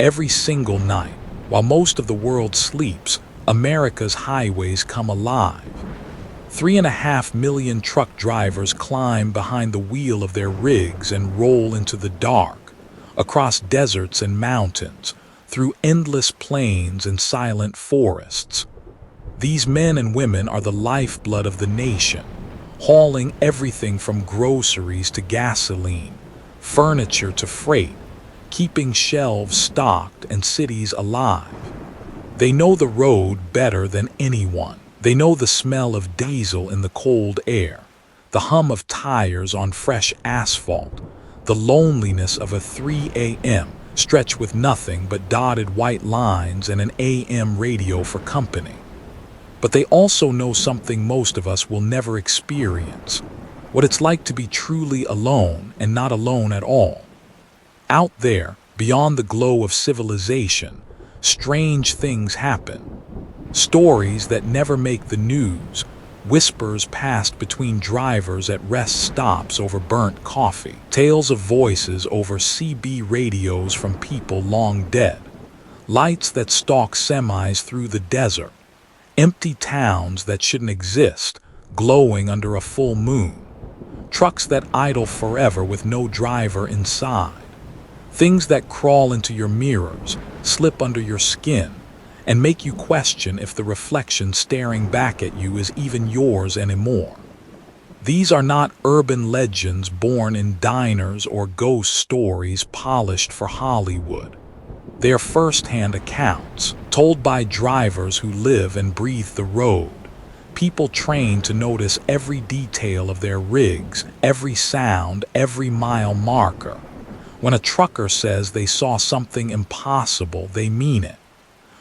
Every single night, while most of the world sleeps, America's highways come alive. 3.5 million truck drivers climb behind the wheel of their rigs and roll into the dark, across deserts and mountains, through endless plains and silent forests. These men and women are the lifeblood of the nation, hauling everything from groceries to gasoline, furniture to freight, keeping shelves stocked and cities alive. They know the road better than anyone. They know the smell of diesel in the cold air, the hum of tires on fresh asphalt, the loneliness of a 3 a.m. stretch with nothing but dotted white lines and an AM radio for company. But they also know something most of us will never experience, what it's like to be truly alone and not alone at all. Out there, beyond the glow of civilization, strange things happen. Stories that never make the news, whispers passed between drivers at rest stops over burnt coffee, tales of voices over CB radios from people long dead, lights that stalk semis through the desert, empty towns that shouldn't exist, glowing under a full moon, trucks that idle forever with no driver inside, things that crawl into your mirrors, slip under your skin, and make you question if the reflection staring back at you is even yours anymore. These are not urban legends born in diners or ghost stories polished for Hollywood. They are first-hand accounts, told by drivers who live and breathe the road, people trained to notice every detail of their rigs, every sound, every mile marker. When a trucker says they saw something impossible, they mean it.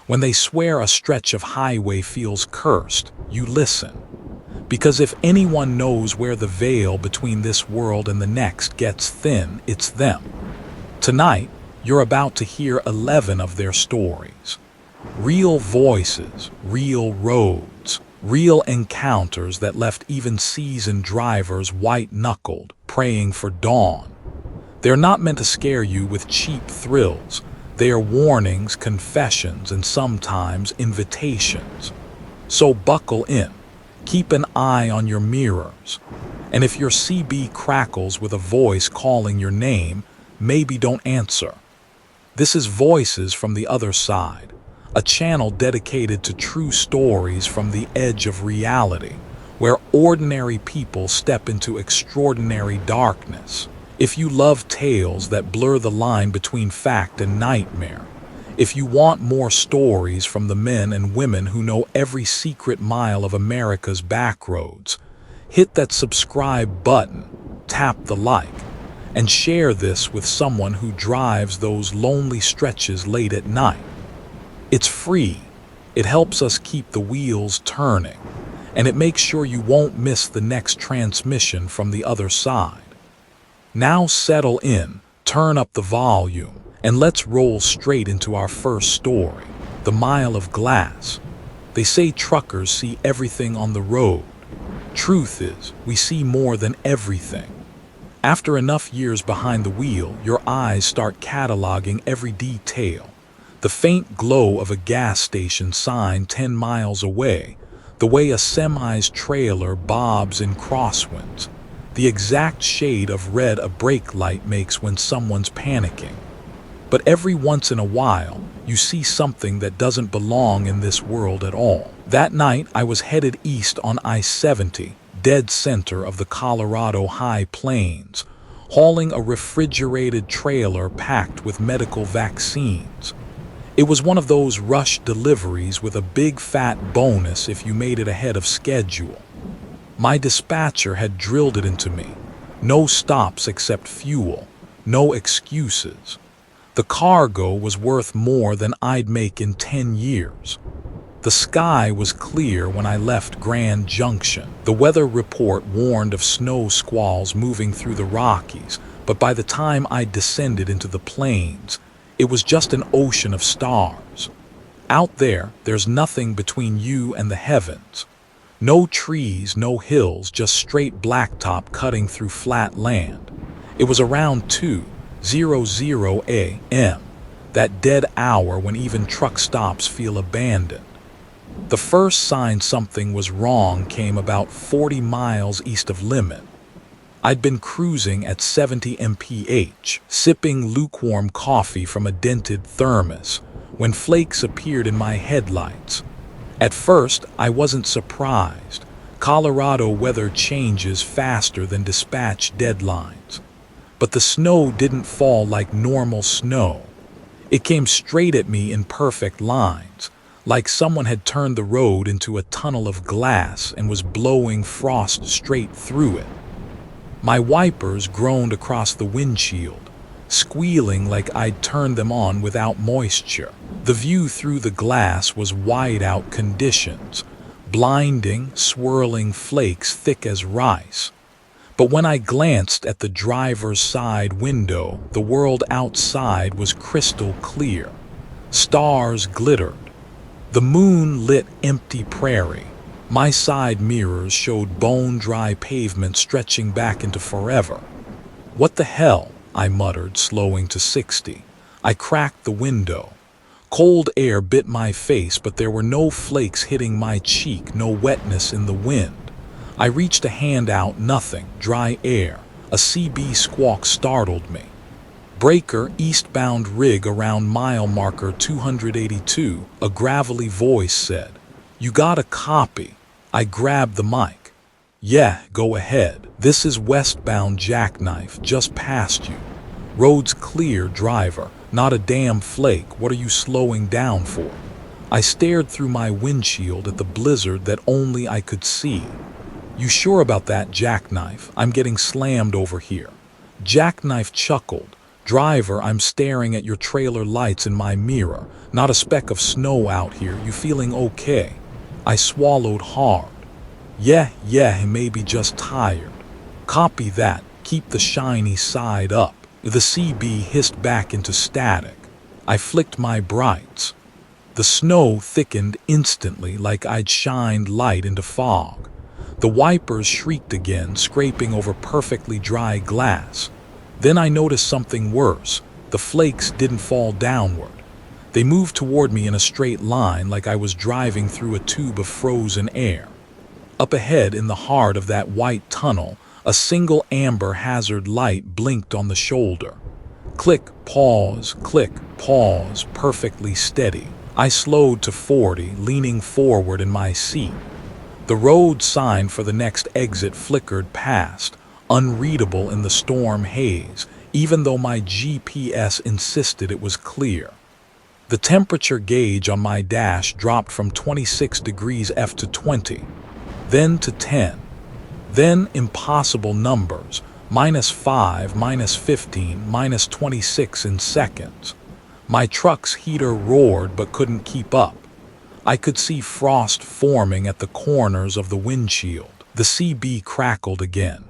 When they swear a stretch of highway feels cursed, you listen. Because if anyone knows where the veil between this world and the next gets thin, it's them. Tonight, you're about to hear 11 of their stories. Real voices, real roads, real encounters that left even seasoned drivers white-knuckled, praying for dawn. They're not meant to scare you with cheap thrills. They are warnings, confessions, and sometimes invitations. So buckle in. Keep an eye on your mirrors. And if your CB crackles with a voice calling your name, maybe don't answer. This is Voices from the Other Side, a channel dedicated to true stories from the edge of reality, where ordinary people step into extraordinary darkness. If you love tales that blur the line between fact and nightmare, if you want more stories from the men and women who know every secret mile of America's backroads, hit that subscribe button, tap the like, and share this with someone who drives those lonely stretches late at night. It's free, it helps us keep the wheels turning, and it makes sure you won't miss the next transmission from the other side. Now settle in, turn up the volume, and let's roll straight into our first story, The Mile of Glass. They say truckers see everything on the road. Truth is, we see more than everything. After enough years behind the wheel, your eyes start cataloging every detail. The faint glow of a gas station sign 10 miles away, the way a semi's trailer bobs in crosswinds, the exact shade of red a brake light makes when someone's panicking. But every once in a while, you see something that doesn't belong in this world at all. That night, I was headed east on I-70, dead center of the Colorado High Plains, hauling a refrigerated trailer packed with medical vaccines. It was one of those rush deliveries with a big fat bonus if you made it ahead of schedule. My dispatcher had drilled it into me. No stops except fuel, no excuses. The cargo was worth more than I'd make in 10 years. The sky was clear when I left Grand Junction. The weather report warned of snow squalls moving through the Rockies, but by the time I descended into the plains, it was just an ocean of stars. Out there, there's nothing between you and the heavens. No trees, no hills, just straight blacktop cutting through flat land. It was around 2:00 a.m. that dead hour when even truck stops feel abandoned. The first sign something was wrong came about 40 miles east of Limit. I'd been cruising at 70 mph, sipping lukewarm coffee from a dented thermos, when flakes appeared in my headlights. At first, I wasn't surprised. Colorado weather changes faster than dispatch deadlines. But the snow didn't fall like normal snow. It came straight at me in perfect lines, like someone had turned the road into a tunnel of glass and was blowing frost straight through it. My wipers groaned across the windshield, squealing like I'd turned them on without moisture. The view through the glass was whiteout conditions, blinding, swirling flakes thick as rice. But when I glanced at the driver's side window, the world outside was crystal clear. Stars glittered. The moon lit empty prairie. My side mirrors showed bone-dry pavement stretching back into forever. "What the hell?" I muttered, slowing to 60. I cracked the window. Cold air bit my face, but there were no flakes hitting my cheek, no wetness in the wind. I reached a hand out, nothing, dry air. A CB squawk startled me. "Breaker, eastbound rig around mile marker 282, a gravelly voice said. "You got a copy?" I grabbed the mic. "Yeah, go ahead. This is westbound Jackknife, just past you. Road's clear, driver. Not a damn flake. What are you slowing down for?" I stared through my windshield at the blizzard that only I could see. "You sure about that, Jackknife? I'm getting slammed over here." Jackknife chuckled. "Driver, I'm staring at your trailer lights in my mirror. Not a speck of snow out here. You feeling okay?" I swallowed hard. Yeah, maybe just tired." "Copy that. Keep the shiny side up." The CB hissed back into static. I flicked my brights. The snow thickened instantly, like I'd shined light into fog. The wipers shrieked again, scraping over perfectly dry glass. Then I noticed something worse. The flakes didn't fall downward. They moved toward me in a straight line, like I was driving through a tube of frozen air. Up ahead, in the heart of that white tunnel, a single amber hazard light blinked on the shoulder. Click, pause, perfectly steady. I slowed to 40, leaning forward in my seat. The road sign for the next exit flickered past, unreadable in the storm haze, even though my GPS insisted it was clear. The temperature gauge on my dash dropped from 26 degrees F to 20, then to 10. Then impossible numbers, -5, -15, -26 in seconds. My truck's heater roared but couldn't keep up. I could see frost forming at the corners of the windshield. The CB crackled again.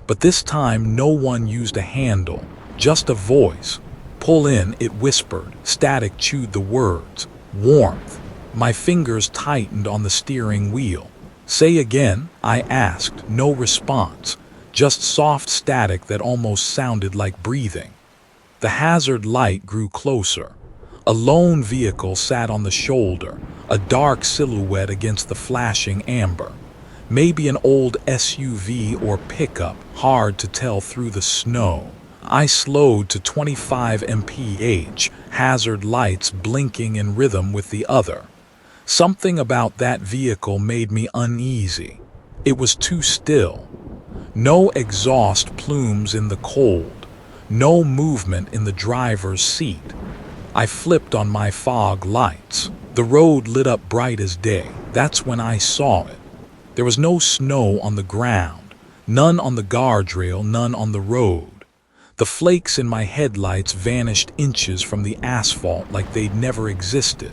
But this time no one used a handle, just a voice. "Pull in," it whispered. Static chewed the words. "Warmth." My fingers tightened on the steering wheel. "Say again?" I asked. No response, just soft static that almost sounded like breathing. The hazard light grew closer. A lone vehicle sat on the shoulder, a dark silhouette against the flashing amber. Maybe an old SUV or pickup, hard to tell through the snow. I slowed to 25 mph, hazard lights blinking in rhythm with the other. Something about that vehicle made me uneasy. It was too still. No exhaust plumes in the cold. No movement in the driver's seat. I flipped on my fog lights. The road lit up bright as day. That's when I saw it. There was no snow on the ground, none on the guardrail, none on the road. The flakes in my headlights vanished inches from the asphalt like they'd never existed.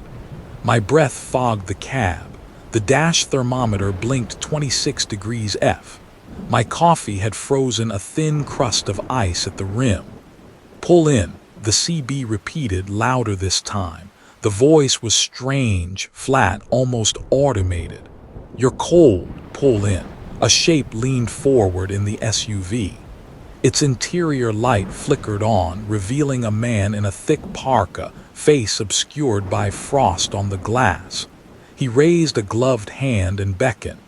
My breath fogged the cab. The dash thermometer blinked 26 degrees F. My coffee had frozen a thin crust of ice at the rim. "Pull in," the CB repeated, louder this time. The voice was strange, flat, almost automated. "You're cold, pull in." A shape leaned forward in the SUV. Its interior light flickered on, revealing a man in a thick parka, face obscured by frost on the glass. He raised a gloved hand and beckoned.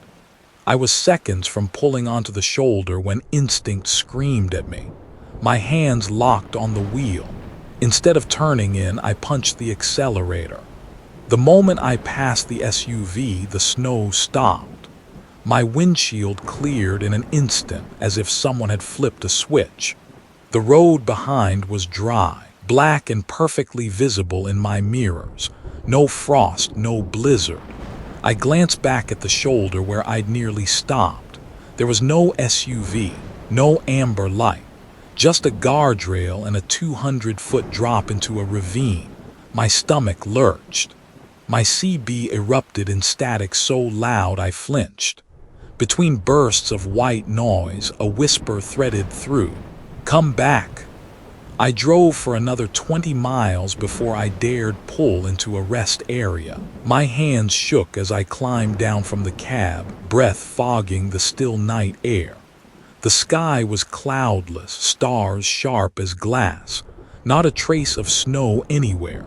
I was seconds from pulling onto the shoulder when instinct screamed at me. My hands locked on the wheel. Instead of turning in, I punched the accelerator. The moment I passed the SUV, the snow stopped. My windshield cleared in an instant, as if someone had flipped a switch. The road behind was dry, black and perfectly visible in my mirrors. No frost, no blizzard. I glanced back at the shoulder where I'd nearly stopped. There was no SUV, no amber light, just a guardrail and a 200-foot drop into a ravine. My stomach lurched. My CB erupted in static so loud I flinched. Between bursts of white noise, a whisper threaded through. "Come back." I drove for another 20 miles before I dared pull into a rest area. My hands shook as I climbed down from the cab, breath fogging the still night air. The sky was cloudless, stars sharp as glass, not a trace of snow anywhere.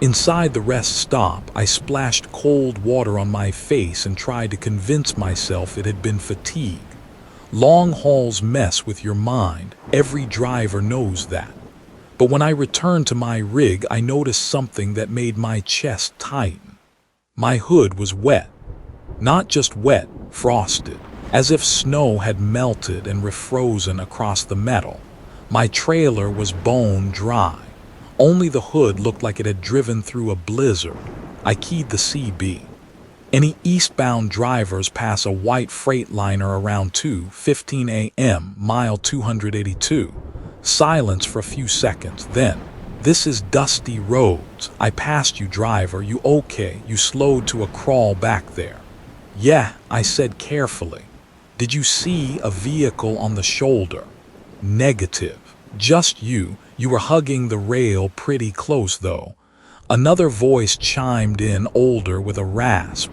Inside the rest stop, I splashed cold water on my face and tried to convince myself it had been fatigue. Long hauls mess with your mind, every driver knows that. But when I returned to my rig, I noticed something that made my chest tighten. My hood was wet. Not just wet, frosted, as if snow had melted and refrozen across the metal. My trailer was bone dry. Only the hood looked like it had driven through a blizzard. I keyed the CB. Any eastbound drivers pass a white Freightliner around 2:15 a.m., mile 282. Silence for a few seconds, then, "This is dusty roads. I passed you, driver. You okay?" You slowed to a crawl back there. "Yeah," I said carefully. "Did you see a vehicle on the shoulder?" "Negative. Just you. You were hugging the rail pretty close, though." Another voice chimed in, older with a rasp.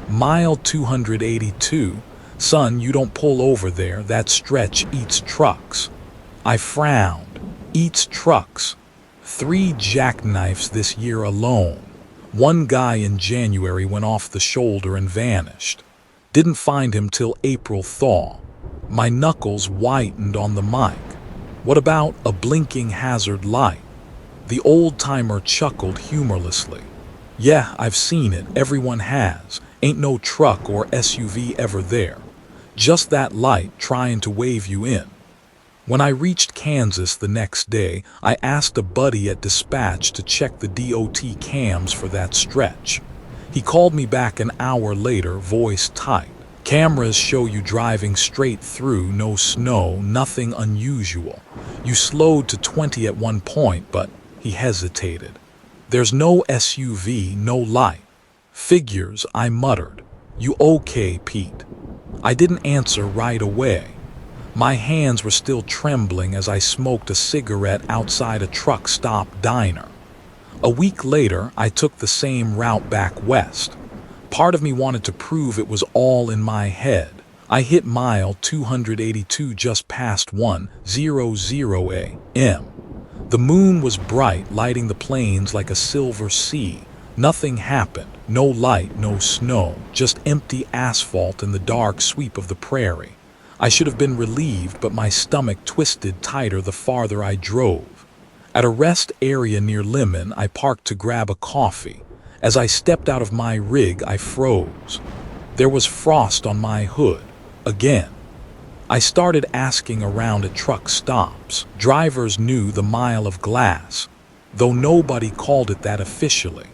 "Mile 282. Son, you don't pull over there. That stretch eats trucks." I frowned. Eats trucks. 3 jackknifes this year alone. One guy in January went off the shoulder and vanished. Didn't find him till April thaw. My knuckles whitened on the mic. "What about a blinking hazard light?" The old-timer chuckled humorlessly. "Yeah, I've seen it. Everyone has. Ain't no truck or SUV ever there. Just that light trying to wave you in." When I reached Kansas the next day, I asked a buddy at dispatch to check the DOT cams for that stretch. He called me back an hour later, voice tight. "Cameras show you driving straight through, no snow, nothing unusual. You slowed to 20 at one point, but..." He hesitated. "There's no SUV, no light." "Figures," I muttered. "You okay, Pete?" I didn't answer right away. My hands were still trembling as I smoked a cigarette outside a truck stop diner. A week later, I took the same route back west. Part of me wanted to prove it was all in my head. I hit mile 282 just past 1:00 a.m. The moon was bright, lighting the plains like a silver sea. Nothing happened. No light, no snow, just empty asphalt and the dark sweep of the prairie. I should have been relieved, but my stomach twisted tighter the farther I drove. At a rest area near Lemon, I parked to grab a coffee. As I stepped out of my rig, I froze. There was frost on my hood. Again. I started asking around at truck stops. Drivers knew the mile of glass, though nobody called it that officially.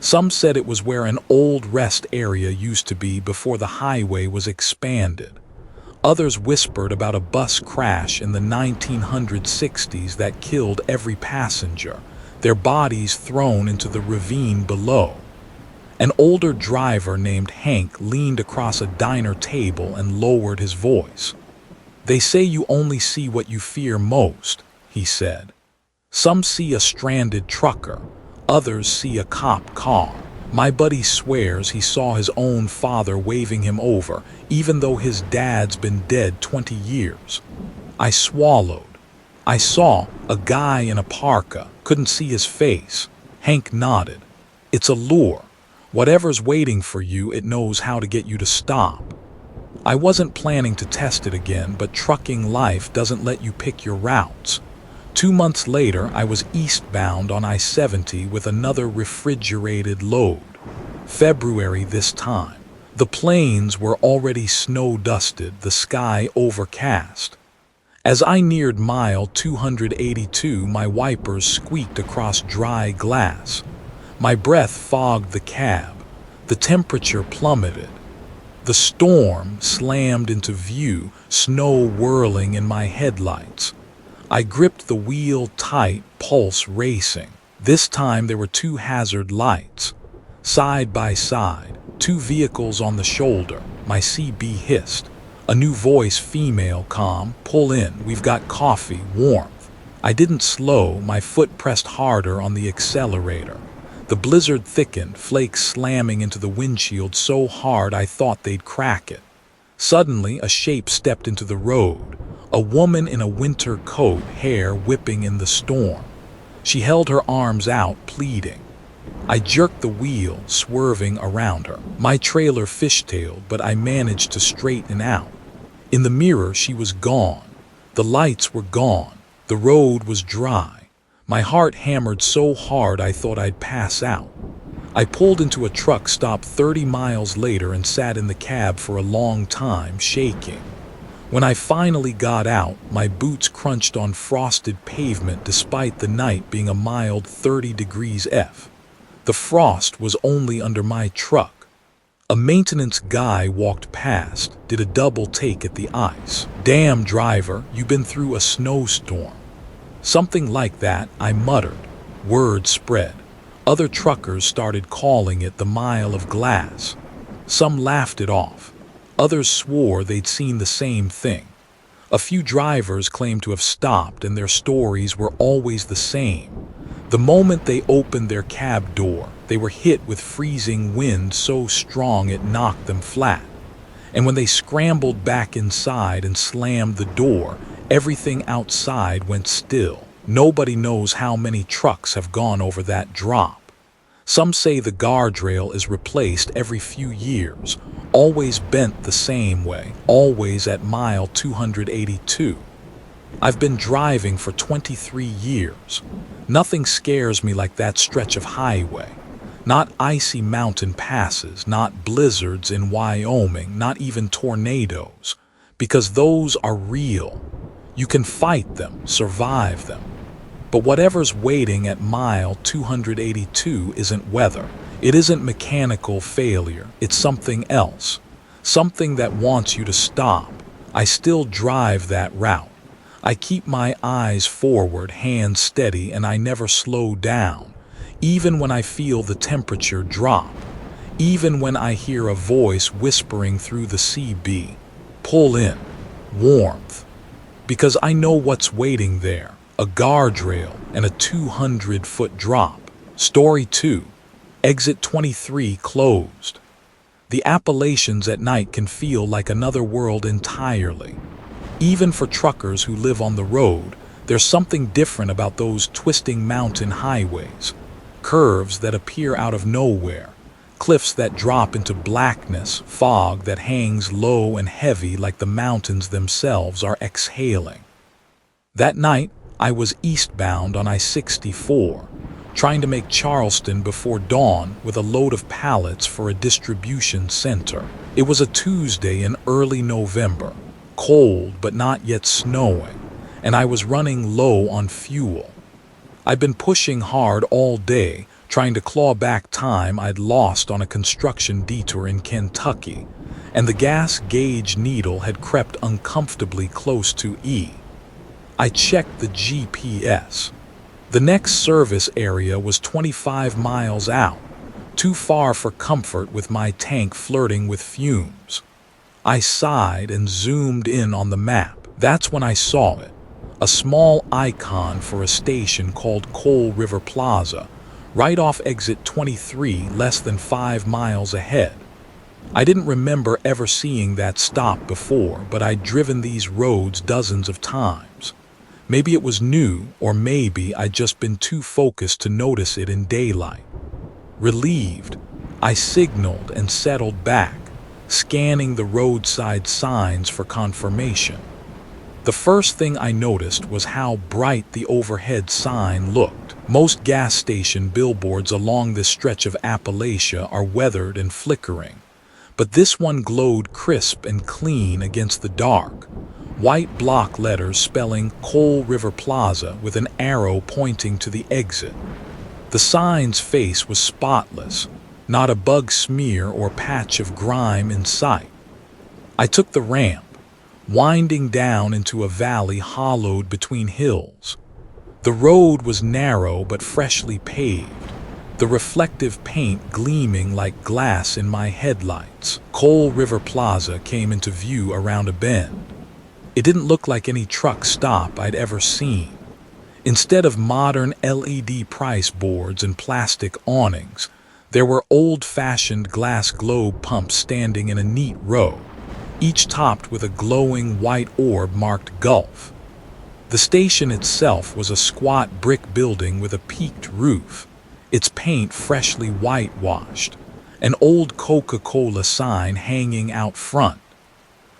Some said it was where an old rest area used to be before the highway was expanded. Others whispered about a bus crash in the 1960s that killed every passenger, their bodies thrown into the ravine below. An older driver named Hank leaned across a diner table and lowered his voice. "They say you only see what you fear most," he said. "Some see a stranded trucker, others see a cop car. My buddy swears he saw his own father waving him over, even though his dad's been dead 20 years. I swallowed. I saw a guy in a parka, couldn't see his face. Hank nodded. It's a lure. Whatever's waiting for you, it knows how to get you to stop. I wasn't planning to test it again, but trucking life doesn't let you pick your routes. 2 months later, I was eastbound on I-70 with another refrigerated load. February this time. The plains were already snow-dusted, the sky overcast. As I neared mile 282, my wipers squeaked across dry glass. My breath fogged the cab. The temperature plummeted. The storm slammed into view, snow whirling in my headlights. I gripped the wheel tight, pulse racing. This time there were two hazard lights. Side by side, two vehicles on the shoulder. My CB hissed. A new voice, female, calm. Pull in, we've got coffee, warmth. I didn't slow, my foot pressed harder on the accelerator. The blizzard thickened, flakes slamming into the windshield so hard I thought they'd crack it. Suddenly, a shape stepped into the road. A woman in a winter coat, hair whipping in the storm. She held her arms out, pleading. I jerked the wheel, swerving around her. My trailer fishtailed, but I managed to straighten out. In the mirror, she was gone. The lights were gone. The road was dry. My heart hammered so hard I thought I'd pass out. I pulled into a truck stop 30 miles later and sat in the cab for a long time, shaking. When I finally got out, my boots crunched on frosted pavement despite the night being a mild 30 degrees F. The frost was only under my truck. A maintenance guy walked past, did a double take at the ice. Damn driver, you've been through a snowstorm. Something like that, I muttered. Word spread. Other truckers started calling it the mile of glass. Some laughed it off. Others swore they'd seen the same thing. A few drivers claimed to have stopped, and their stories were always the same. The moment they opened their cab door, they were hit with freezing wind so strong it knocked them flat. And when they scrambled back inside and slammed the door, everything outside went still. Nobody knows how many trucks have gone over that drop. Some say the guardrail is replaced every few years, always bent the same way, always at mile 282. I've been driving for 23 years. Nothing scares me like that stretch of highway. Not icy mountain passes, not blizzards in Wyoming, not even tornadoes, because those are real. You can fight them, survive them. But whatever's waiting at mile 282 isn't weather. It isn't mechanical failure. It's something else. Something that wants you to stop. I still drive that route. I keep my eyes forward, hands steady, and I never slow down. Even when I feel the temperature drop. Even when I hear a voice whispering through the CB. Pull in. Warmth. Because I know what's waiting there. A guardrail and a 200-foot drop. Story 2. Exit 23 closed. The Appalachians at night can feel like another world entirely. Even for truckers who live on the road, there's something different about those twisting mountain highways. Curves that appear out of nowhere. Cliffs that drop into blackness, fog that hangs low and heavy like the mountains themselves are exhaling. That night, I was eastbound on I-64, trying to make Charleston before dawn with a load of pallets for a distribution center. It was a Tuesday in early November, cold but not yet snowing, and I was running low on fuel. I'd been pushing hard all day, trying to claw back time I'd lost on a construction detour in Kentucky, and the gas gauge needle had crept uncomfortably close to E. I checked the GPS. The next service area was 25 miles out, too far for comfort with my tank flirting with fumes. I sighed and zoomed in on the map. That's when I saw it. A small icon for a station called Coal River Plaza, right off exit 23, less than 5 miles ahead. I didn't remember ever seeing that stop before, but I'd driven these roads dozens of times. Maybe it was new, or maybe I'd just been too focused to notice it in daylight. Relieved, I signaled and settled back, scanning the roadside signs for confirmation. The first thing I noticed was how bright the overhead sign looked. Most gas station billboards along this stretch of Appalachia are weathered and flickering, but this one glowed crisp and clean against the dark. White block letters spelling Coal River Plaza with an arrow pointing to the exit. The sign's face was spotless, not a bug smear or patch of grime in sight. I took the ramp, winding down into a valley hollowed between hills. The road was narrow but freshly paved, the reflective paint gleaming like glass in my headlights. Coal River Plaza came into view around a bend. It didn't look like any truck stop I'd ever seen. Instead of modern LED price boards and plastic awnings, there were old-fashioned glass globe pumps standing in a neat row, each topped with a glowing white orb marked Gulf. The station itself was a squat brick building with a peaked roof, its paint freshly whitewashed, an old Coca-Cola sign hanging out front.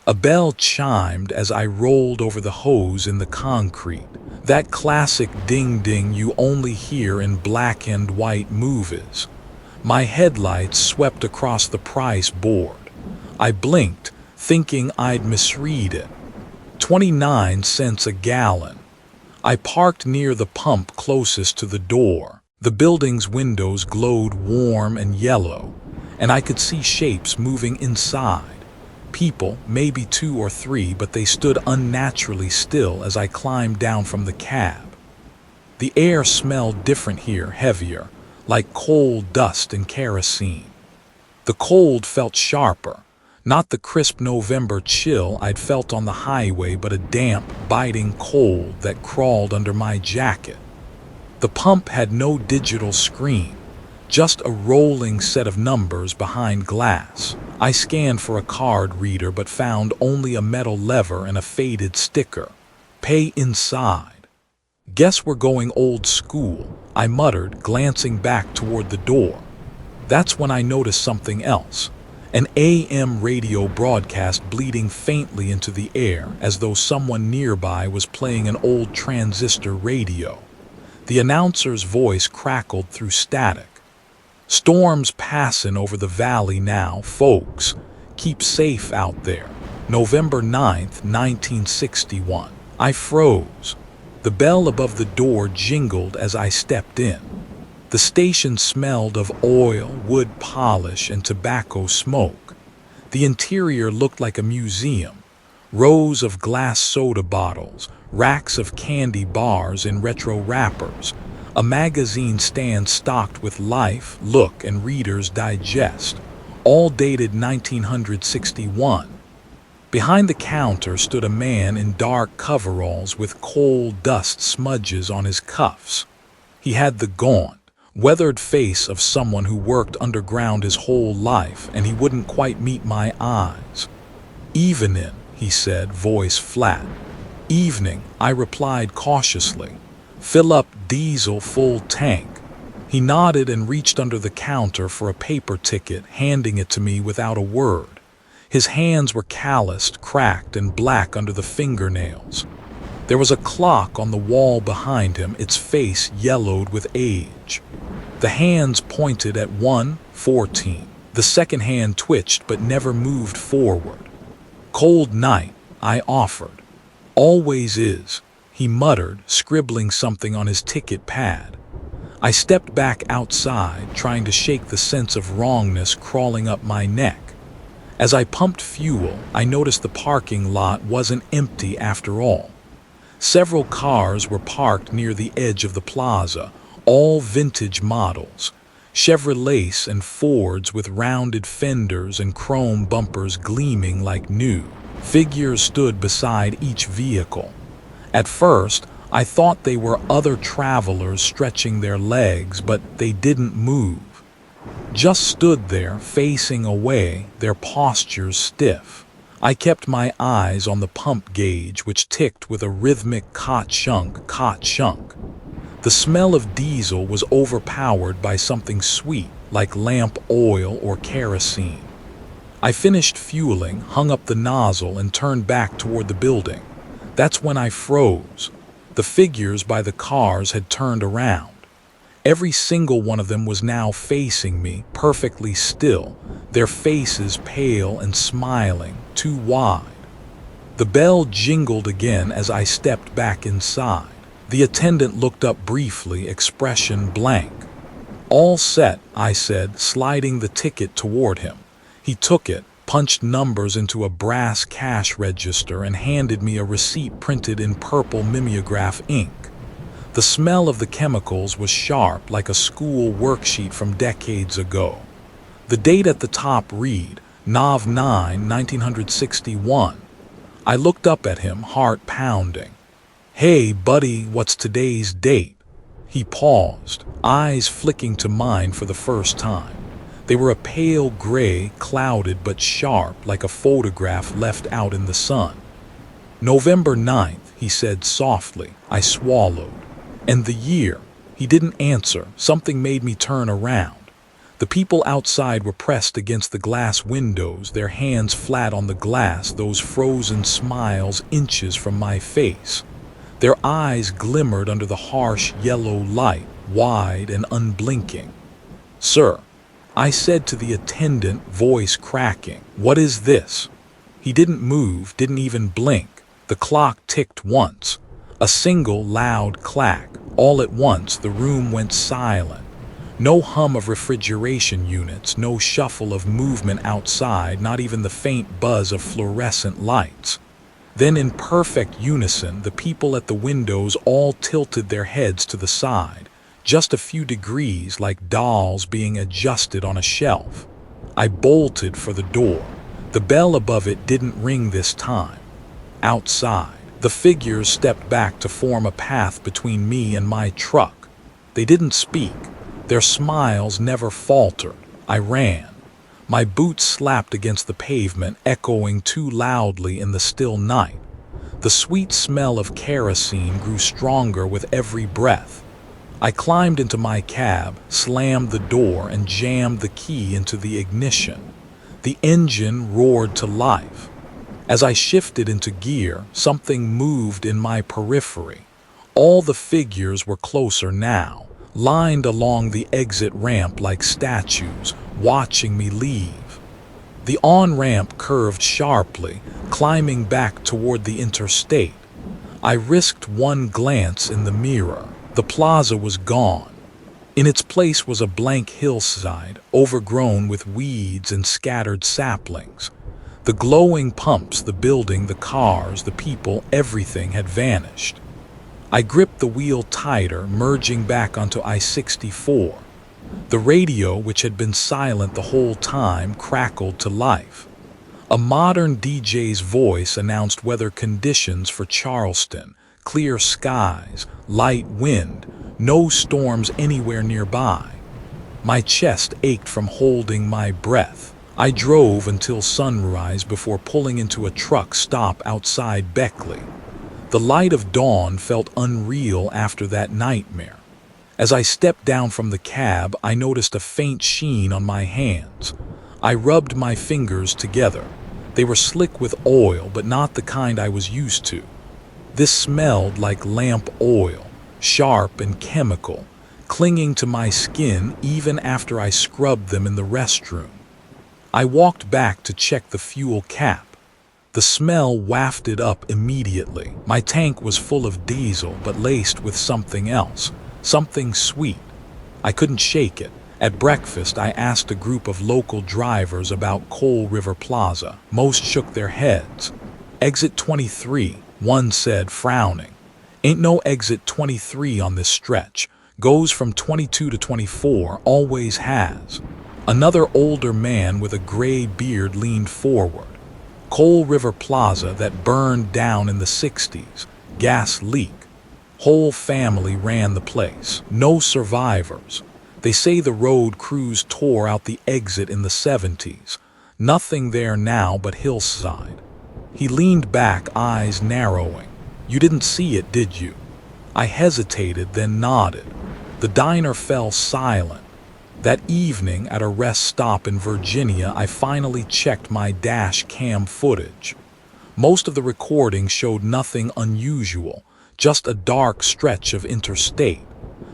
A bell chimed as I rolled over the hose in the concrete, that classic ding-ding you only hear in black and white movies. My headlights swept across the price board. I blinked, thinking I'd misread it. 29 cents a gallon. I parked near the pump closest to the door. The building's windows glowed warm and yellow, and I could see shapes moving inside. People, maybe 2 or 3, but they stood unnaturally still as I climbed down from the cab. The air smelled different here, heavier, like coal dust and kerosene. The cold felt sharper, not the crisp November chill I'd felt on the highway, but a damp, biting cold that crawled under my jacket. The pump had no digital screen, just a rolling set of numbers behind glass. I scanned for a card reader but found only a metal lever and a faded sticker. Pay inside. Guess we're going old school, I muttered, glancing back toward the door. That's when I noticed something else. An AM radio broadcast bleeding faintly into the air as though someone nearby was playing an old transistor radio. The announcer's voice crackled through static. Storms passing over the valley now, folks. Keep safe out there. November 9th, 1961. I froze. The bell above the door jingled as I stepped in. The station smelled of oil, wood polish, and tobacco smoke. The interior looked like a museum. Rows of glass soda bottles, racks of candy bars in retro wrappers, a magazine stand stocked with Life, Look, and Reader's Digest, all dated 1961. Behind the counter stood a man in dark coveralls with coal dust smudges on his cuffs. He had the gaunt, weathered face of someone who worked underground his whole life, and he wouldn't quite meet my eyes. "Evenin'," he said, voice flat. "Evening," I replied cautiously. "Fill up diesel full tank." He nodded and reached under the counter for a paper ticket, handing it to me without a word. His hands were calloused, cracked, and black under the fingernails. There was a clock on the wall behind him, its face yellowed with age. The hands pointed at 1:14. The second hand twitched but never moved forward. "Cold night," I offered. "Always is," he muttered, scribbling something on his ticket pad. I stepped back outside, trying to shake the sense of wrongness crawling up my neck. As I pumped fuel, I noticed the parking lot wasn't empty after all. Several cars were parked near the edge of the plaza, all vintage models, Chevrolets and Fords with rounded fenders and chrome bumpers gleaming like new. Figures stood beside each vehicle. At first, I thought they were other travelers stretching their legs, but they didn't move. Just stood there, facing away, their postures stiff. I kept my eyes on the pump gauge, which ticked with a rhythmic ka-chunk, ka-chunk. The smell of diesel was overpowered by something sweet, like lamp oil or kerosene. I finished fueling, hung up the nozzle, and turned back toward the building. That's when I froze. The figures by the cars had turned around. Every single one of them was now facing me, perfectly still, their faces pale and smiling, too wide. The bell jingled again as I stepped back inside. The attendant looked up briefly, expression blank. "All set," I said, sliding the ticket toward him. He took it, punched numbers into a brass cash register, and handed me a receipt printed in purple mimeograph ink. The smell of the chemicals was sharp, like a school worksheet from decades ago. The date at the top read, Nov 9, 1961. I looked up at him, heart pounding. "Hey, buddy, what's today's date?" He paused, eyes flicking to mine for the first time. They were a pale gray, clouded but sharp, like a photograph left out in the sun. "November 9th, he said softly. I swallowed. "And the year?" He didn't answer. Something made me turn around. The people outside were pressed against the glass windows, their hands flat on the glass, those frozen smiles inches from my face. Their eyes glimmered under the harsh yellow light, wide and unblinking. "Sir," I said to the attendant, voice cracking, "what is this?" He didn't move, didn't even blink. The clock ticked once. A single loud clack. All at once the room went silent. No hum of refrigeration units, no shuffle of movement outside, not even the faint buzz of fluorescent lights. Then in perfect unison, the people at the windows all tilted their heads to the side, just a few degrees, like dolls being adjusted on a shelf. I bolted for the door. The bell above it didn't ring this time. Outside, the figures stepped back to form a path between me and my truck. They didn't speak. Their smiles never faltered. I ran. My boots slapped against the pavement, echoing too loudly in the still night. The sweet smell of kerosene grew stronger with every breath. I climbed into my cab, slammed the door, and jammed the key into the ignition. The engine roared to life. As I shifted into gear, something moved in my periphery. All the figures were closer now, lined along the exit ramp like statues, watching me leave. The on-ramp curved sharply, climbing back toward the interstate. I risked one glance in the mirror. The plaza was gone. In its place was a blank hillside, overgrown with weeds and scattered saplings. The glowing pumps, the building, the cars, the people, everything had vanished. I gripped the wheel tighter, merging back onto I-64. The radio, which had been silent the whole time, crackled to life. A modern DJ's voice announced weather conditions for Charleston: clear skies, light wind, no storms anywhere nearby. My chest ached from holding my breath. I drove until sunrise before pulling into a truck stop outside Beckley. The light of dawn felt unreal after that nightmare. As I stepped down from the cab, I noticed a faint sheen on my hands. I rubbed my fingers together. They were slick with oil, but not the kind I was used to. This smelled like lamp oil, sharp and chemical, clinging to my skin even after I scrubbed them in the restroom. I walked back to check the fuel cap. The smell wafted up immediately. My tank was full of diesel, but laced with something else, something sweet. I couldn't shake it. At breakfast, I asked a group of local drivers about Coal River Plaza. Most shook their heads. "Exit 23, one said, frowning. "Ain't no exit 23 on this stretch. Goes from 22 to 24, always has." Another older man with a gray beard leaned forward. "Coal River Plaza that burned down in the 60s. Gas leak. Whole family ran the place. No survivors. They say the road crews tore out the exit in the 70s. Nothing there now but hillside. He leaned back, eyes narrowing. "You didn't see it, did you?" I hesitated, then nodded. The diner fell silent. That evening at a rest stop in Virginia, I finally checked my dash cam footage. Most of the recording showed nothing unusual, just a dark stretch of interstate.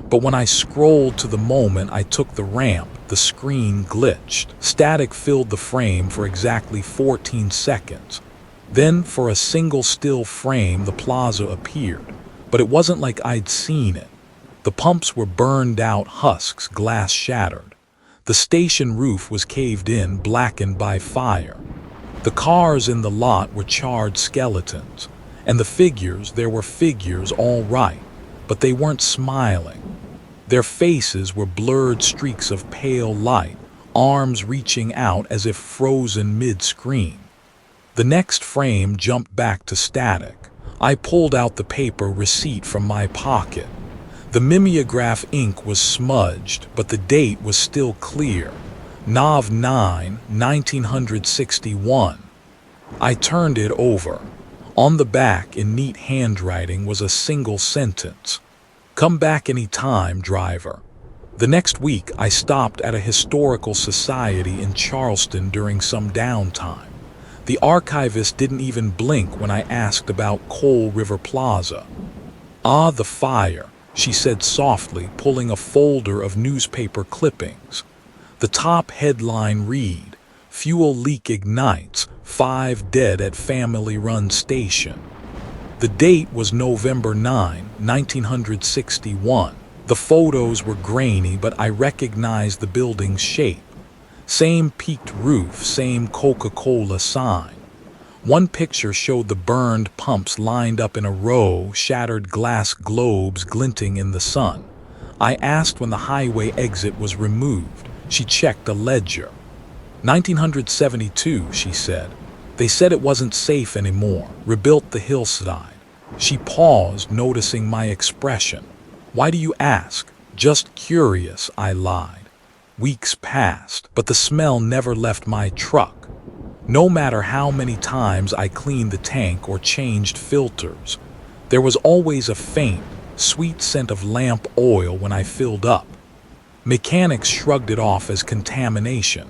But when I scrolled to the moment I took the ramp, the screen glitched. Static filled the frame for exactly 14 seconds. Then, for a single still frame, the plaza appeared. But it wasn't like I'd seen it. The pumps were burned out husks, glass shattered. The station roof was caved in, blackened by fire. The cars in the lot were charred skeletons. And the figures, there were figures, all right, but they weren't smiling. Their faces were blurred streaks of pale light, arms reaching out as if frozen mid-screen. The next frame jumped back to static. I pulled out the paper receipt from my pocket. The mimeograph ink was smudged, but the date was still clear. Nov 9, 1961. I turned it over. On the back, in neat handwriting, was a single sentence. "Come back any time, driver." The next week, I stopped at a historical society in Charleston during some downtime. The archivist didn't even blink when I asked about Coal River Plaza. "Ah, the fire," she said softly, pulling a folder of newspaper clippings. The top headline read, "Fuel leak ignites, 5 dead at family-run station." The date was November 9, 1961. The photos were grainy, but I recognized the building's shape. Same peaked roof, same Coca-Cola sign. One picture showed the burned pumps lined up in a row, shattered glass globes glinting in the sun. I asked when the highway exit was removed. She checked a ledger. 1972, she said. They said it wasn't safe anymore, rebuilt the hillside. She paused, noticing my expression. "Why do you ask?" "Just curious," I lied. Weeks passed, but the smell never left my truck. No matter how many times I cleaned the tank or changed filters, there was always a faint, sweet scent of lamp oil when I filled up. Mechanics shrugged it off as contamination,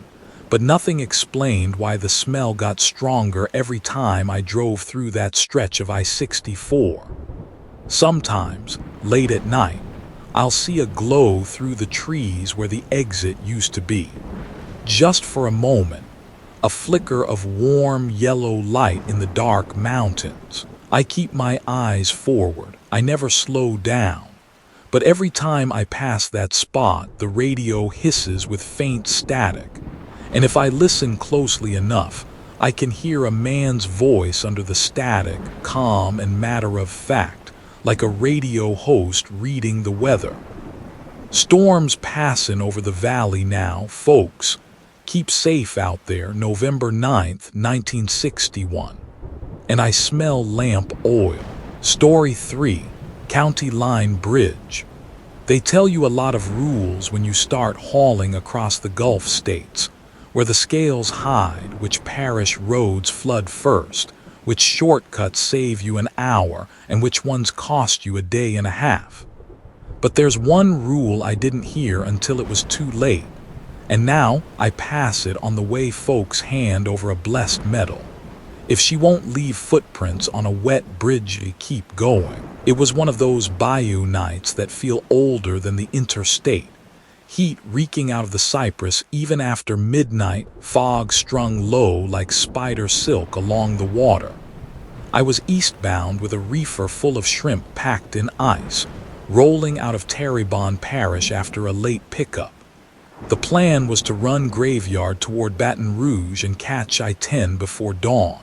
but nothing explained why the smell got stronger every time I drove through that stretch of I-64. Sometimes, late at night, I'll see a glow through the trees where the exit used to be. Just for a moment, a flicker of warm yellow light in the dark mountains. I keep my eyes forward. I never slow down. But every time I pass that spot, the radio hisses with faint static. And if I listen closely enough, I can hear a man's voice under the static, calm and matter-of-fact, like a radio host reading the weather. "Storms passin' over the valley now, folks. Keep safe out there, November 9th, 1961. And I smell lamp oil." Story 3, County Line Bridge. They tell you a lot of rules when you start hauling across the Gulf states, where the scales hide, which parish roads flood first, which shortcuts save you an hour, and which ones cost you a day and a half. But there's one rule I didn't hear until it was too late, and now I pass it on the way folks hand over a blessed medal. If she won't leave footprints on a wet bridge, you keep going. It was one of those bayou nights that feel older than the interstate. Heat reeking out of the cypress even after midnight, fog strung low like spider silk along the water. I was eastbound with a reefer full of shrimp packed in ice, rolling out of Terrebonne Parish after a late pickup. The plan was to run graveyard toward Baton Rouge and catch I-10 before dawn.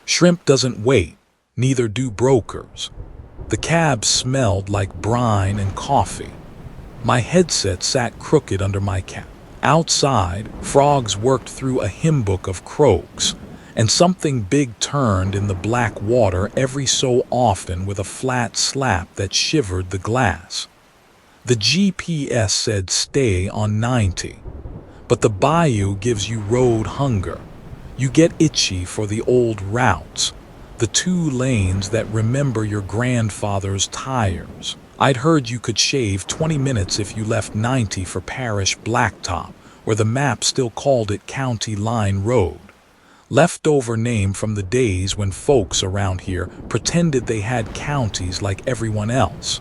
Shrimp doesn't wait, neither do brokers. The cab smelled like brine and coffee. My headset sat crooked under my cap. Outside, frogs worked through a hymn book of croaks, and something big turned in the black water every so often with a flat slap that shivered the glass. The GPS said stay on 90, but the bayou gives you road hunger. You get itchy for the old routes, the 2 lanes that remember your grandfather's tires. I'd heard you could shave 20 minutes if you left 90 for Parish Blacktop, where the map still called it County Line Road. Leftover name from the days when folks around here pretended they had counties like everyone else.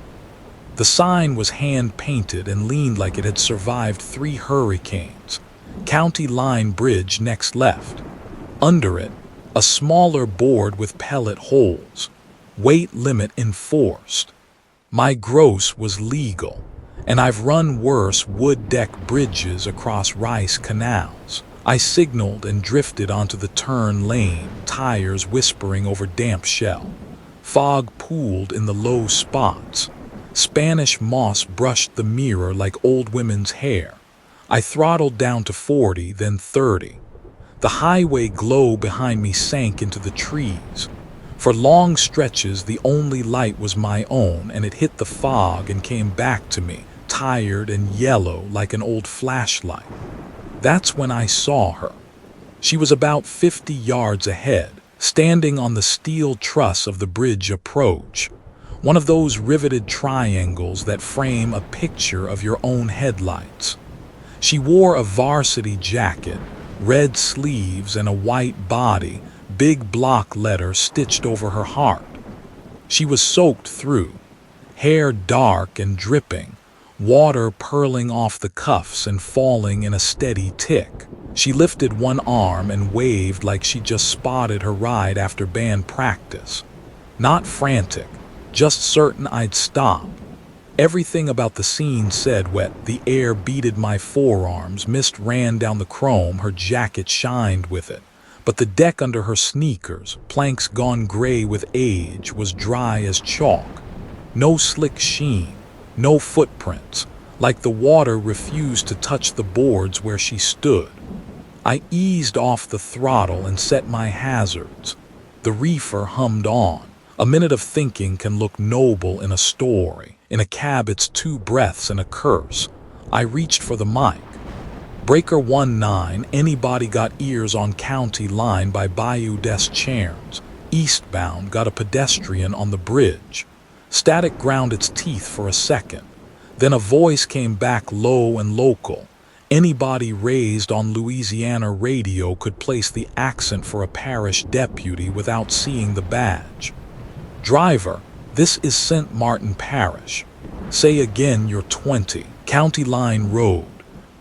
The sign was hand-painted and leaned like it had survived 3 hurricanes. County Line Bridge next left. Under it, a smaller board with pellet holes. Weight limit enforced. My gross was legal, and I've run worse wood deck bridges across rice canals. I signaled and drifted onto the turn lane, tires whispering over damp shell. Fog pooled in the low spots. Spanish moss brushed the mirror like old women's hair. I throttled down to 40, then 30. The highway glow behind me sank into the trees. For long stretches, the only light was my own, and it hit the fog and came back to me, tired and yellow like an old flashlight. That's when I saw her. She was about 50 yards ahead, standing on the steel truss of the bridge approach. One of those riveted triangles that frame a picture of your own headlights. She wore a varsity jacket, red sleeves and a white body, big block letter stitched over her heart. She was soaked through, hair dark and dripping, water purling off the cuffs and falling in a steady tick. She lifted one arm and waved like she just spotted her ride after band practice. Not frantic, just certain I'd stop. Everything about the scene said wet. The air beaded my forearms, mist ran down the chrome, her jacket shined with it. But the deck under her sneakers, planks gone gray with age, was dry as chalk. No slick sheen, no footprints, like the water refused to touch the boards where she stood. I eased off the throttle and set my hazards. The reefer hummed on. A minute of thinking can look noble in a story. In a cab, it's 2 breaths and a curse. I reached for the mic. Breaker 19, anybody got ears on County Line by Bayou des Chairns. Eastbound, got a pedestrian on the bridge. Static ground its teeth for a second. Then a voice came back low and local. Anybody raised on Louisiana radio could place the accent for a parish deputy without seeing the badge. Driver, this is St. Martin Parish. Say again you're 20. County Line Road.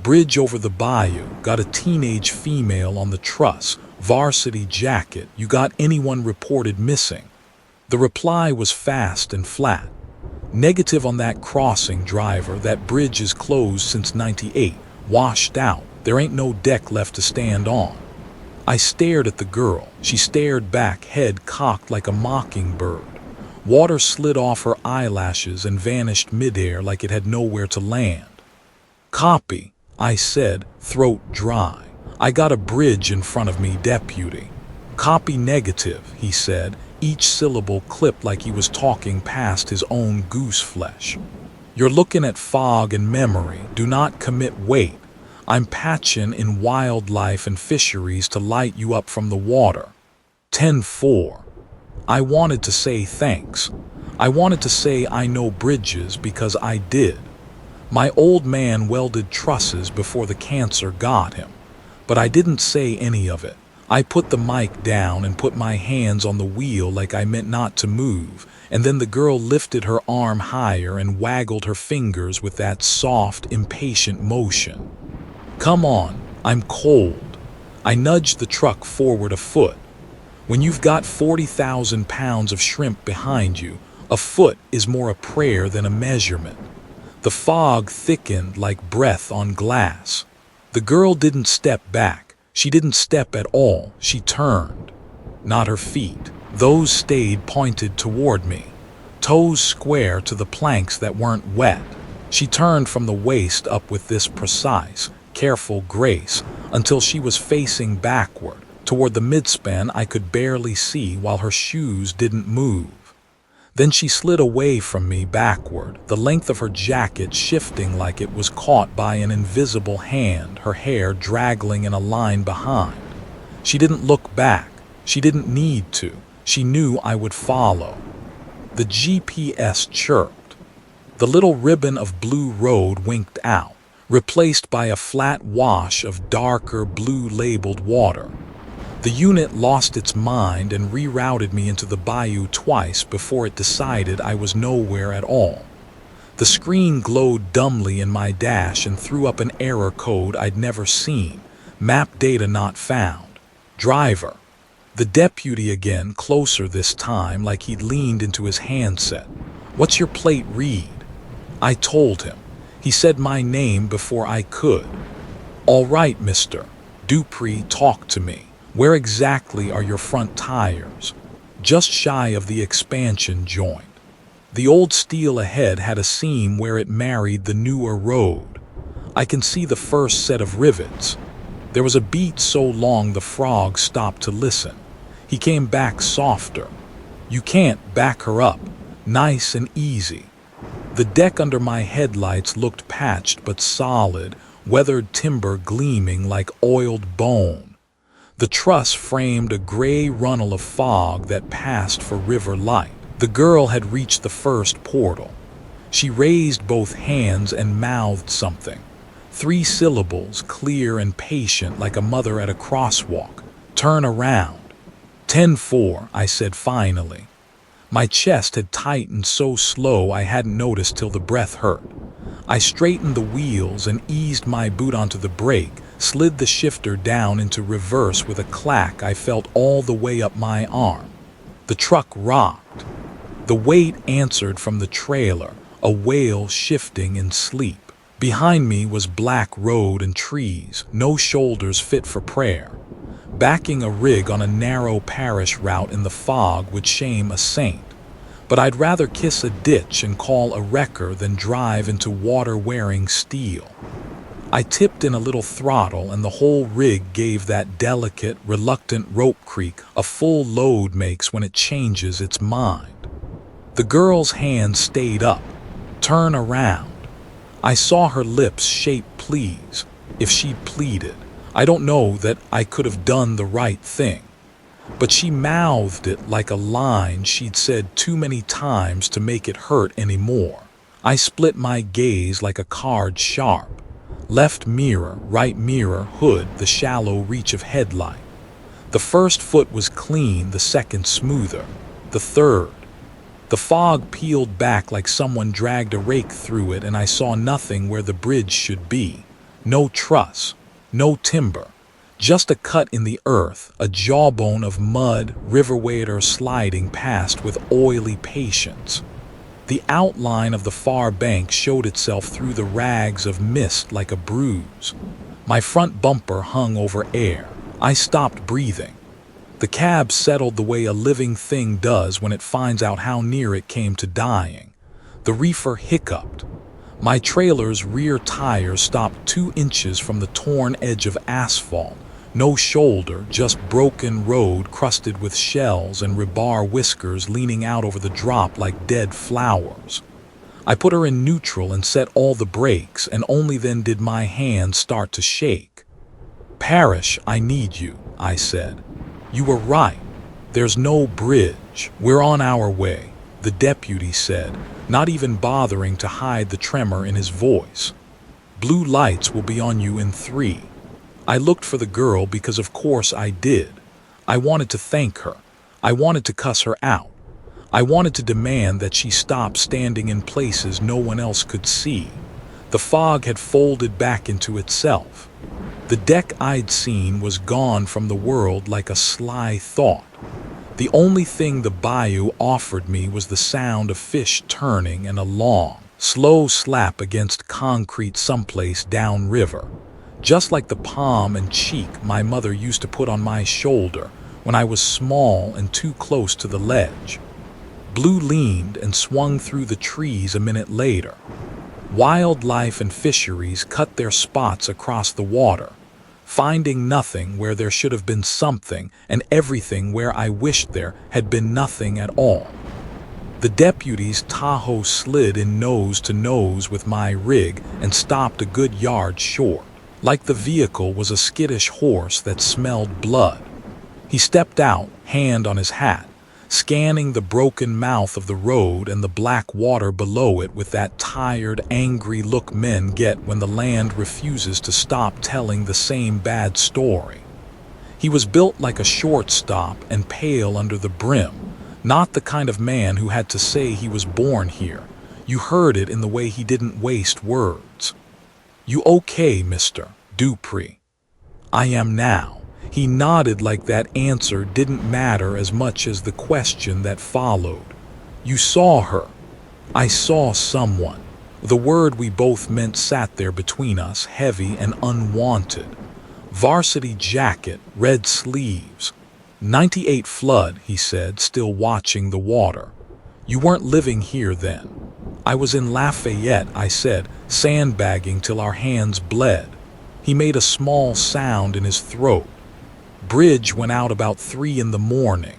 Bridge over the bayou, got a teenage female on the truss, varsity jacket, you got anyone reported missing? The reply was fast and flat. Negative on that crossing, driver, that bridge is closed since '98, washed out, there ain't no deck left to stand on. I stared at the girl, she stared back, head cocked like a mockingbird. Water slid off her eyelashes and vanished midair like it had nowhere to land. Copy. I said, throat dry. I got a bridge in front of me, deputy. Copy negative, he said, each syllable clipped like he was talking past his own goose flesh. You're looking at fog and memory, do not commit weight. I'm patching in wildlife and fisheries to light you up from the water. 10-4. I wanted to say thanks. I wanted to say I know bridges because I did. My old man welded trusses before the cancer got him, but I didn't say any of it. I put the mic down and put my hands on the wheel like I meant not to move, and then the girl lifted her arm higher and waggled her fingers with that soft, impatient motion. Come on, I'm cold. I nudged the truck forward a foot. When you've got 40,000 pounds of shrimp behind you, a foot is more a prayer than a measurement. The fog thickened like breath on glass. The girl didn't step back. She didn't step at all. She turned. Not her feet. Those stayed pointed toward me. Toes square to the planks that weren't wet. She turned from the waist up with this precise, careful grace until she was facing backward. Toward the midspan I could barely see while her shoes didn't move. Then she slid away from me backward, the length of her jacket shifting like it was caught by an invisible hand, her hair draggling in a line behind. She didn't look back. She didn't need to. She knew I would follow. The GPS chirped. The little ribbon of blue road winked out, replaced by a flat wash of darker blue-labeled water. The unit lost its mind and rerouted me into the bayou twice before it decided I was nowhere at all. The screen glowed dumbly in my dash and threw up an error code I'd never seen. Map data not found. Driver. The deputy again, closer this time, like he'd leaned into his handset. What's your plate read? I told him. He said my name before I could. All right, mister. Dupree, talk to me. Where exactly are your front tires? Just shy of the expansion joint. The old steel ahead had a seam where it married the newer road. I can see the first set of rivets. There was a beat so long the frog stopped to listen. He came back softer. You can't back her up. Nice and easy. The deck under my headlights looked patched but solid, weathered timber gleaming like oiled bone. The truss framed a gray runnel of fog that passed for river light. The girl had reached the first portal. She raised both hands and mouthed something. 3 syllables, clear and patient like a mother at a crosswalk. Turn around. 10-4, I said finally. My chest had tightened so slow I hadn't noticed till the breath hurt. I straightened the wheels and eased my boot onto the brake, slid the shifter down into reverse with a clack I felt all the way up my arm. The truck rocked. The weight answered from the trailer, a wail shifting in sleep. Behind me was black road and trees, no shoulders fit for prayer. Backing a rig on a narrow parish route in the fog would shame a saint. But I'd rather kiss a ditch and call a wrecker than drive into water-wearing steel. I tipped in a little throttle and the whole rig gave that delicate, reluctant rope creak a full load makes when it changes its mind. The girl's hand stayed up. Turn around. I saw her lips shape please, if she'd pleaded. I don't know that I could have done the right thing. But she mouthed it like a line she'd said too many times to make it hurt anymore. I split my gaze like a card sharp. Left mirror, right mirror, hood, the shallow reach of headlight. The first foot was clean, the second smoother, the third. The fog peeled back like someone dragged a rake through it and I saw nothing where the bridge should be. No truss, no timber. Just a cut in the earth, a jawbone of mud, river wader sliding past with oily patience. The outline of the far bank showed itself through the rags of mist like a bruise. My front bumper hung over air. I stopped breathing. The cab settled the way a living thing does when it finds out how near it came to dying. The reefer hiccuped. My trailer's rear tire stopped 2 inches from the torn edge of asphalt. No shoulder, just broken road crusted with shells and rebar whiskers leaning out over the drop like dead flowers. I put her in neutral and set all the brakes, and only then did my hands start to shake. Parrish, I need you, I said. You were right. There's no bridge. We're on our way, the deputy said, not even bothering to hide the tremor in his voice. Blue lights will be on you in 3. I looked for the girl because of course I did. I wanted to thank her. I wanted to cuss her out. I wanted to demand that she stop standing in places no one else could see. The fog had folded back into itself. The deck I'd seen was gone from the world like a sly thought. The only thing the bayou offered me was the sound of fish turning and a long, slow slap against concrete someplace downriver. Just like the palm and cheek my mother used to put on my shoulder when I was small and too close to the ledge. Blue leaned and swung through the trees a minute later. Wildlife and fisheries cut their spots across the water, finding nothing where there should have been something and everything where I wished there had been nothing at all. The deputy's Tahoe slid in nose to nose with my rig and stopped a good yard short. Like the vehicle was a skittish horse that smelled blood. He stepped out, hand on his hat, scanning the broken mouth of the road and the black water below it with that tired, angry look men get when the land refuses to stop telling the same bad story. He was built like a shortstop and pale under the brim, not the kind of man who had to say he was born here. You heard it in the way he didn't waste words. "You okay, Mr. Dupree?" "I am now." He nodded like that answer didn't matter as much as the question that followed. "You saw her?" "I saw someone." The word we both meant sat there between us, heavy and unwanted. "Varsity jacket, red sleeves." "98 flood," he said, still watching the water. "You weren't living here then." "I was in Lafayette," I said, sandbagging till our hands bled. He made a small sound in his throat. "Bridge went out about 3 in the morning.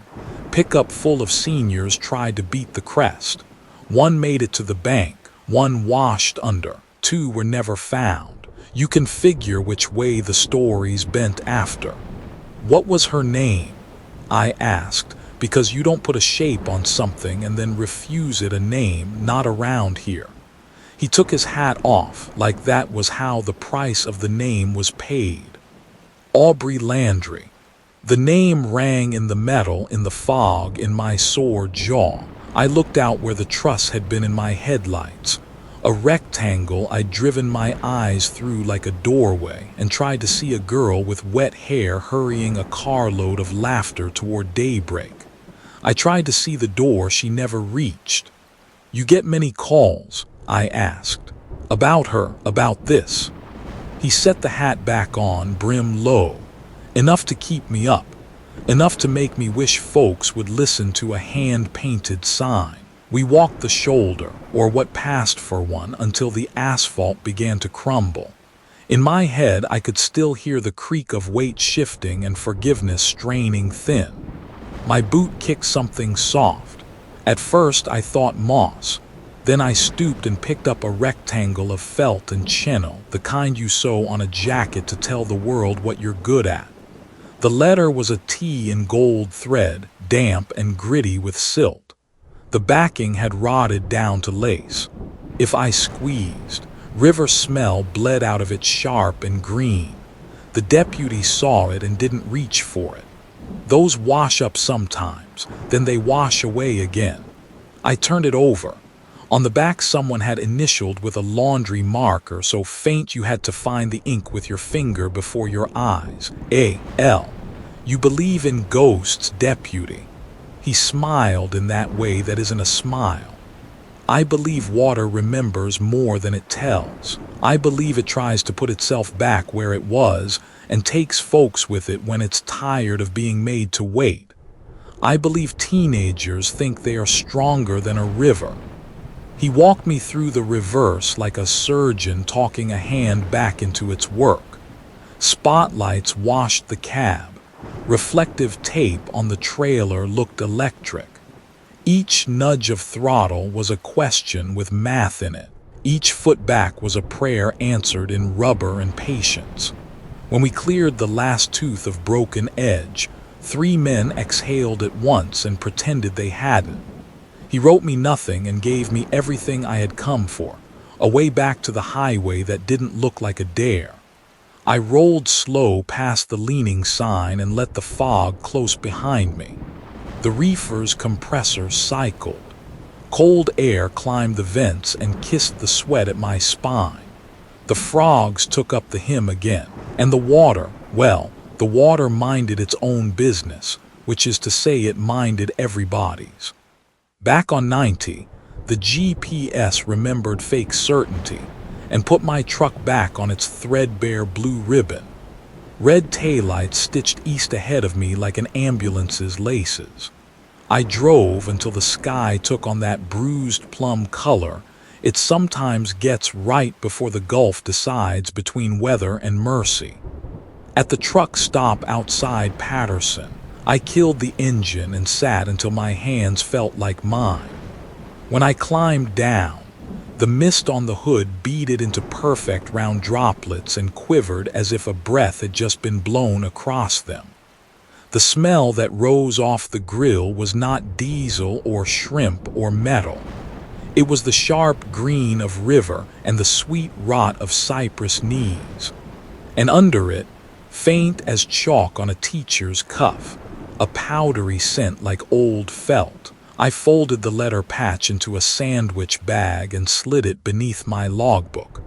Pickup full of seniors tried to beat the crest. One made it to the bank, one washed under, 2 were never found. You can figure which way the story's bent after." "What was her name?" I asked, because you don't put a shape on something and then refuse it a name, not around here. He took his hat off, like that was how the price of the name was paid. "Aubrey Landry." The name rang in the metal, in the fog, in my sore jaw. I looked out where the truss had been in my headlights. A rectangle I'd driven my eyes through like a doorway, and tried to see a girl with wet hair hurrying a carload of laughter toward daybreak. I tried to see the door she never reached. "You get many calls?" I asked. "About her, about this?" He set the hat back on, brim low. Enough to keep me up. Enough to make me wish folks would listen to a hand-painted sign. We walked the shoulder, or what passed for one, until the asphalt began to crumble. In my head I could still hear the creak of weight shifting and forgiveness straining thin. My boot kicked something soft. At first I thought moss. Then I stooped and picked up a rectangle of felt and chenille, the kind you sew on a jacket to tell the world what you're good at. The letter was a T in gold thread, damp and gritty with silt. The backing had rotted down to lace. If I squeezed, river smell bled out of it sharp and green. The deputy saw it and didn't reach for it. Those wash up sometimes, then they wash away again. I turned it over. On the back someone had initialed with a laundry marker so faint you had to find the ink with your finger before your eyes. A.L. "You believe in ghosts, deputy." He smiled in that way that isn't a smile. "I believe water remembers more than it tells. I believe it tries to put itself back where it was and takes folks with it when it's tired of being made to wait. I believe teenagers think they are stronger than a river." He walked me through the reverse like a surgeon talking a hand back into its work. Spotlights washed the cab. Reflective tape on the trailer looked electric. Each nudge of throttle was a question with math in it. Each foot back was a prayer answered in rubber and patience. When we cleared the last tooth of broken edge, 3 men exhaled at once and pretended they hadn't. He wrote me nothing and gave me everything I had come for, a way back to the highway that didn't look like a dare. I rolled slow past the leaning sign and let the fog close behind me. The reefer's compressor cycled. Cold air climbed the vents and kissed the sweat at my spine. The frogs took up the hymn again. And the water, well, the water minded its own business, which is to say it minded everybody's. Back on 90, the GPS remembered fake certainty and put my truck back on its threadbare blue ribbon. Red taillights stitched east ahead of me like an ambulance's laces. I drove until the sky took on that bruised plum color it sometimes gets right before the Gulf decides between weather and mercy. At the truck stop outside Patterson, I killed the engine and sat until my hands felt like mine. When I climbed down, the mist on the hood beaded into perfect round droplets and quivered as if a breath had just been blown across them. The smell that rose off the grill was not diesel or shrimp or metal. It was the sharp green of river and the sweet rot of cypress knees. And under it, faint as chalk on a teacher's cuff, a powdery scent like old felt. I folded the letter patch into a sandwich bag and slid it beneath my logbook.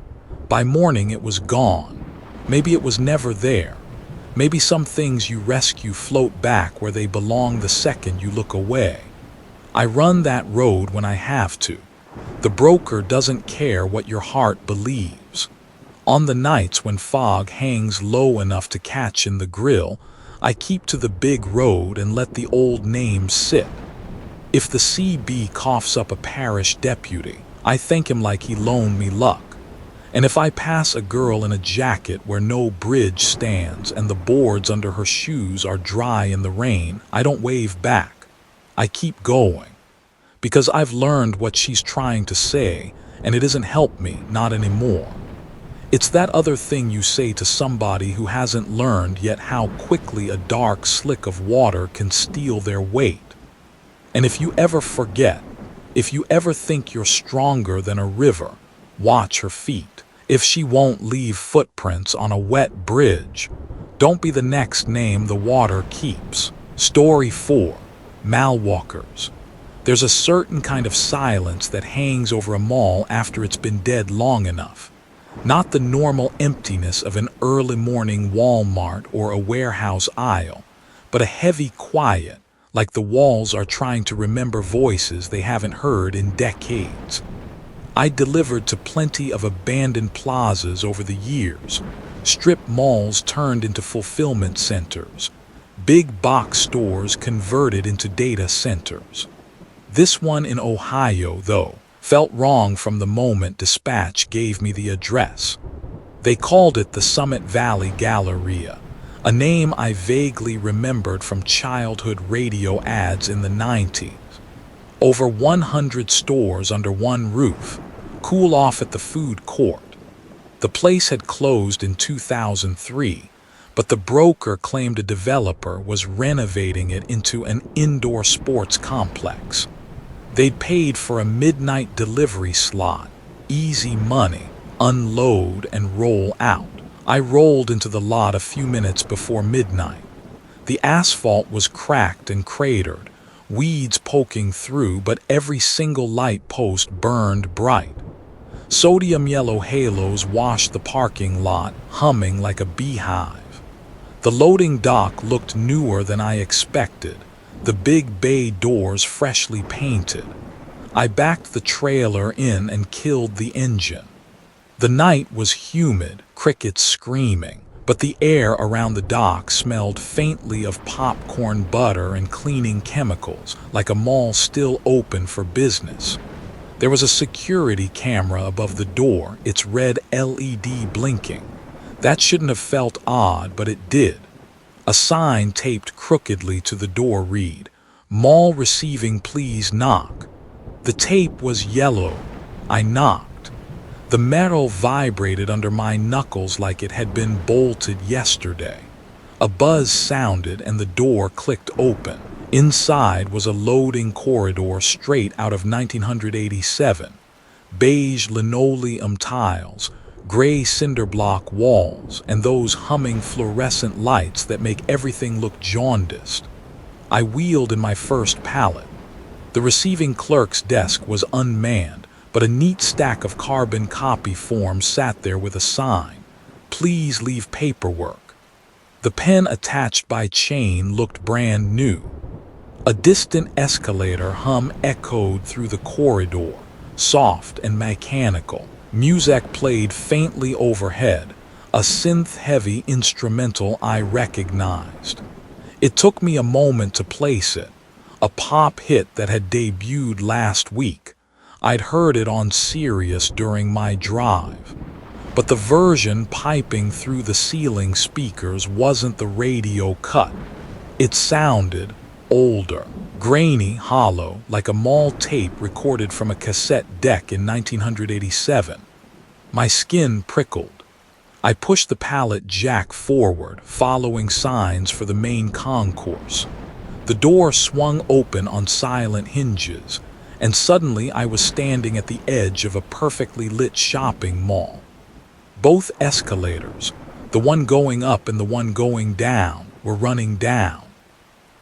By morning it was gone. Maybe it was never there. Maybe some things you rescue float back where they belong the second you look away. I run that road when I have to. The broker doesn't care what your heart believes. On the nights when fog hangs low enough to catch in the grill, I keep to the big road and let the old names sit. If the CB coughs up a parish deputy, I thank him like he loaned me luck. And if I pass a girl in a jacket where no bridge stands and the boards under her shoes are dry in the rain, I don't wave back. I keep going. Because I've learned what she's trying to say, and it doesn't help me, not anymore. It's that other thing you say to somebody who hasn't learned yet how quickly a dark slick of water can steal their weight. And if you ever forget, if you ever think you're stronger than a river, watch her feet. If she won't leave footprints on a wet bridge, don't be the next name the water keeps. Story 4. Malwalkers. There's a certain kind of silence that hangs over a mall after it's been dead long enough. Not the normal emptiness of an early morning Walmart or a warehouse aisle, but a heavy quiet, like the walls are trying to remember voices they haven't heard in decades. I delivered to plenty of abandoned plazas over the years, strip malls turned into fulfillment centers, big box stores converted into data centers. This one in Ohio, though, felt wrong from the moment dispatch gave me the address. They called it the Summit Valley Galleria, a name I vaguely remembered from childhood radio ads in the 90s. Over 100 stores under one roof, cool off at the food court. The place had closed in 2003, but the broker claimed a developer was renovating it into an indoor sports complex. They'd paid for a midnight delivery slot, easy money, unload and roll out. I rolled into the lot a few minutes before midnight. The asphalt was cracked and cratered, weeds poking through, but every single light post burned bright. Sodium yellow halos washed the parking lot, humming like a beehive. The loading dock looked newer than I expected, the big bay doors freshly painted. I backed the trailer in and killed the engine. The night was humid, crickets screaming, but the air around the dock smelled faintly of popcorn butter and cleaning chemicals, like a mall still open for business. There was a security camera above the door, its red LED blinking. That shouldn't have felt odd, but it did. A sign taped crookedly to the door read, "Mall receiving, please knock." The tape was yellow. I knocked. The metal vibrated under my knuckles like it had been bolted yesterday. A buzz sounded and the door clicked open. Inside was a loading corridor straight out of 1987. Beige linoleum tiles, gray cinder block walls, and those humming fluorescent lights that make everything look jaundiced. I wheeled in my first pallet. The receiving clerk's desk was unmanned, but a neat stack of carbon copy forms sat there with a sign, "Please leave paperwork." The pen attached by chain looked brand new. A distant escalator hum echoed through the corridor, soft and mechanical. Music played faintly overhead, a synth-heavy instrumental I recognized. It took me a moment to place it, a pop hit that had debuted last week. I'd heard it on Sirius during my drive. But the version piping through the ceiling speakers wasn't the radio cut. It sounded older, grainy, hollow, like a mall tape recorded from a cassette deck in 1987. My skin prickled. I pushed the pallet jack forward, following signs for the main concourse. The door swung open on silent hinges, and suddenly I was standing at the edge of a perfectly lit shopping mall. Both escalators, the one going up and the one going down, were running down.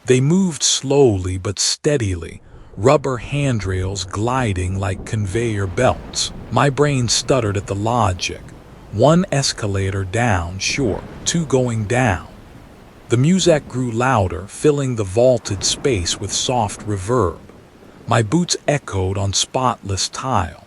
They moved slowly but steadily, rubber handrails gliding like conveyor belts. My brain stuttered at the logic. One escalator down, sure, two going down. The music grew louder, filling the vaulted space with soft reverb. My boots echoed on spotless tile.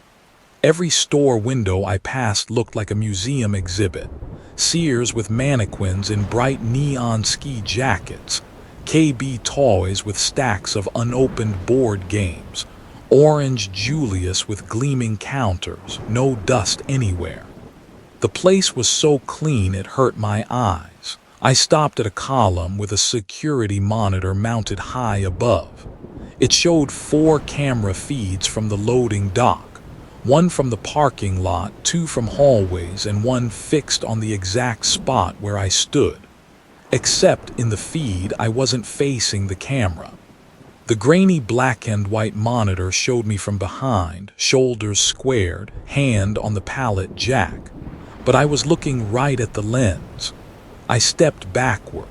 Every store window I passed looked like a museum exhibit. Sears with mannequins in bright neon ski jackets. KB Toys with stacks of unopened board games. Orange Julius with gleaming counters, no dust anywhere. The place was so clean it hurt my eyes. I stopped at a column with a security monitor mounted high above. It showed 4 camera feeds from the loading dock, one from the parking lot, 2 from hallways, and one fixed on the exact spot where I stood. Except in the feed, I wasn't facing the camera. The grainy black and white monitor showed me from behind, shoulders squared, hand on the pallet jack. But I was looking right at the lens. I stepped backward.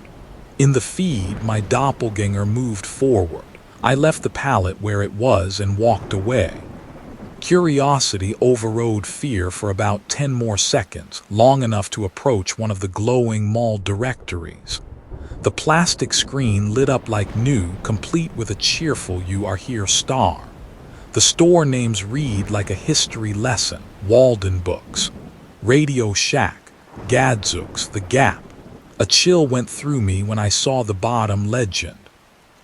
In the feed, my doppelganger moved forward. I left the pallet where it was and walked away. Curiosity overrode fear for about 10 more seconds, long enough to approach one of the glowing mall directories. The plastic screen lit up like new, complete with a cheerful "You Are Here" star. The store names read like a history lesson: Walden Books, Radio Shack, Gadzooks, The Gap. A chill went through me when I saw the bottom legend.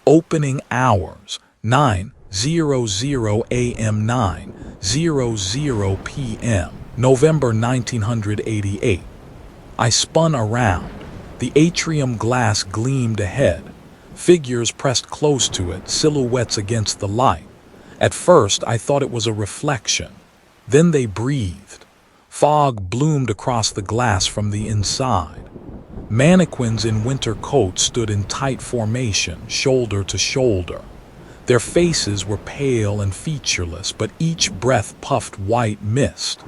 Opening hours, 9:00 a.m. 9:00 p.m. November 1988. I spun around. The atrium glass gleamed ahead. Figures pressed close to it, silhouettes against the light. At first, I thought it was a reflection. Then they breathed. Fog bloomed across the glass from the inside. Mannequins in winter coats stood in tight formation, shoulder to shoulder. Their faces were pale and featureless, but each breath puffed white mist.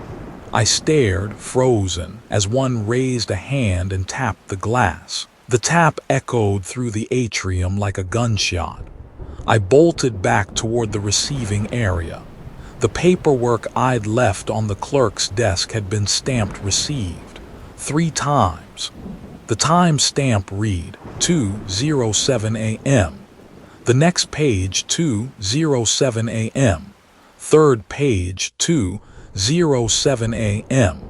I stared, frozen, as one raised a hand and tapped the glass. The tap echoed through the atrium like a gunshot. I bolted back toward the receiving area. The paperwork I'd left on the clerk's desk had been stamped "Received" 3 times. The time stamp read 2:07 a.m. The next page 2:07 a.m. Third page 2:07 a.m.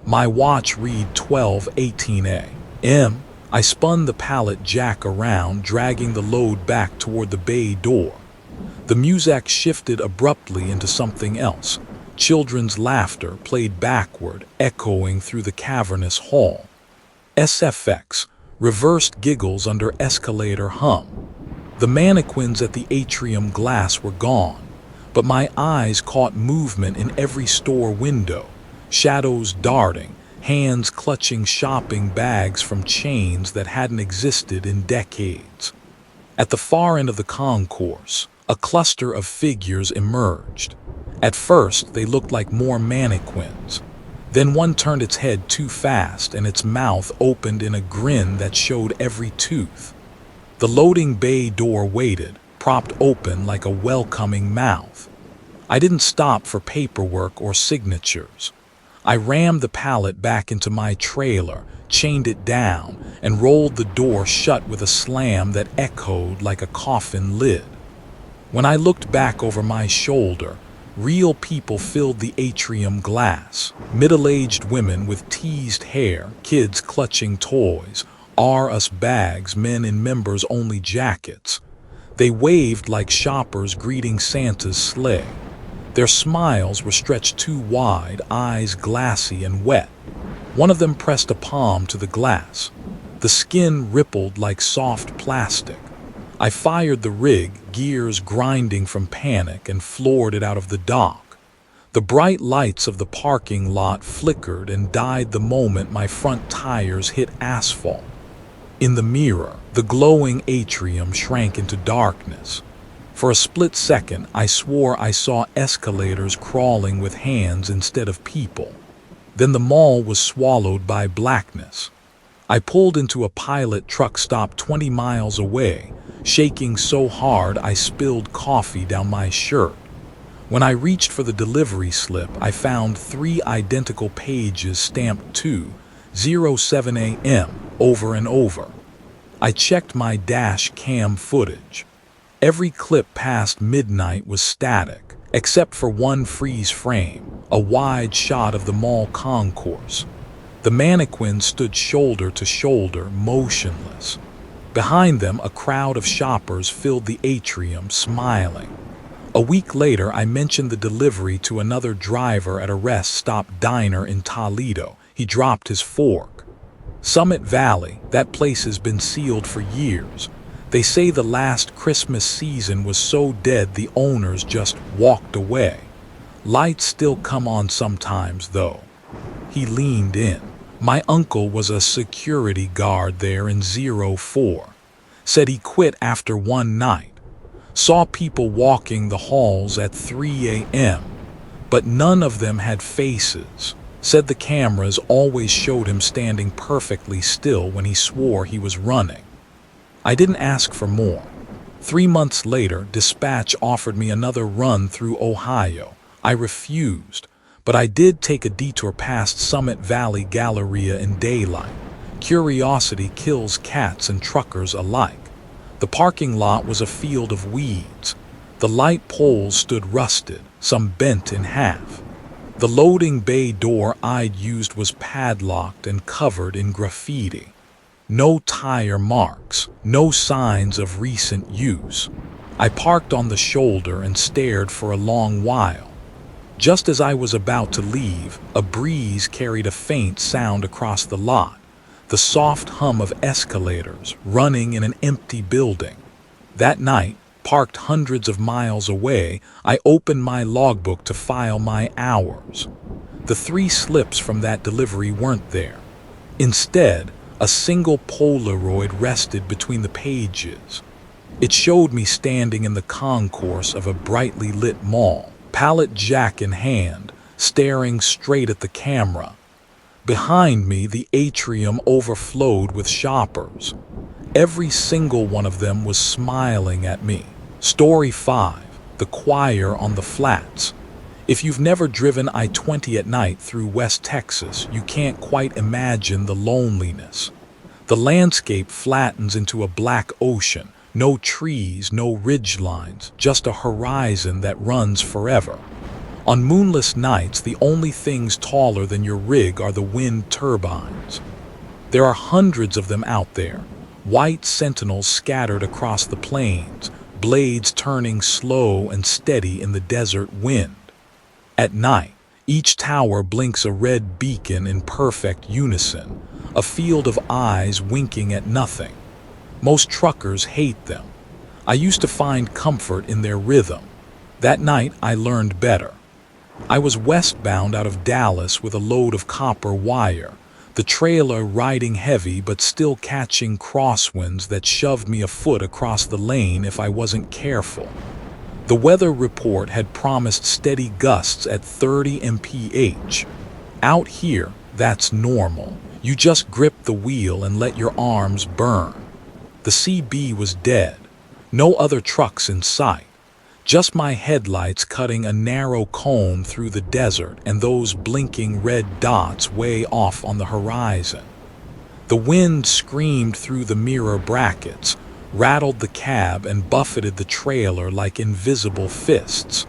My watch read 12:18 a.m. I spun the pallet jack around, dragging the load back toward the bay door. The music shifted abruptly into something else. Children's laughter played backward, echoing through the cavernous hall. SFX, reversed giggles under escalator hum. The mannequins at the atrium glass were gone, but my eyes caught movement in every store window, shadows darting, hands clutching shopping bags from chains that hadn't existed in decades. At the far end of the concourse, a cluster of figures emerged. At first, they looked like more mannequins. Then one turned its head too fast and its mouth opened in a grin that showed every tooth. The loading bay door waited, propped open like a welcoming mouth. I didn't stop for paperwork or signatures. I rammed the pallet back into my trailer, chained it down, and rolled the door shut with a slam that echoed like a coffin lid. When I looked back over my shoulder, real people filled the atrium glass. Middle-aged women with teased hair, kids clutching toys, R-Us bags, men in members-only jackets. They waved like shoppers greeting Santa's sleigh. Their smiles were stretched too wide, eyes glassy and wet. One of them pressed a palm to the glass. The skin rippled like soft plastic. I fired the rig, gears grinding from panic, and floored it out of the dock. The bright lights of the parking lot flickered and died the moment my front tires hit asphalt. In the mirror, the glowing atrium shrank into darkness. For a split second, I swore I saw escalators crawling with hands instead of people. Then the mall was swallowed by blackness. I pulled into a pilot truck stop 20 miles away, shaking so hard I spilled coffee down my shirt. When I reached for the delivery slip, I found 3 identical pages stamped 2:07 a.m. over and over. I checked my dash cam footage. Every clip past midnight was static, except for one freeze frame, a wide shot of the mall concourse. The mannequins stood shoulder to shoulder, motionless. Behind them, a crowd of shoppers filled the atrium, smiling. A week later, I mentioned the delivery to another driver at a rest stop diner in Toledo. He dropped his fork. Summit Valley, that place has been sealed for years. They say the last Christmas season was so dead the owners just walked away. Lights still come on sometimes, though. He leaned in. My uncle was a security guard there in 04. Said he quit after one night. Saw people walking the halls at 3 a.m., but none of them had faces. Said the cameras always showed him standing perfectly still when he swore he was running. I didn't ask for more. 3 months later, Dispatch offered me another run through Ohio. I refused, but I did take a detour past Summit Valley Galleria in daylight. Curiosity kills cats and truckers alike. The parking lot was a field of weeds. The light poles stood rusted, some bent in half. The loading bay door I'd used was padlocked and covered in graffiti. No tire marks, no signs of recent use. I parked on the shoulder and stared for a long while. Just as I was about to leave, a breeze carried a faint sound across the lot. The soft hum of escalators running in an empty building. That night, parked hundreds of miles away, I opened my logbook to file my hours. The 3 slips from that delivery weren't there. Instead, a single Polaroid rested between the pages. It showed me standing in the concourse of a brightly lit mall, pallet jack in hand, staring straight at the camera. Behind me, the atrium overflowed with shoppers. Every single one of them was smiling at me. Story 5, the choir on the flats. If you've never driven I-20 at night through West Texas, you can't quite imagine the loneliness. The landscape flattens into a black ocean. No trees, no ridgelines, just a horizon that runs forever. On moonless nights, the only things taller than your rig are the wind turbines. There are hundreds of them out there, white sentinels scattered across the plains, blades turning slow and steady in the desert wind. At night, each tower blinks a red beacon in perfect unison, a field of eyes winking at nothing. Most truckers hate them. I used to find comfort in their rhythm. That night, I learned better. I was westbound out of Dallas with a load of copper wire, the trailer riding heavy but still catching crosswinds that shoved me a foot across the lane if I wasn't careful. The weather report had promised steady gusts at 30 mph. Out here, that's normal. You just grip the wheel and let your arms burn. The CB was dead. No other trucks in sight. Just my headlights cutting a narrow cone through the desert and those blinking red dots way off on the horizon. The wind screamed through the mirror brackets, rattled the cab and buffeted the trailer like invisible fists.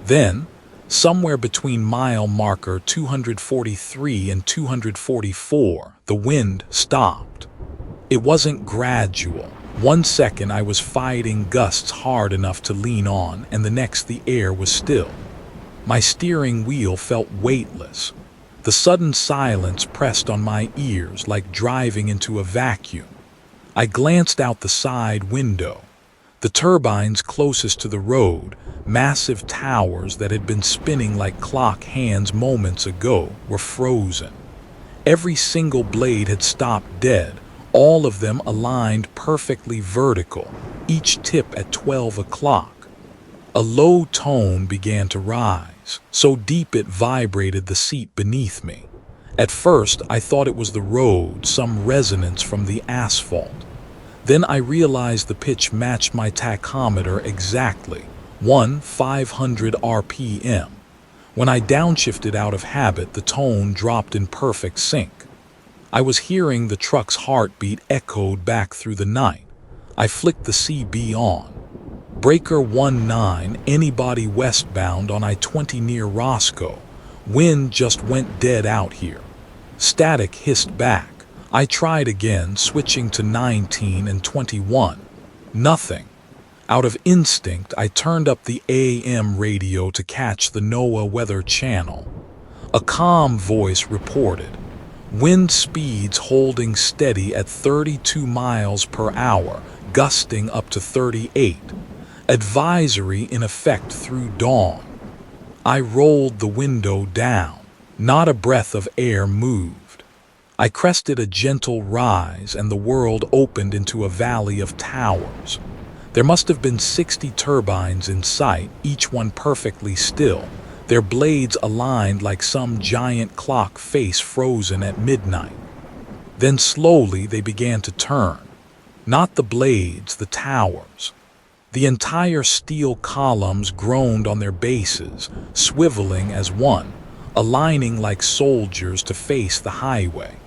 Then, somewhere between mile marker 243 and 244, the wind stopped. It wasn't gradual. 1 second I was fighting gusts hard enough to lean on, and the next the air was still. My steering wheel felt weightless. The sudden silence pressed on my ears like driving into a vacuum. I glanced out the side window. The turbines closest to the road, Massive towers that had been spinning like clock hands moments ago were frozen. Every single blade had stopped dead, all of them aligned perfectly vertical, each tip at 12 o'clock. A low tone began to rise, so deep it vibrated the seat beneath me. At first, I thought it was the road, some resonance from the asphalt. Then I realized the pitch matched my tachometer exactly, 500 RPM. When I downshifted out of habit, the tone dropped in perfect sync. I was hearing the truck's heartbeat echoed back through the night. I flicked the CB on. Breaker 19, anybody westbound on I-20 near Roscoe. Wind just went dead out here. Static hissed back. I tried again, switching to 19 and 21. Nothing. Out of instinct, I turned up the AM radio to catch the NOAA weather channel. A calm voice reported, wind speeds holding steady at 32 miles per hour, gusting up to 38. Advisory in effect through dawn. I rolled the window down. Not a breath of air moved. I crested a gentle rise and the world opened into a valley of towers. There must have been 60 turbines in sight, each one perfectly still, their blades aligned like some giant clock face frozen at midnight. Then slowly they began to turn. Not the blades, the towers. The entire steel columns groaned on their bases, swiveling as one, aligning like soldiers to face the highway.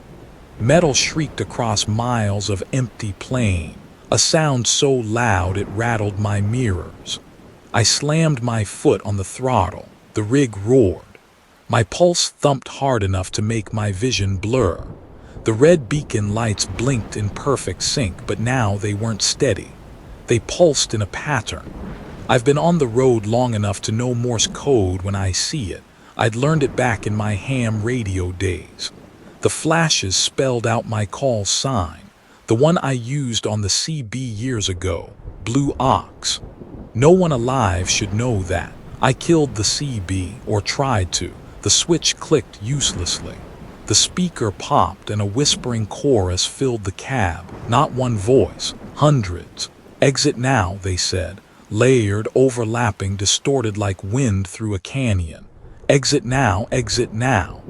Metal shrieked across miles of empty plain, a sound so loud it rattled my mirrors. I slammed my foot on the throttle. The rig roared. My pulse thumped hard enough to make my vision blur. The red beacon lights blinked in perfect sync, but now they weren't steady. They pulsed in a pattern. I've been on the road long enough to know Morse code when I see it. I'd learned it back in my ham radio days. The flashes spelled out my call sign, the one I used on the CB years ago, Blue Ox. No one alive should know that. I killed the CB, or tried to. The switch clicked uselessly. The speaker popped and a whispering chorus filled the cab. Not one voice, hundreds. Exit now, they said, layered, overlapping, distorted like wind through a canyon. Exit now, exit now.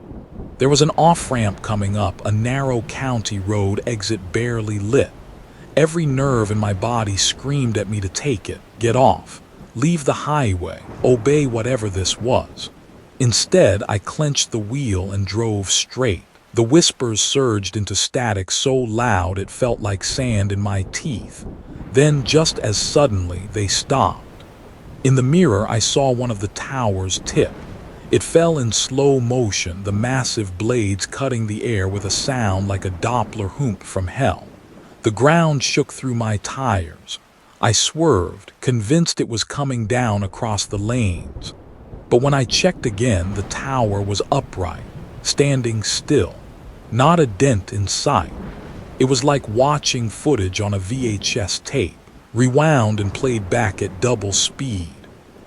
There was an off-ramp coming up, a narrow county road exit barely lit. Every nerve in my body screamed at me to take it, get off. Leave the highway, obey whatever this was. Instead, I clenched the wheel and drove straight. The whispers surged into static so loud it felt like sand in my teeth. Then, just as suddenly, they stopped. In the mirror, I saw one of the towers tip. It fell in slow motion, the massive blades cutting the air with a sound like a Doppler hoop from hell. The ground shook through my tires. I swerved, convinced it was coming down across the lanes. But when I checked again, the tower was upright, standing still, not a dent in sight. It was like watching footage on a VHS tape, rewound and played back at double speed.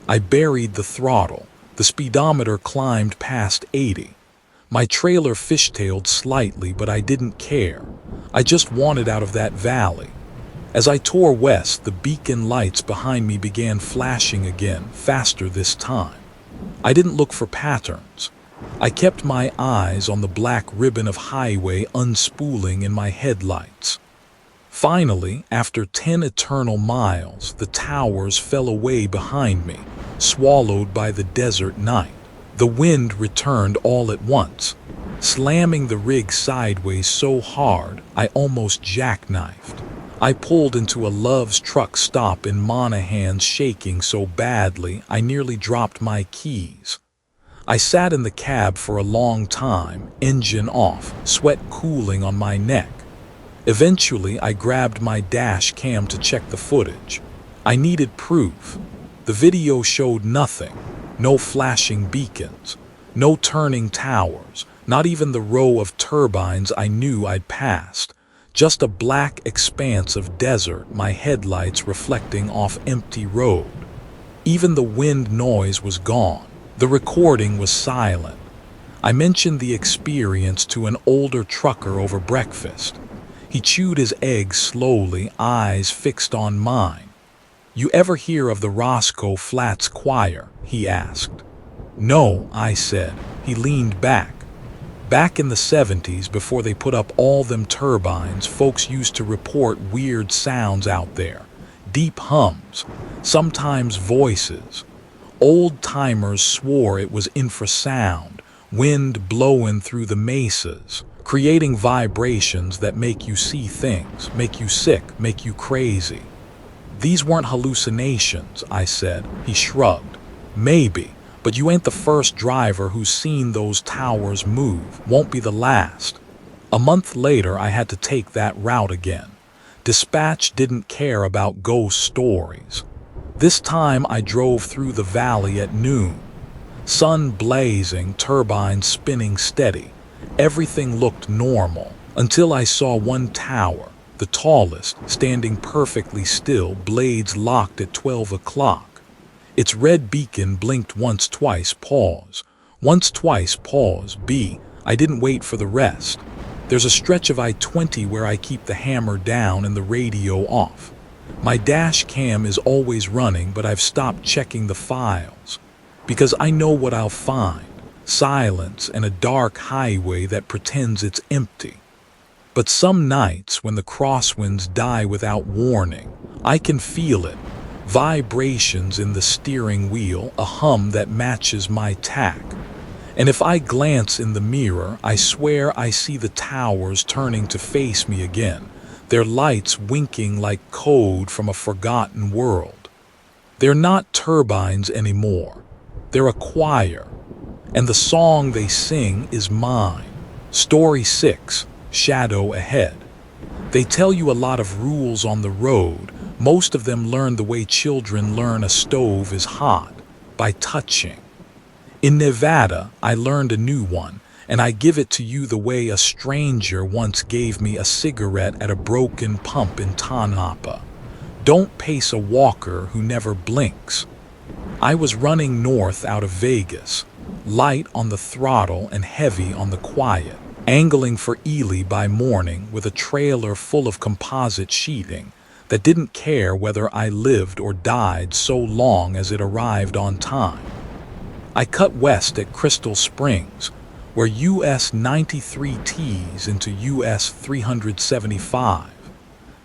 I buried the throttle. The speedometer climbed past 80. My trailer fishtailed slightly, but I didn't care. I just wanted out of that valley. As I tore west, the beacon lights behind me began flashing again, faster this time. I didn't look for patterns. I kept my eyes on the black ribbon of highway unspooling in my headlights. Finally, after 10 eternal miles, the towers fell away behind me, swallowed by the desert night. The wind returned all at once, slamming the rig sideways so hard I almost jackknifed. I pulled into a Love's truck stop in Monaghan, shaking so badly I nearly dropped my keys. I sat in the cab for a long time, engine off, sweat cooling on my neck. Eventually, I grabbed my dash cam to check the footage. I needed proof. The video showed nothing. No flashing beacons, no turning towers, not even the row of turbines I knew I'd passed. Just a black expanse of desert, my headlights reflecting off empty road. Even the wind noise was gone. The recording was silent. I mentioned the experience to an older trucker over breakfast. He chewed his egg slowly, eyes fixed on mine. "You ever hear of the Roscoe Flats Choir?" he asked. "No," I said. He leaned back. "Back in the 70s, before they put up all them turbines, folks used to report weird sounds out there. Deep hums, sometimes voices. Old-timers swore it was infrasound, wind blowing through the mesas, creating vibrations that make you see things, make you sick, make you crazy." "These weren't hallucinations," I said. He shrugged. "Maybe, but you ain't the first driver who's seen those towers move. Won't be the last." A month later, I had to take that route again. Dispatch didn't care about ghost stories. This time I drove through the valley at noon. Sun blazing, turbines spinning steady. Everything looked normal, until I saw one tower, the tallest, standing perfectly still, blades locked at 12 o'clock. Its red beacon blinked once, twice, pause. Once, twice, pause. I didn't wait for the rest. There's a stretch of I-20 where I keep the hammer down and the radio off. My dash cam is always running, but I've stopped checking the files. Because I know what I'll find. Silence and a dark highway that pretends it's empty. But some nights, when the crosswinds die without warning, I can feel it. Vibrations in the steering wheel, a hum that matches my tack. And if I glance in the mirror, I swear I see the towers turning to face me again, their lights winking like code from a forgotten world. They're not turbines anymore. They're a choir. And the song they sing is mine. Story 6, Shadow Ahead. They tell you a lot of rules on the road. Most of them learn the way children learn a stove is hot, by touching. In Nevada, I learned a new one, and I give it to you the way a stranger once gave me a cigarette at a broken pump in Tonopah. Don't pace a walker who never blinks. I was running north out of Vegas, light on the throttle and heavy on the quiet, angling for Ely by morning with a trailer full of composite sheeting that didn't care whether I lived or died so long as it arrived on time. I cut west at Crystal Springs, where US 93 tees into US 375.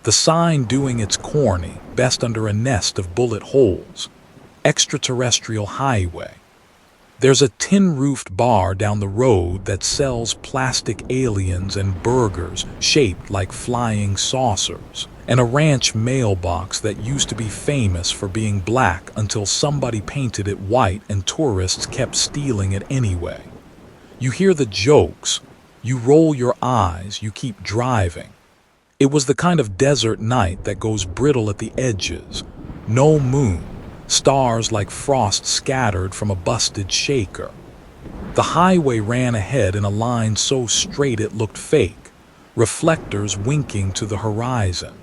The sign doing its corny, best under a nest of bullet holes. Extraterrestrial highway. There's a tin-roofed bar down the road that sells plastic aliens and burgers shaped like flying saucers, and a ranch mailbox that used to be famous for being black until somebody painted it white and tourists kept stealing it anyway. You hear the jokes, you roll your eyes, you keep driving. It was the kind of desert night that goes brittle at the edges. No moon. Stars like frost scattered from a busted shaker. The highway ran ahead in a line so straight it looked fake, reflectors winking to the horizon.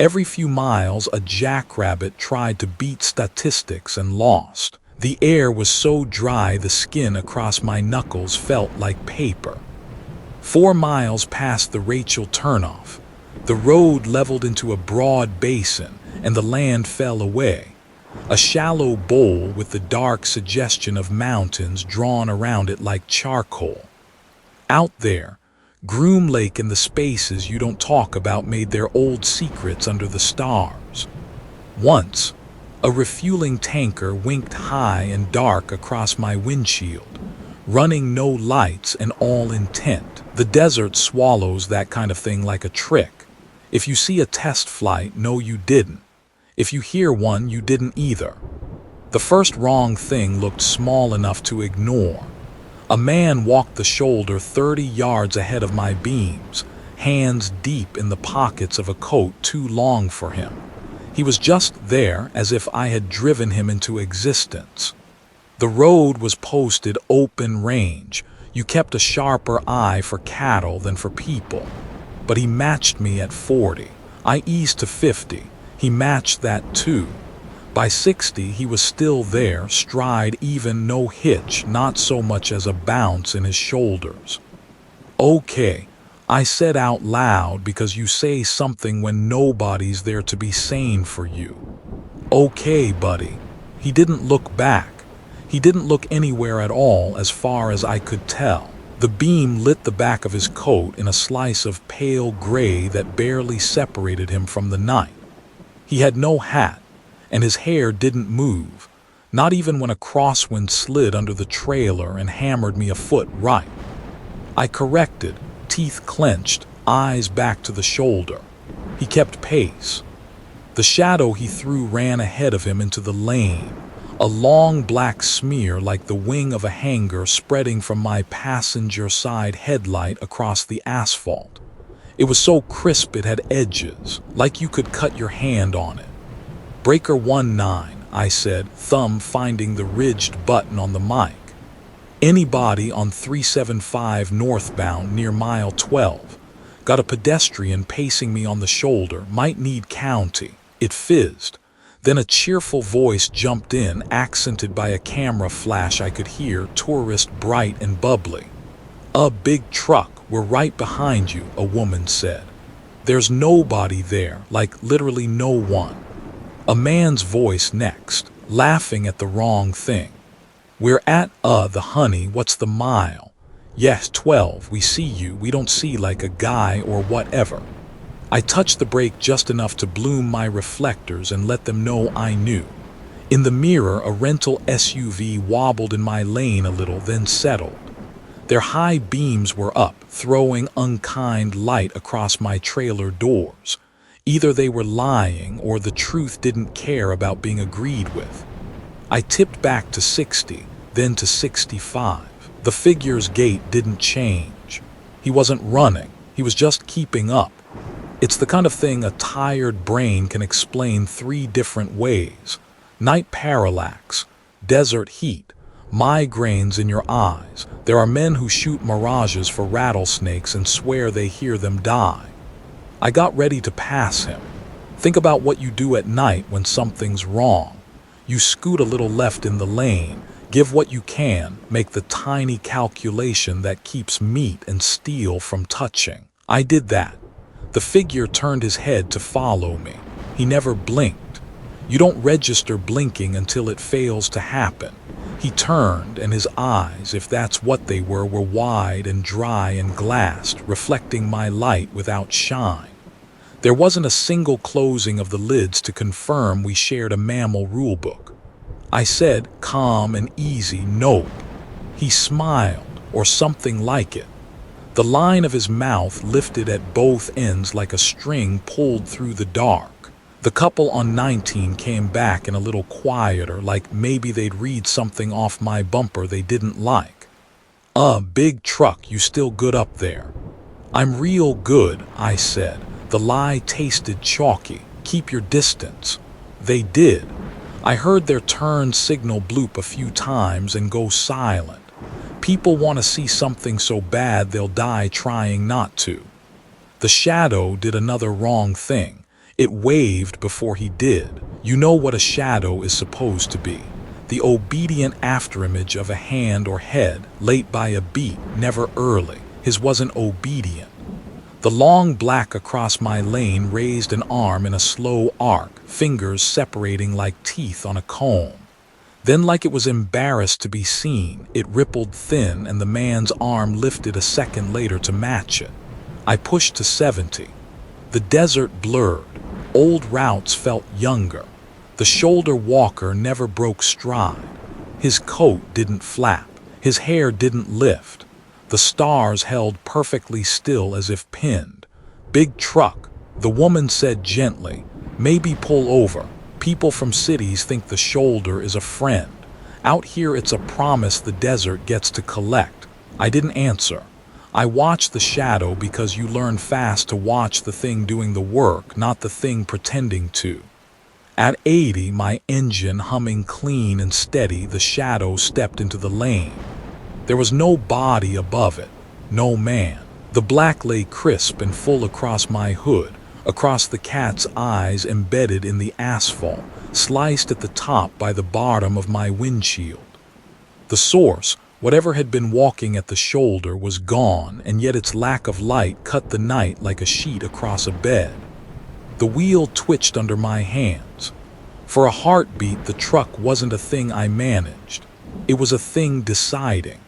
Every few miles, a jackrabbit tried to beat statistics and lost. The air was so dry the skin across my knuckles felt like paper. 4 miles past the Rachel turnoff, the road leveled into a broad basin and the land fell away. A shallow bowl with the dark suggestion of mountains drawn around it like charcoal. Out there, Groom Lake and the spaces you don't talk about made their old secrets under the stars. Once, a refueling tanker winked high and dark across my windshield, running no lights and all intent. The desert swallows that kind of thing like a trick. If you see a test flight, no you didn't. If you hear one, you didn't either. The first wrong thing looked small enough to ignore. A man walked the shoulder 30 yards ahead of my beams, hands deep in the pockets of a coat too long for him. He was just there as if I had driven him into existence. The road was posted open range. You kept a sharper eye for cattle than for people. But he matched me at 40. I eased to 50. He matched that too. By 60, he was still there, stride even, no hitch, not so much as a bounce in his shoulders. "Okay," I said out loud, because you say something when nobody's there to be sane for you. "Okay, buddy." He didn't look back. He didn't look anywhere at all, as far as I could tell. The beam lit the back of his coat in a slice of pale gray that barely separated him from the night. He had no hat, and his hair didn't move, not even when a crosswind slid under the trailer and hammered me a foot right. I corrected, teeth clenched, eyes back to the shoulder. He kept pace. The shadow he threw ran ahead of him into the lane, a long black smear like the wing of a hanger spreading from my passenger side headlight across the asphalt. It was so crisp it had edges, like you could cut your hand on it. "Breaker 19, I said, thumb finding the ridged button on the mic. "Anybody on 375 northbound near mile 12. Got a pedestrian pacing me on the shoulder, might need county." It fizzed. Then a cheerful voice jumped in, accented by a camera flash I could hear, tourist bright and bubbly. "A big truck, we're right behind you," a woman said. "There's nobody there, like literally no one." A man's voice next, laughing at the wrong thing. "We're at, the honey, what's the mile?" "Yes, 12, we see you, we don't see like a guy or whatever." I touched the brake just enough to bloom my reflectors and let them know I knew. In the mirror, a rental SUV wobbled in my lane a little, then settled. Their high beams were up, throwing unkind light across my trailer doors. Either they were lying or the truth didn't care about being agreed with. I tipped back to 60, then to 65. The figure's gait didn't change. He wasn't running, he was just keeping up. It's the kind of thing a tired brain can explain 3 different ways: night parallax, desert heat, migraines in your eyes. There are men who shoot mirages for rattlesnakes and swear they hear them die. I got ready to pass him. Think about what you do at night when something's wrong. You scoot a little left in the lane, give what you can, make the tiny calculation that keeps meat and steel from touching. I did that. The figure turned his head to follow me. He never blinked. You don't register blinking until it fails to happen. He turned, and his eyes, if that's what they were wide and dry and glassed, reflecting my light without shine. There wasn't a single closing of the lids to confirm we shared a mammal rulebook. I said, calm and easy, "Nope." He smiled, or something like it. The line of his mouth lifted at both ends like a string pulled through the dark. The couple on 19 came back in a little quieter, like maybe they'd read something off my bumper they didn't like. Big truck, you still good up there?" "I'm real good," I said. The lie tasted chalky. "Keep your distance." They did. I heard their turn signal bloop a few times and go silent. People want to see something so bad they'll die trying not to. The shadow did another wrong thing. It waved before he did. You know what a shadow is supposed to be. The obedient afterimage of a hand or head, late by a beat, never early. His wasn't obedient. The long black across my lane raised an arm in a slow arc, fingers separating like teeth on a comb. Then, like it was embarrassed to be seen, it rippled thin, and the man's arm lifted a second later to match it. I pushed to 70. The desert blurred. Old routes felt younger. The shoulder walker never broke stride. His coat didn't flap. His hair didn't lift. The stars held perfectly still as if pinned. "Big truck," the woman said gently. "Maybe pull over. People from cities think the shoulder is a friend. Out here it's a promise the desert gets to collect." I didn't answer. I watched the shadow because you learn fast to watch the thing doing the work, not the thing pretending to. At 80, my engine humming clean and steady, the shadow stepped into the lane. There was no body above it, no man. The black lay crisp and full across my hood, across the cat's eyes embedded in the asphalt, sliced at the top by the bottom of my windshield. The source, whatever had been walking at the shoulder, was gone, and yet its lack of light cut the night like a sheet across a bed. The wheel twitched under my hands. For a heartbeat, the truck wasn't a thing I managed. It was a thing deciding.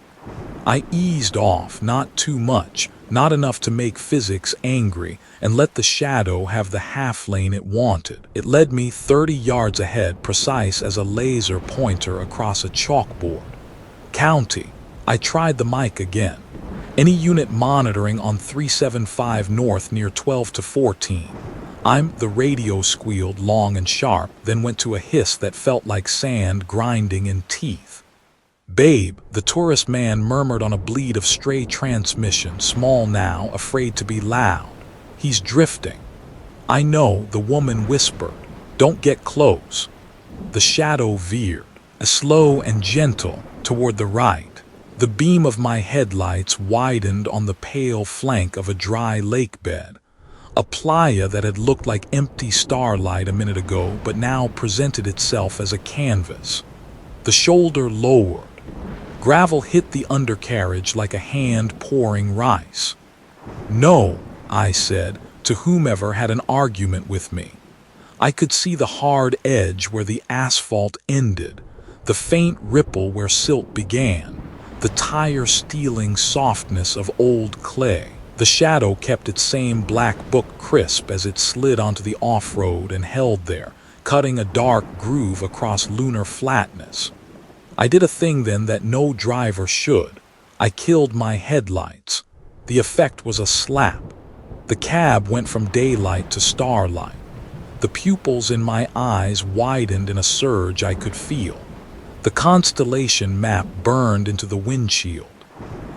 I eased off, not too much, not enough to make physics angry, and let the shadow have the half lane it wanted. It led me 30 yards ahead, precise as a laser pointer across a chalkboard. County. I tried the mic again. Any unit monitoring on 375 North near 12 to 14. The radio squealed long and sharp, then went to a hiss that felt like sand grinding in teeth. "Babe," the tourist man murmured on a bleed of stray transmission, small now, afraid to be loud. "He's drifting." "I know," the woman whispered. "Don't get close." The shadow veered, slow and gentle, toward the right. The beam of my headlights widened on the pale flank of a dry lake bed. A playa that had looked like empty starlight a minute ago but now presented itself as a canvas. The shoulder lowered. Gravel hit the undercarriage like a hand pouring rice. "No," I said, to whomever had an argument with me. I could see the hard edge where the asphalt ended, the faint ripple where silt began, the tire-stealing softness of old clay. The shadow kept its same black book crisp as it slid onto the off-road and held there, cutting a dark groove across lunar flatness. I did a thing then that no driver should. I killed my headlights. The effect was a slap. The cab went from daylight to starlight. The pupils in my eyes widened in a surge I could feel. The constellation map burned into the windshield.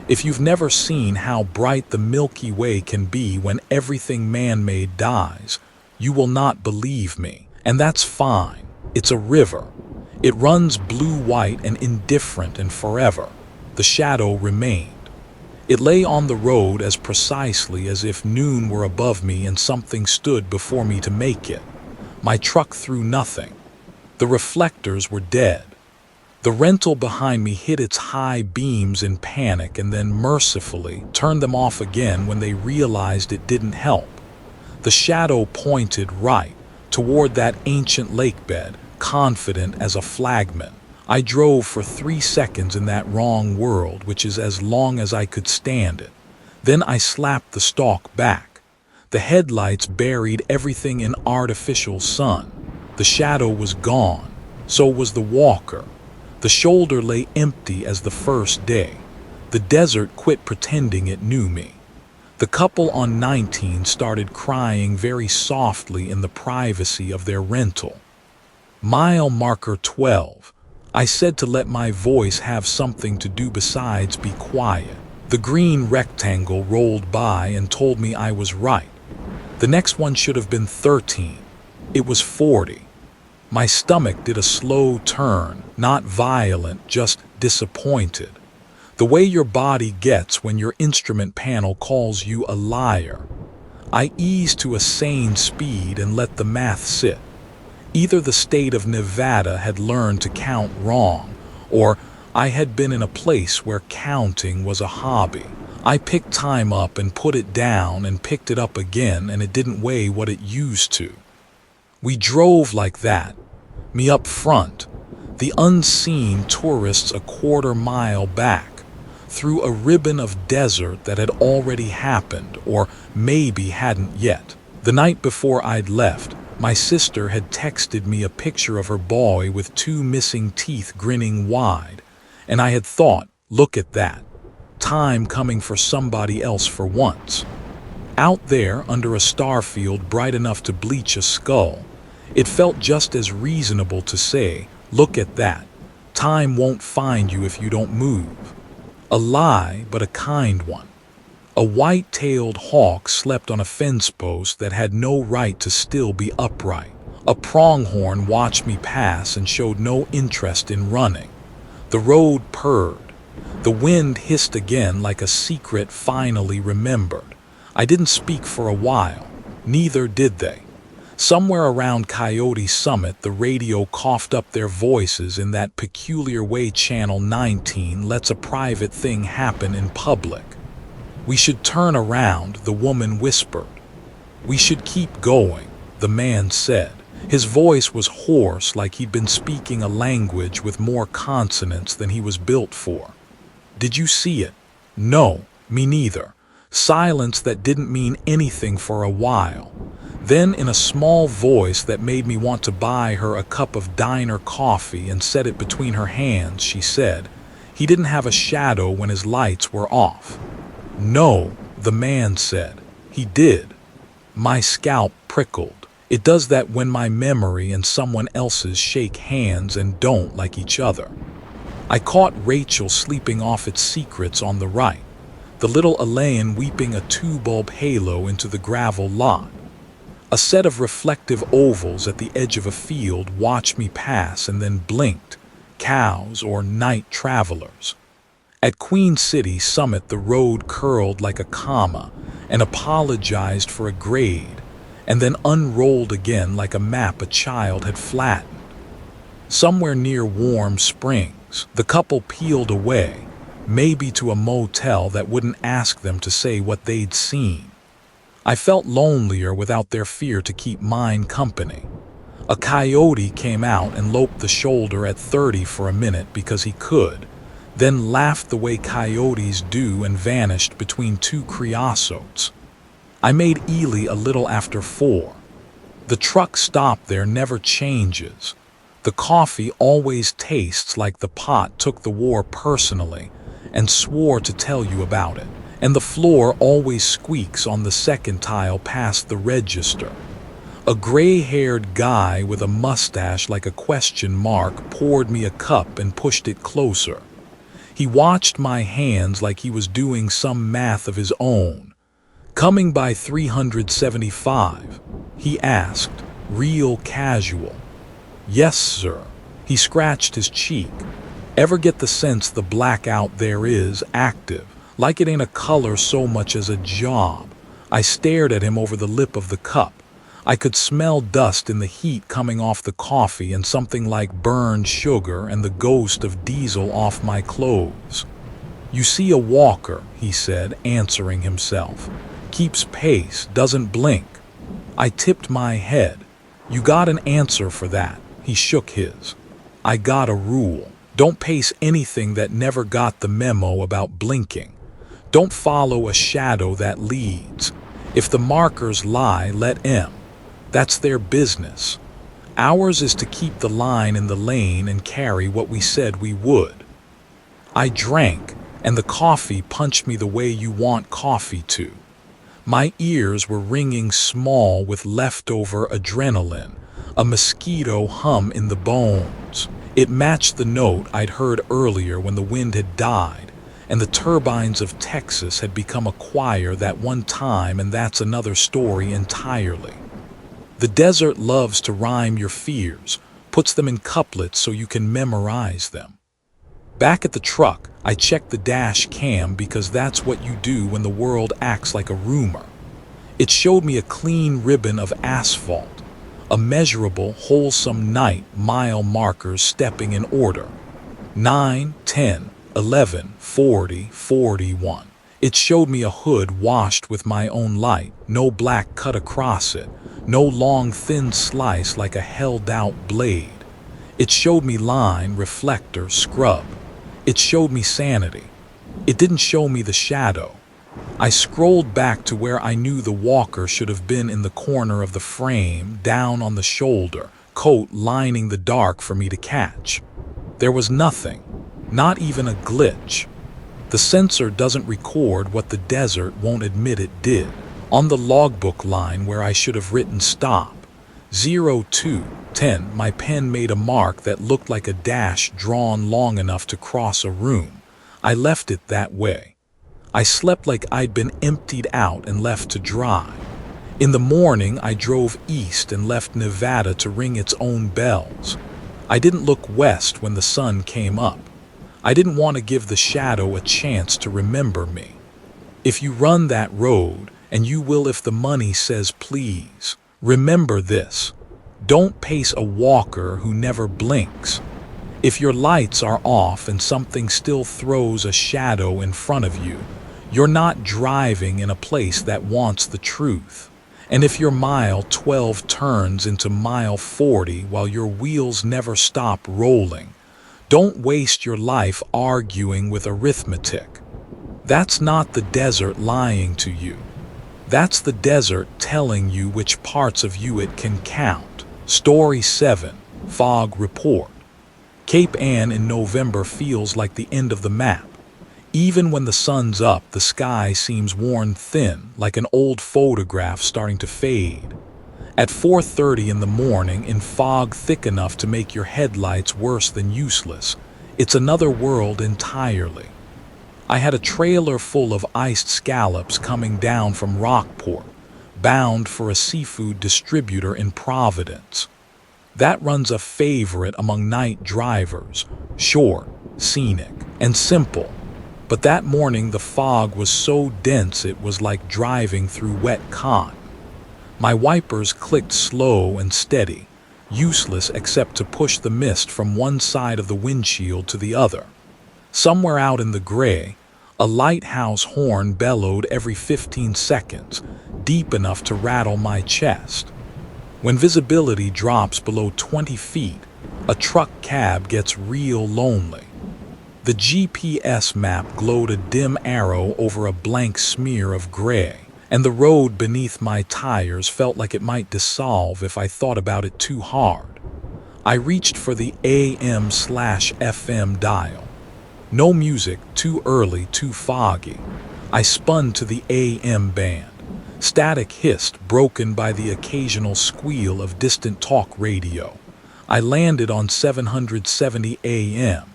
If you've never seen how bright the Milky Way can be when everything man-made dies, you will not believe me. And that's fine. It's a river. It runs blue-white and indifferent and forever. The shadow remained. It lay on the road as precisely as if noon were above me and something stood before me to make it. My truck threw nothing. The reflectors were dead. The rental behind me hit its high beams in panic and then mercifully turned them off again when they realized it didn't help. The shadow pointed right, toward that ancient lake bed, confident as a flagman. I drove for 3 seconds in that wrong world, which is as long as I could stand it. Then I slapped the stalk back. The headlights buried everything in artificial sun. The shadow was gone. So was the walker. The shoulder lay empty as the first day. The desert quit pretending it knew me. The couple on 19 started crying very softly in the privacy of their rental. Mile marker 12. I said to let my voice have something to do besides be quiet. The green rectangle rolled by and told me I was right. The next one should have been 13. It was 40. My stomach did a slow turn, not violent, just disappointed. The way your body gets when your instrument panel calls you a liar. I eased to a sane speed and let the math sit. Either the state of Nevada had learned to count wrong, or I had been in a place where counting was a hobby. I picked time up and put it down and picked it up again, and it didn't weigh what it used to. We drove like that, me up front, the unseen tourists a quarter mile back, through a ribbon of desert that had already happened, or maybe hadn't yet. The night before I'd left, my sister had texted me a picture of her boy with 2 missing teeth grinning wide, and I had thought, look at that. Time coming for somebody else for once. Out there, under a star field bright enough to bleach a skull, it felt just as reasonable to say, look at that. Time won't find you if you don't move. A lie, but a kind one. A white-tailed hawk slept on a fence post that had no right to still be upright. A pronghorn watched me pass and showed no interest in running. The road purred. The wind hissed again like a secret finally remembered. I didn't speak for a while. Neither did they. Somewhere around Coyote Summit, the radio coughed up their voices in that peculiar way Channel 19 lets a private thing happen in public. "We should turn around," the woman whispered. "We should keep going," the man said. His voice was hoarse, like he'd been speaking a language with more consonants than he was built for. "Did you see it?" "No, me neither." Silence that didn't mean anything for a while. Then, in a small voice that made me want to buy her a cup of diner coffee and set it between her hands, she said, "He didn't have a shadow when his lights were off." "No," the man said. "He did." My scalp prickled. It does that when my memory and someone else's shake hands and don't like each other. I caught Rachel sleeping off its secrets on the right, the little Elaine weeping a two-bulb halo into the gravel lot. A set of reflective ovals at the edge of a field watched me pass and then blinked, cows or night travelers. At Queen City Summit, the road curled like a comma and apologized for a grade, and then unrolled again like a map a child had flattened. Somewhere near Warm Springs, the couple peeled away, maybe to a motel that wouldn't ask them to say what they'd seen. I felt lonelier without their fear to keep mine company. A coyote came out and loped the shoulder at 30 for a minute because he could, then laughed the way coyotes do and vanished between two creosotes. I made Ely a little after 4. The truck stop there never changes. The coffee always tastes like the pot took the war personally and swore to tell you about it. And the floor always squeaks on the second tile past the register. A gray-haired guy with a mustache like a question mark poured me a cup and pushed it closer. He watched my hands like he was doing some math of his own. "Coming by 375? He asked, real casual. "Yes, sir." He scratched his cheek. "Ever get the sense the blackout there is active? Like it ain't a color so much as a job?" I stared at him over the lip of the cup. I could smell dust in the heat coming off the coffee and something like burned sugar and the ghost of diesel off my clothes. "You see a walker," he said, answering himself. "Keeps pace, doesn't blink." I tipped my head. "You got an answer for that?" He shook his. "I got a rule. Don't pace anything that never got the memo about blinking. Don't follow a shadow that leads. If the markers lie, let 'em. That's their business. Ours is to keep the line in the lane and carry what we said we would." I drank, and the coffee punched me the way you want coffee to. My ears were ringing small with leftover adrenaline, a mosquito hum in the bones. It matched the note I'd heard earlier when the wind had died, and the turbines of Texas had become a choir that one time, and that's another story entirely. The desert loves to rhyme your fears, puts them in couplets so you can memorize them. Back at the truck, I checked the dash cam because that's what you do when the world acts like a rumor. It showed me a clean ribbon of asphalt, a measurable, wholesome night, mile markers stepping in order. 9, 10, 11, 40, 41. It showed me a hood washed with my own light, no black cut across it, no long thin slice like a held-out blade. It showed me line, reflector, scrub. It showed me sanity. It didn't show me the shadow. I scrolled back to where I knew the walker should have been, in the corner of the frame, down on the shoulder, coat lining the dark for me to catch. There was nothing. Not even a glitch. The sensor doesn't record what the desert won't admit it did. On the logbook line where I should have written stop, 0210, my pen made a mark that looked like a dash drawn long enough to cross a room. I left it that way. I slept like I'd been emptied out and left to dry. In the morning, I drove east and left Nevada to ring its own bells. I didn't look west when the sun came up. I didn't want to give the shadow a chance to remember me. If you run that road, and you will if the money says please, Remember this: don't pace a walker who never blinks. If your lights are off and something still throws a shadow in front of you, you're not driving in a place that wants the truth. And if your mile 12 turns into mile 40 while your wheels never stop rolling, don't waste your life arguing with arithmetic. That's not the desert lying to you. That's the desert telling you which parts of you it can count. Story 7. Fog Report. Cape Ann in November feels like the end of the map. Even when the sun's up, the sky seems worn thin, like an old photograph starting to fade. At 4:30 in the morning, in fog thick enough to make your headlights worse than useless, it's another world entirely. I had a trailer full of iced scallops coming down from Rockport, bound for a seafood distributor in Providence. That runs a favorite among night drivers: short, scenic, and simple. But that morning the fog was so dense it was like driving through wet cotton. My wipers clicked slow and steady, useless except to push the mist from one side of the windshield to the other. Somewhere out in the gray, a lighthouse horn bellowed every 15 seconds, deep enough to rattle my chest. When visibility drops below 20 feet, a truck cab gets real lonely. The GPS map glowed a dim arrow over a blank smear of gray, and the road beneath my tires felt like it might dissolve if I thought about it too hard. I reached for the AM/FM dial. No music, too early, too foggy. I spun to the AM band. Static hissed, broken by the occasional squeal of distant talk radio. I landed on 770 AM.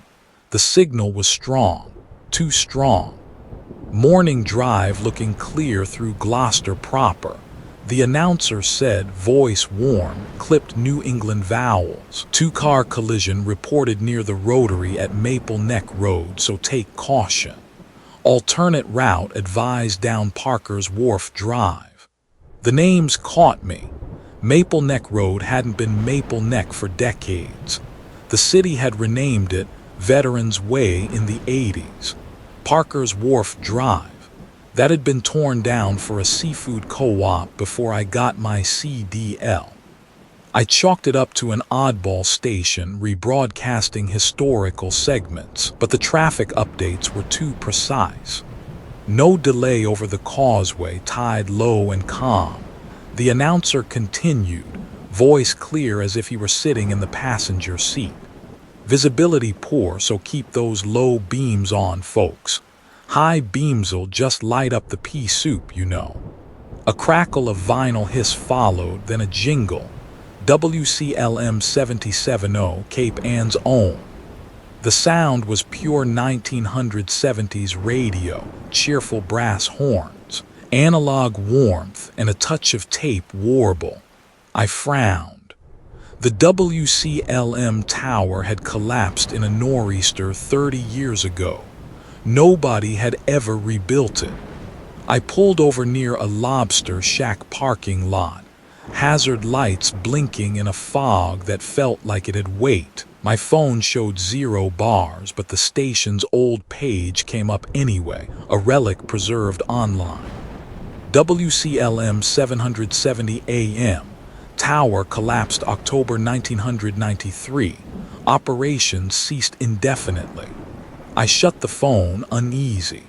The signal was strong, too strong. Morning drive looking clear through Gloucester proper. The announcer said, voice warm, clipped New England vowels. Two-car collision reported near the rotary at Maple Neck Road, so take caution. Alternate route advised down Parker's Wharf Drive. The names caught me. Maple Neck Road hadn't been Maple Neck for decades. The city had renamed it Veterans Way in the 80s. Parker's Wharf Drive. That had been torn down for a seafood co-op before I got my CDL. I chalked it up to an oddball station rebroadcasting historical segments, but the traffic updates were too precise. No delay over the causeway, tide low and calm. The announcer continued, voice clear as if he were sitting in the passenger seat. Visibility poor, so keep those low beams on, folks. High beams'll just light up the pea soup, you know. A crackle of vinyl hiss followed, then a jingle. WCLM 770, Cape Ann's own. The sound was pure 1970s radio, cheerful brass horns, analog warmth, and a touch of tape warble. I frowned. The WCLM tower had collapsed in a nor'easter 30 years ago. Nobody had ever rebuilt it. I pulled over near a lobster shack parking lot, hazard lights blinking in a fog that felt like it had waked. My phone showed 0 bars, but the station's old page came up anyway, a relic preserved online. WCLM 770 AM. Tower collapsed October 1993. Operations ceased indefinitely. I shut the phone, uneasy.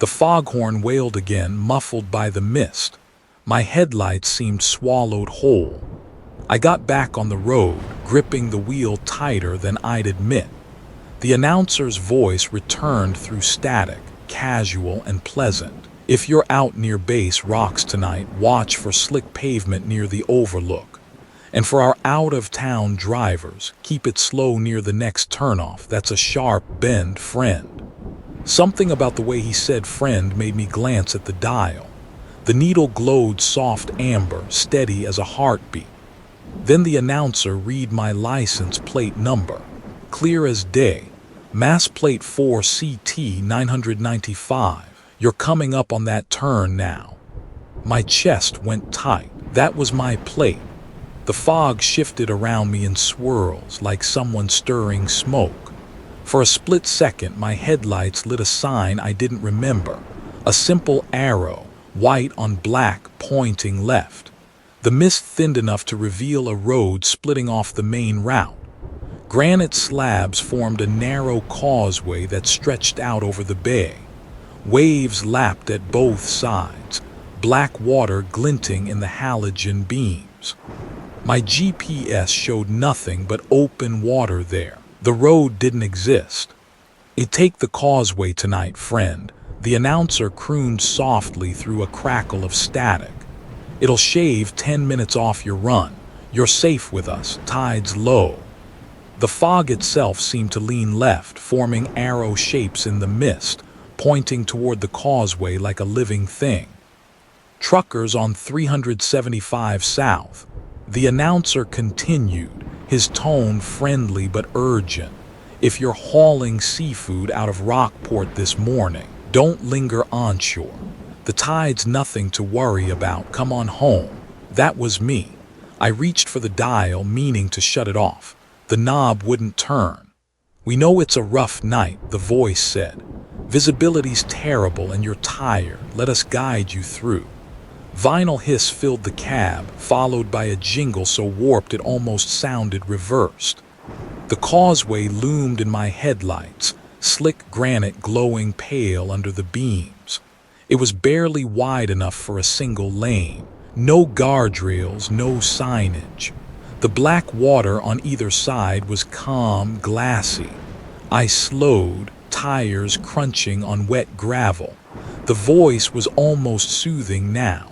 The foghorn wailed again, muffled by the mist. My headlights seemed swallowed whole. I got back on the road, gripping the wheel tighter than I'd admit. The announcer's voice returned through static, casual and pleasant. If you're out near Base Rocks tonight, watch for slick pavement near the overlook. And for our out-of-town drivers, keep it slow near the next turnoff. That's a sharp bend, friend. Something about the way he said friend made me glance at the dial. The needle glowed soft amber, steady as a heartbeat. Then the announcer read my license plate number. Clear as day. Mass plate 4 CT 995. You're coming up on that turn now. My chest went tight. That was my plate. The fog shifted around me in swirls, like someone stirring smoke. For a split second, my headlights lit a sign I didn't remember. A simple arrow, white on black, pointing left. The mist thinned enough to reveal a road splitting off the main route. Granite slabs formed a narrow causeway that stretched out over the bay. Waves lapped at both sides, black water glinting in the halogen beams. My GPS showed nothing but open water there. The road didn't exist. "Take the causeway tonight, friend," the announcer crooned softly through a crackle of static. "It'll shave 10 minutes off your run. You're safe with us, tide's low." The fog itself seemed to lean left, forming arrow shapes in the mist, pointing toward the causeway like a living thing. "Truckers on 375 South." The announcer continued, his tone friendly but urgent. "If you're hauling seafood out of Rockport this morning, don't linger onshore. The tide's nothing to worry about. Come on home." That was me. I reached for the dial, meaning to shut it off. The knob wouldn't turn. "We know it's a rough night," the voice said. "Visibility's terrible and you're tired. Let us guide you through." Vinyl hiss filled the cab, followed by a jingle so warped it almost sounded reversed. The causeway loomed in my headlights, slick granite glowing pale under the beams. It was barely wide enough for a single lane. No guardrails, no signage. The black water on either side was calm, glassy. I slowed, tires crunching on wet gravel. The voice was almost soothing now.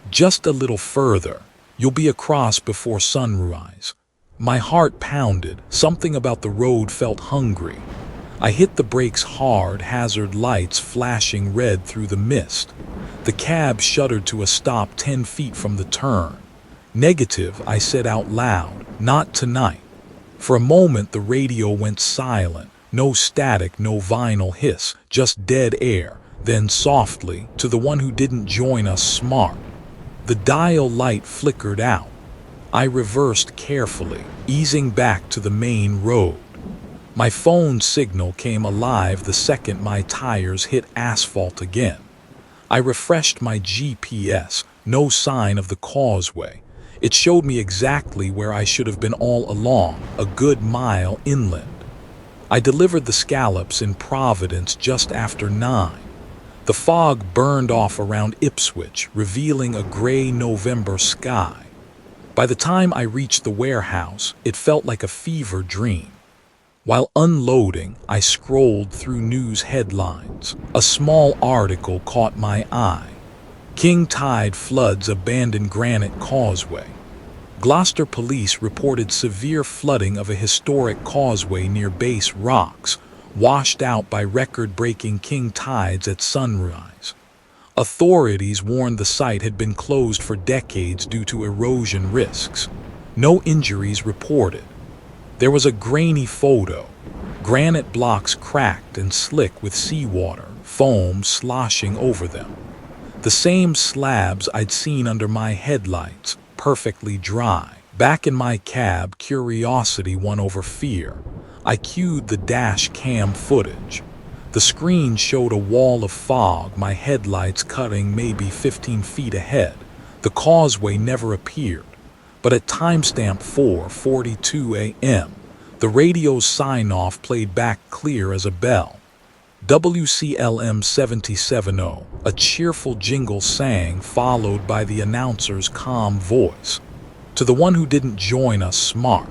"Just a little further. You'll be across before sunrise." My heart pounded. Something about the road felt hungry. I hit the brakes hard, hazard lights flashing red through the mist. The cab shuddered to a stop 10 feet from the turn. "Negative," I said out loud. "Not tonight." For a moment the radio went silent. No static, no vinyl hiss, just dead air. Then softly, to the one who didn't join us smart. The dial light flickered out. I reversed carefully, easing back to the main road. My phone signal came alive the second my tires hit asphalt again. I refreshed my GPS, no sign of the causeway. It showed me exactly where I should have been all along, a good mile inland. I delivered the scallops in Providence just after 9. The fog burned off around Ipswich, revealing a gray November sky. By the time I reached the warehouse, it felt like a fever dream. While unloading, I scrolled through news headlines. A small article caught my eye. "King Tide floods abandoned granite causeway." Gloucester police reported severe flooding of a historic causeway near Base Rocks, washed out by record-breaking king tides at sunrise. Authorities warned the site had been closed for decades due to erosion risks. No injuries reported. There was a grainy photo. Granite blocks cracked and slick with seawater, foam sloshing over them. The same slabs I'd seen under my headlights, perfectly dry. Back in my cab, curiosity won over fear. I cued the dash cam footage. The screen showed a wall of fog, my headlights cutting maybe 15 feet ahead. The causeway never appeared. But at timestamp 4:42 a.m., the radio's sign-off played back clear as a bell. WCLM 770, a cheerful jingle sang, followed by the announcer's calm voice. "To the one who didn't join us smart."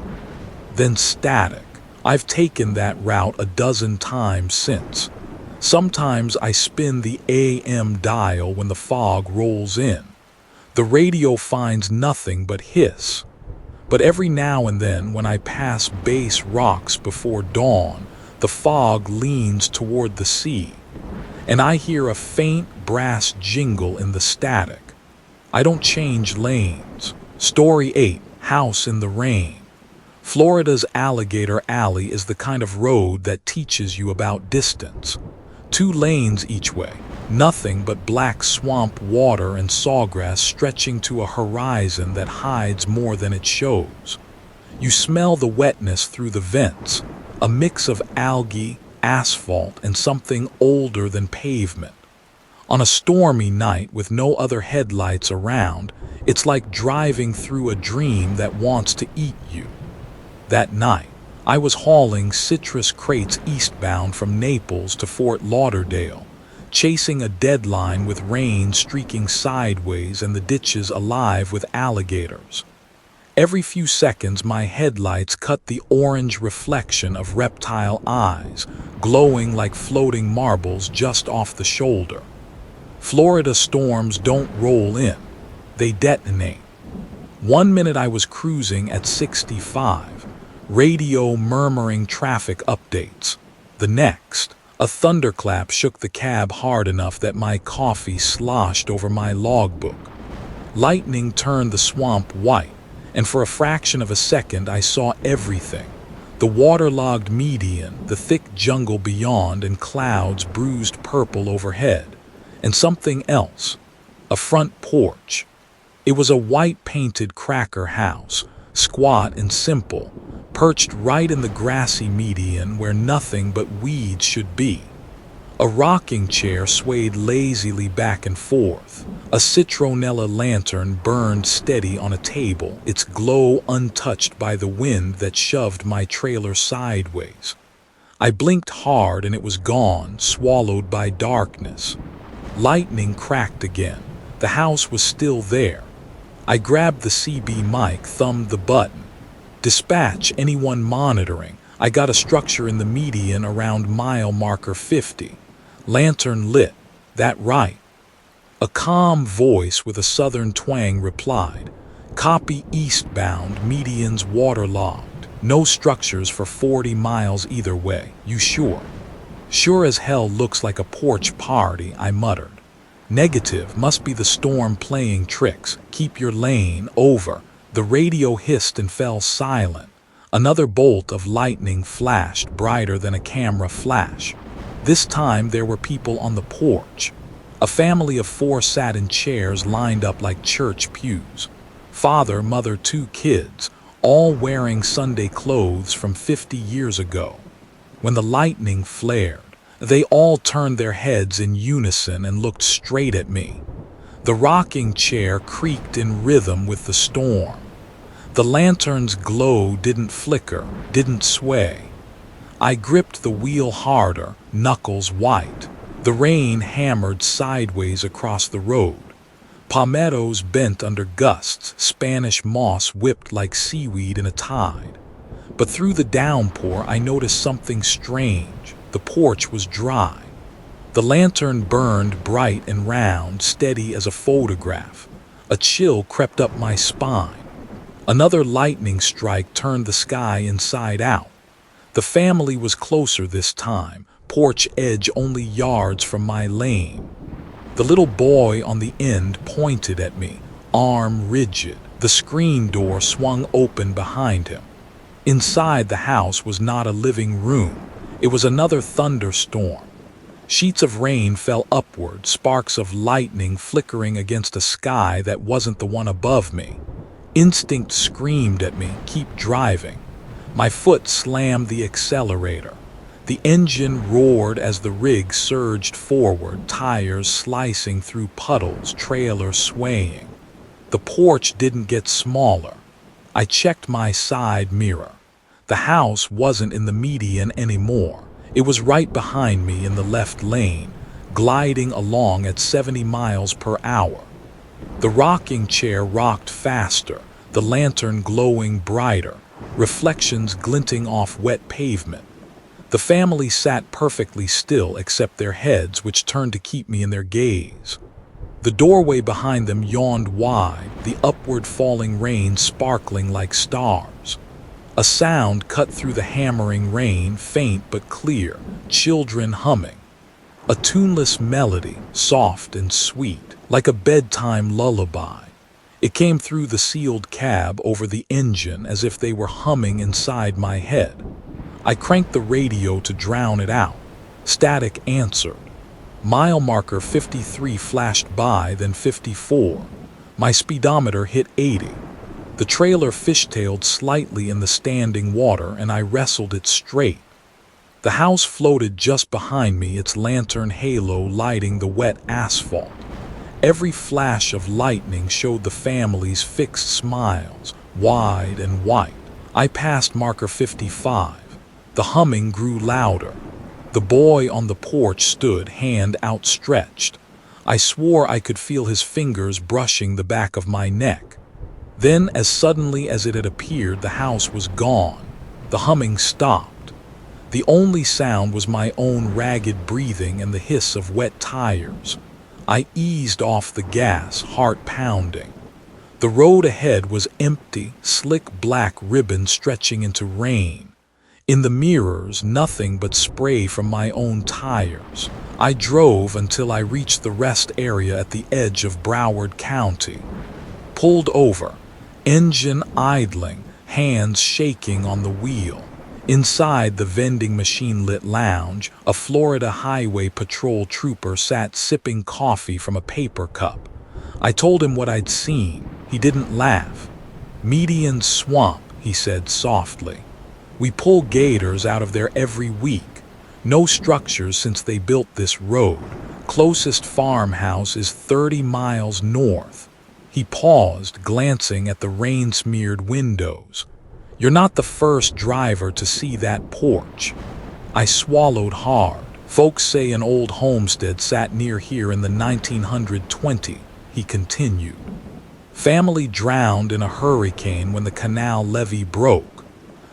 Then static. I've taken that route a dozen times since. Sometimes I spin the AM dial when the fog rolls in. The radio finds nothing but hiss. But every now and then, when I pass Base Rocks before dawn, the fog leans toward the sea, and I hear a faint brass jingle in the static. I don't change lanes. Story 8, House in the Rain. Florida's Alligator Alley is the kind of road that teaches you about distance. 2 lanes each way, Nothing but black swamp water and sawgrass stretching to a horizon that hides more than it shows. You smell the wetness through the vents, a mix of algae, asphalt, and something older than pavement. On a stormy night with no other headlights around, it's like driving through a dream that wants to eat you. That night, I was hauling citrus crates eastbound from Naples to Fort Lauderdale, chasing a deadline with rain streaking sideways and the ditches alive with alligators. Every few seconds, my headlights cut the orange reflection of reptile eyes, glowing like floating marbles just off the shoulder. Florida storms don't roll in, they detonate. 1 minute I was cruising at 65, radio murmuring traffic updates. The next, a thunderclap shook the cab hard enough that my coffee sloshed over my logbook. Lightning turned the swamp white, and for a fraction of a second I saw everything. The waterlogged median, the thick jungle beyond, and clouds bruised purple overhead. And something else, a front porch. It was a white-painted cracker house, squat and simple, perched right in the grassy median where nothing but weeds should be. A rocking chair swayed lazily back and forth. A citronella lantern burned steady on a table, its glow untouched by the wind that shoved my trailer sideways. I blinked hard and it was gone, swallowed by darkness. Lightning cracked again. The house was still there. I grabbed the CB mic, thumbed the button. Dispatch anyone monitoring. I got a structure in the median around mile marker 50. Lantern lit. That right. A calm voice with a southern twang replied. Copy eastbound, median's waterlogged. No structures for 40 miles either way. You sure? Sure as hell looks like a porch party, I muttered. Negative, must be the storm playing tricks. Keep your lane, over. The radio hissed and fell silent. Another bolt of lightning flashed, brighter than a camera flash. This time there were people on the porch. A family of 4 sat in chairs lined up like church pews. Father, mother, 2 kids, all wearing Sunday clothes from 50 years ago. When the lightning flared, they all turned their heads in unison and looked straight at me. The rocking chair creaked in rhythm with the storm. The lantern's glow didn't flicker, didn't sway. I gripped the wheel harder, knuckles white. The rain hammered sideways across the road. Palmettos bent under gusts, Spanish moss whipped like seaweed in a tide. But through the downpour, I noticed something strange. The porch was dry. The lantern burned bright and round, steady as a photograph. A chill crept up my spine. Another lightning strike turned the sky inside out. The family was closer this time, porch edge only yards from my lane. The little boy on the end pointed at me, arm rigid. The screen door swung open behind him. Inside the house was not a living room. It was another thunderstorm. Sheets of rain fell upward, sparks of lightning flickering against a sky that wasn't the one above me. Instinct screamed at me, keep driving. My foot slammed the accelerator. The engine roared as the rig surged forward, tires slicing through puddles, trailer swaying. The porch didn't get smaller. I checked my side mirror. The house wasn't in the median anymore. It was right behind me in the left lane, gliding along at 70 miles per hour. The rocking chair rocked faster, the lantern glowing brighter, reflections glinting off wet pavement. The family sat perfectly still except their heads, which turned to keep me in their gaze. The doorway behind them yawned wide, the upward falling rain sparkling like stars. A sound cut through the hammering rain, faint but clear, children humming. A tuneless melody, soft and sweet, like a bedtime lullaby. It came through the sealed cab over the engine as if they were humming inside my head. I cranked the radio to drown it out. Static answered. Mile marker 53 flashed by, then 54. My speedometer hit 80. The trailer fishtailed slightly in the standing water, and I wrestled it straight. The house floated just behind me, its lantern halo lighting the wet asphalt. Every flash of lightning showed the family's fixed smiles, wide and white. I passed marker 55. The humming grew louder. The boy on the porch stood, hand outstretched. I swore I could feel his fingers brushing the back of my neck. Then, as suddenly as it had appeared, the house was gone. The humming stopped. The only sound was my own ragged breathing and the hiss of wet tires. I eased off the gas, heart pounding. The road ahead was empty, slick black ribbon stretching into rain. In the mirrors, nothing but spray from my own tires. I drove until I reached the rest area at the edge of Broward County. Pulled over, engine idling, hands shaking on the wheel. Inside the vending machine-lit lounge, a Florida Highway Patrol trooper sat sipping coffee from a paper cup. I told him what I'd seen. He didn't laugh. "Median swamp," he said softly. "We pull gators out of there every week. No structures since they built this road. Closest farmhouse is 30 miles north." He paused, glancing at the rain-smeared windows. "You're not the first driver to see that porch." I swallowed hard. "Folks say an old homestead sat near here in the 1920, he continued. "Family drowned in a hurricane when the canal levee broke.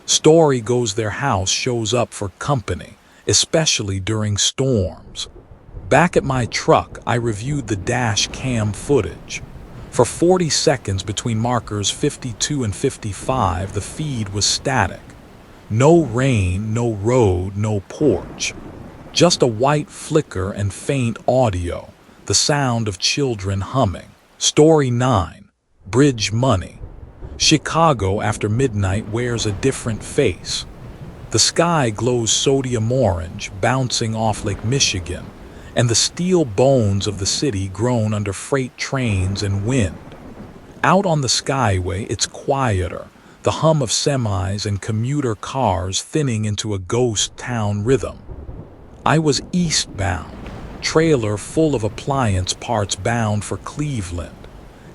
Story goes their house shows up for company, especially during storms." Back at my truck, I reviewed the dash cam footage. For 40 seconds between markers 52 and 55, the feed was static. No rain, no road, no porch. Just a white flicker and faint audio, the sound of children humming. Story 9. Bridge money. Chicago after midnight wears a different face. The sky glows sodium orange, bouncing off Lake Michigan, and the steel bones of the city groan under freight trains and wind. Out on the Skyway, it's quieter, the hum of semis and commuter cars thinning into a ghost town rhythm. I was eastbound, trailer full of appliance parts bound for Cleveland,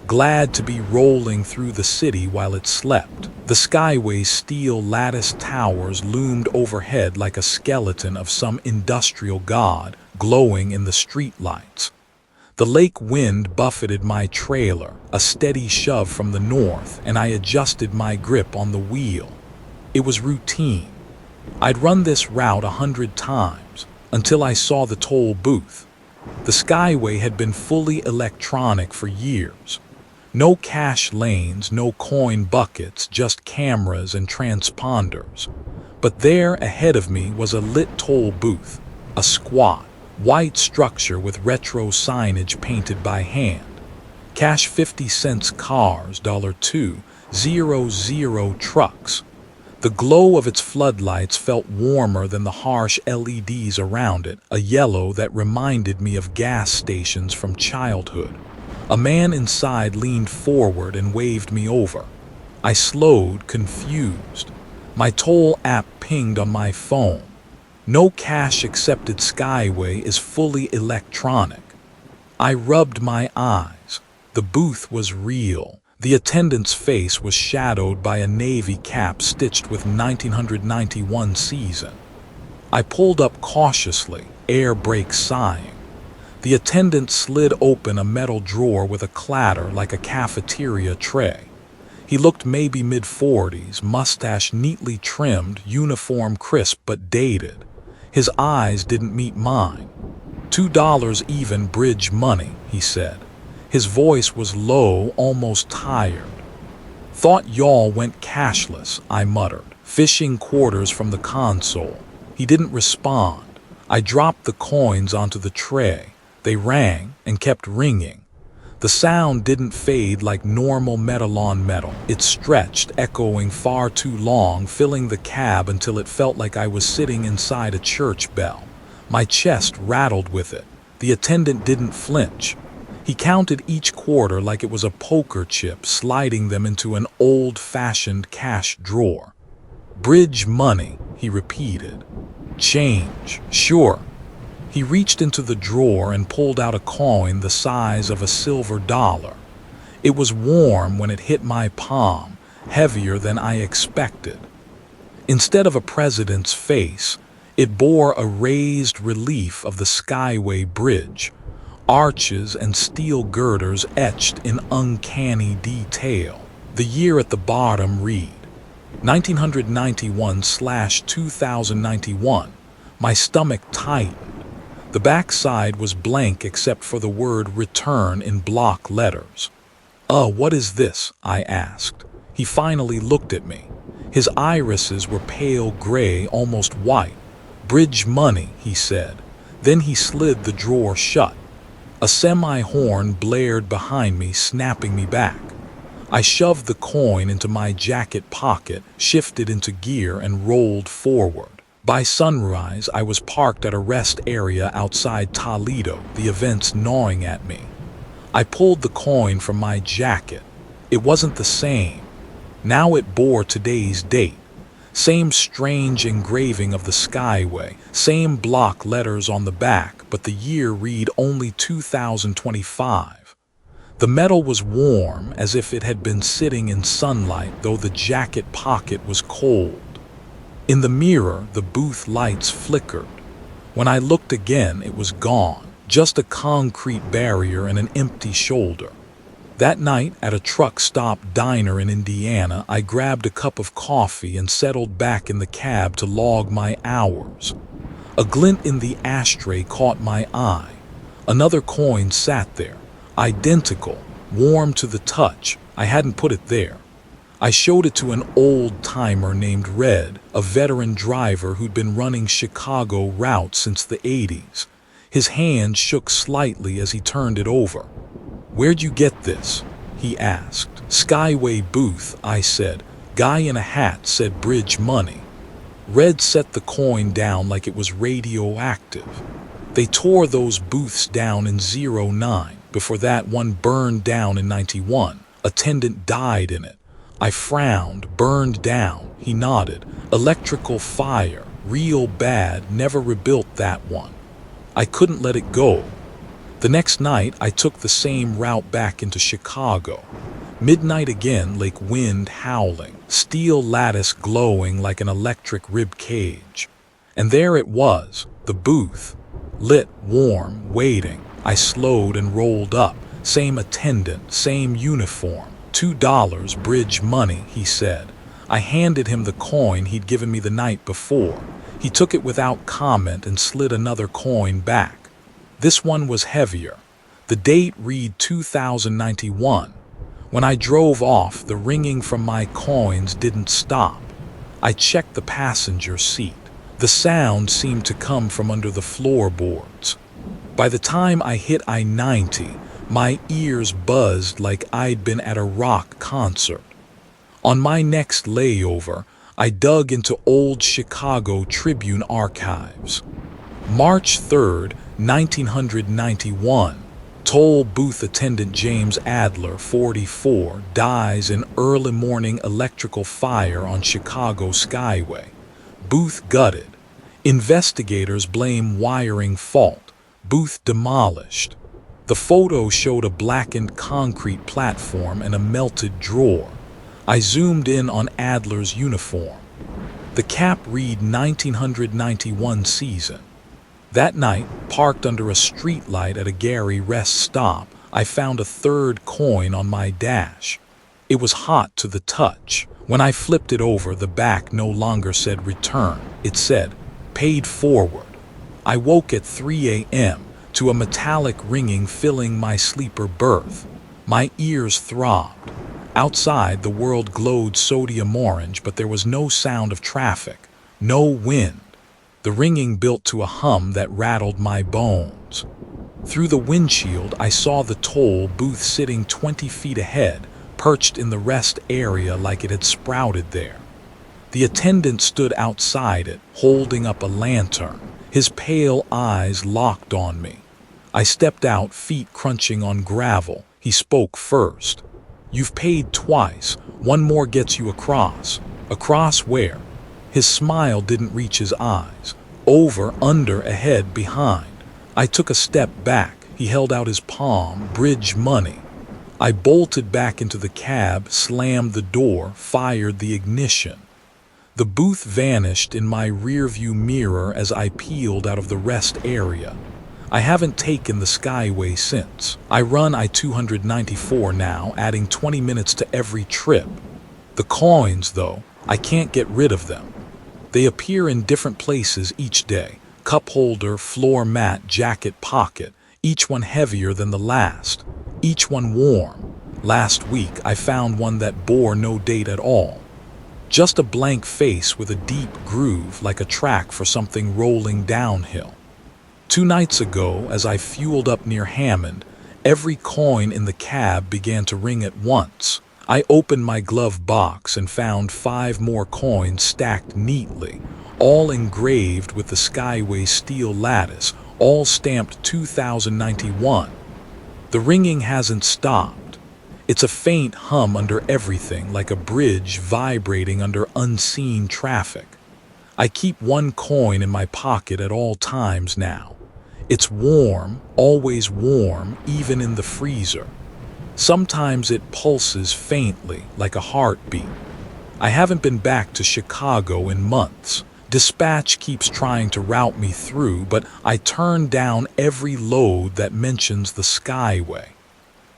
glad to be rolling through the city while it slept. The Skyway's steel lattice towers loomed overhead like a skeleton of some industrial god, glowing in the streetlights. The lake wind buffeted my trailer, a steady shove from the north, and I adjusted my grip on the wheel. It was routine. I'd run this route 100 times, until I saw the toll booth. The Skyway had been fully electronic for years. No cash lanes, no coin buckets, just cameras and transponders. But there ahead of me was a lit toll booth, a squat, white structure with retro signage painted by hand. Cash 50 cents cars, $2.00 trucks. The glow of its floodlights felt warmer than the harsh LEDs around it, a yellow that reminded me of gas stations from childhood. A man inside leaned forward and waved me over. I slowed, confused. My toll app pinged on my phone. No cash-accepted Skyway is fully electronic. I rubbed my eyes. The booth was real. The attendant's face was shadowed by a navy cap stitched with 1991 season. I pulled up cautiously, air brake sighing. The attendant slid open a metal drawer with a clatter like a cafeteria tray. He looked maybe mid-40s, mustache neatly trimmed, uniform crisp but dated. His eyes didn't meet mine. $2 even bridge money, he said. His voice was low, almost tired. "Thought y'all went cashless," I muttered, fishing quarters from the console. He didn't respond. I dropped the coins onto the tray. They rang and kept ringing. The sound didn't fade like normal metal on metal. It stretched, echoing far too long, filling the cab until it felt like I was sitting inside a church bell. My chest rattled with it. The attendant didn't flinch. He counted each quarter like it was a poker chip, sliding them into an old-fashioned cash drawer. "Bridge money," he repeated. "Change, sure." He reached into the drawer and pulled out a coin the size of a silver dollar. It was warm when it hit my palm, heavier than I expected. Instead of a president's face, it bore a raised relief of the Skyway Bridge, arches and steel girders etched in uncanny detail. The year at the bottom read 1991/2091. My stomach tightened. The backside was blank except for the word return in block letters. What is this?" I asked. He finally looked at me. His irises were pale gray, almost white. "Bridge money," he said. Then he slid the drawer shut. A semi-horn blared behind me, snapping me back. I shoved the coin into my jacket pocket, shifted into gear, and rolled forward. By sunrise, I was parked at a rest area outside Toledo, the events gnawing at me. I pulled the coin from my jacket. It wasn't the same. Now it bore today's date. Same strange engraving of the Skyway, same block letters on the back, but the year read only 2025. The metal was warm, as if it had been sitting in sunlight, though the jacket pocket was cold. In the mirror, the booth lights flickered. When I looked again, it was gone, just a concrete barrier and an empty shoulder. That night, at a truck stop diner in Indiana, I grabbed a cup of coffee and settled back in the cab to log my hours. A glint in the ashtray caught my eye. Another coin sat there, identical, warm to the touch. I hadn't put it there. I showed it to an old-timer named Red, a veteran driver who'd been running Chicago routes since the 80s. His hand shook slightly as he turned it over. "Where'd you get this?" he asked. "Skyway booth," I said. "Guy in a hat said bridge money." Red set the coin down like it was radioactive. They tore those booths down in '09. Before that, one burned down in '91. Attendant died in it. I frowned. "Burned down," he nodded. "Electrical fire. Real bad. Never rebuilt that one." I couldn't let it go. The next night, I took the same route back into Chicago. Midnight again, lake wind howling, steel lattice glowing like an electric rib cage. And there it was, the booth, lit, warm, waiting. I slowed and rolled up. Same attendant, same uniform. $2 bridge money, he said. I handed him the coin he'd given me the night before. He took it without comment and slid another coin back. This one was heavier. The date read 2091. When I drove off, the ringing from my coins didn't stop. I checked the passenger seat. The sound seemed to come from under the floorboards. By the time I hit I-90, my ears buzzed like I'd been at a rock concert. On my next layover, I dug into old Chicago Tribune archives. March 3rd, 1991, toll booth attendant James Adler, 44, dies in early morning electrical fire on Chicago Skyway. Booth gutted. Investigators blame wiring fault. Booth demolished. The photo showed a blackened concrete platform and a melted drawer. I zoomed in on Adler's uniform. The cap read 1991 season. That night, parked under a streetlight at a Gary rest stop, I found a third coin on my dash. It was hot to the touch. When I flipped it over, the back no longer said return. It said, paid forward. I woke at 3 a.m. to a metallic ringing filling my sleeper berth. My ears throbbed. Outside, the world glowed sodium orange, but there was no sound of traffic, no wind. The ringing built to a hum that rattled my bones. Through the windshield, I saw the toll booth sitting 20 feet ahead, perched in the rest area like it had sprouted there. The attendant stood outside it, holding up a lantern, his pale eyes locked on me. I stepped out, feet crunching on gravel. He spoke first. "You've paid twice. One more gets you across." "Across where?" His smile didn't reach his eyes. "Over, under, ahead, behind." I took a step back. He held out his palm. "Bridge money." I bolted back into the cab, slammed the door, fired the ignition. The booth vanished in my rearview mirror as I peeled out of the rest area. I haven't taken the Skyway since. I run I-294 now, adding 20 minutes to every trip. The coins, though, I can't get rid of them. They appear in different places each day. Cup holder, floor mat, jacket pocket, each one heavier than the last, each one warm. Last week I found one that bore no date at all. Just a blank face with a deep groove like a track for something rolling downhill. 2 nights ago, as I fueled up near Hammond, every coin in the cab began to ring at once. I opened my glove box and found 5 more coins stacked neatly, all engraved with the Skyway steel lattice, all stamped 2091. The ringing hasn't stopped. It's a faint hum under everything, like a bridge vibrating under unseen traffic. I keep 1 coin in my pocket at all times now. It's warm, always warm, even in the freezer. Sometimes it pulses faintly, like a heartbeat. I haven't been back to Chicago in months. Dispatch keeps trying to route me through, but I turn down every load that mentions the Skyway.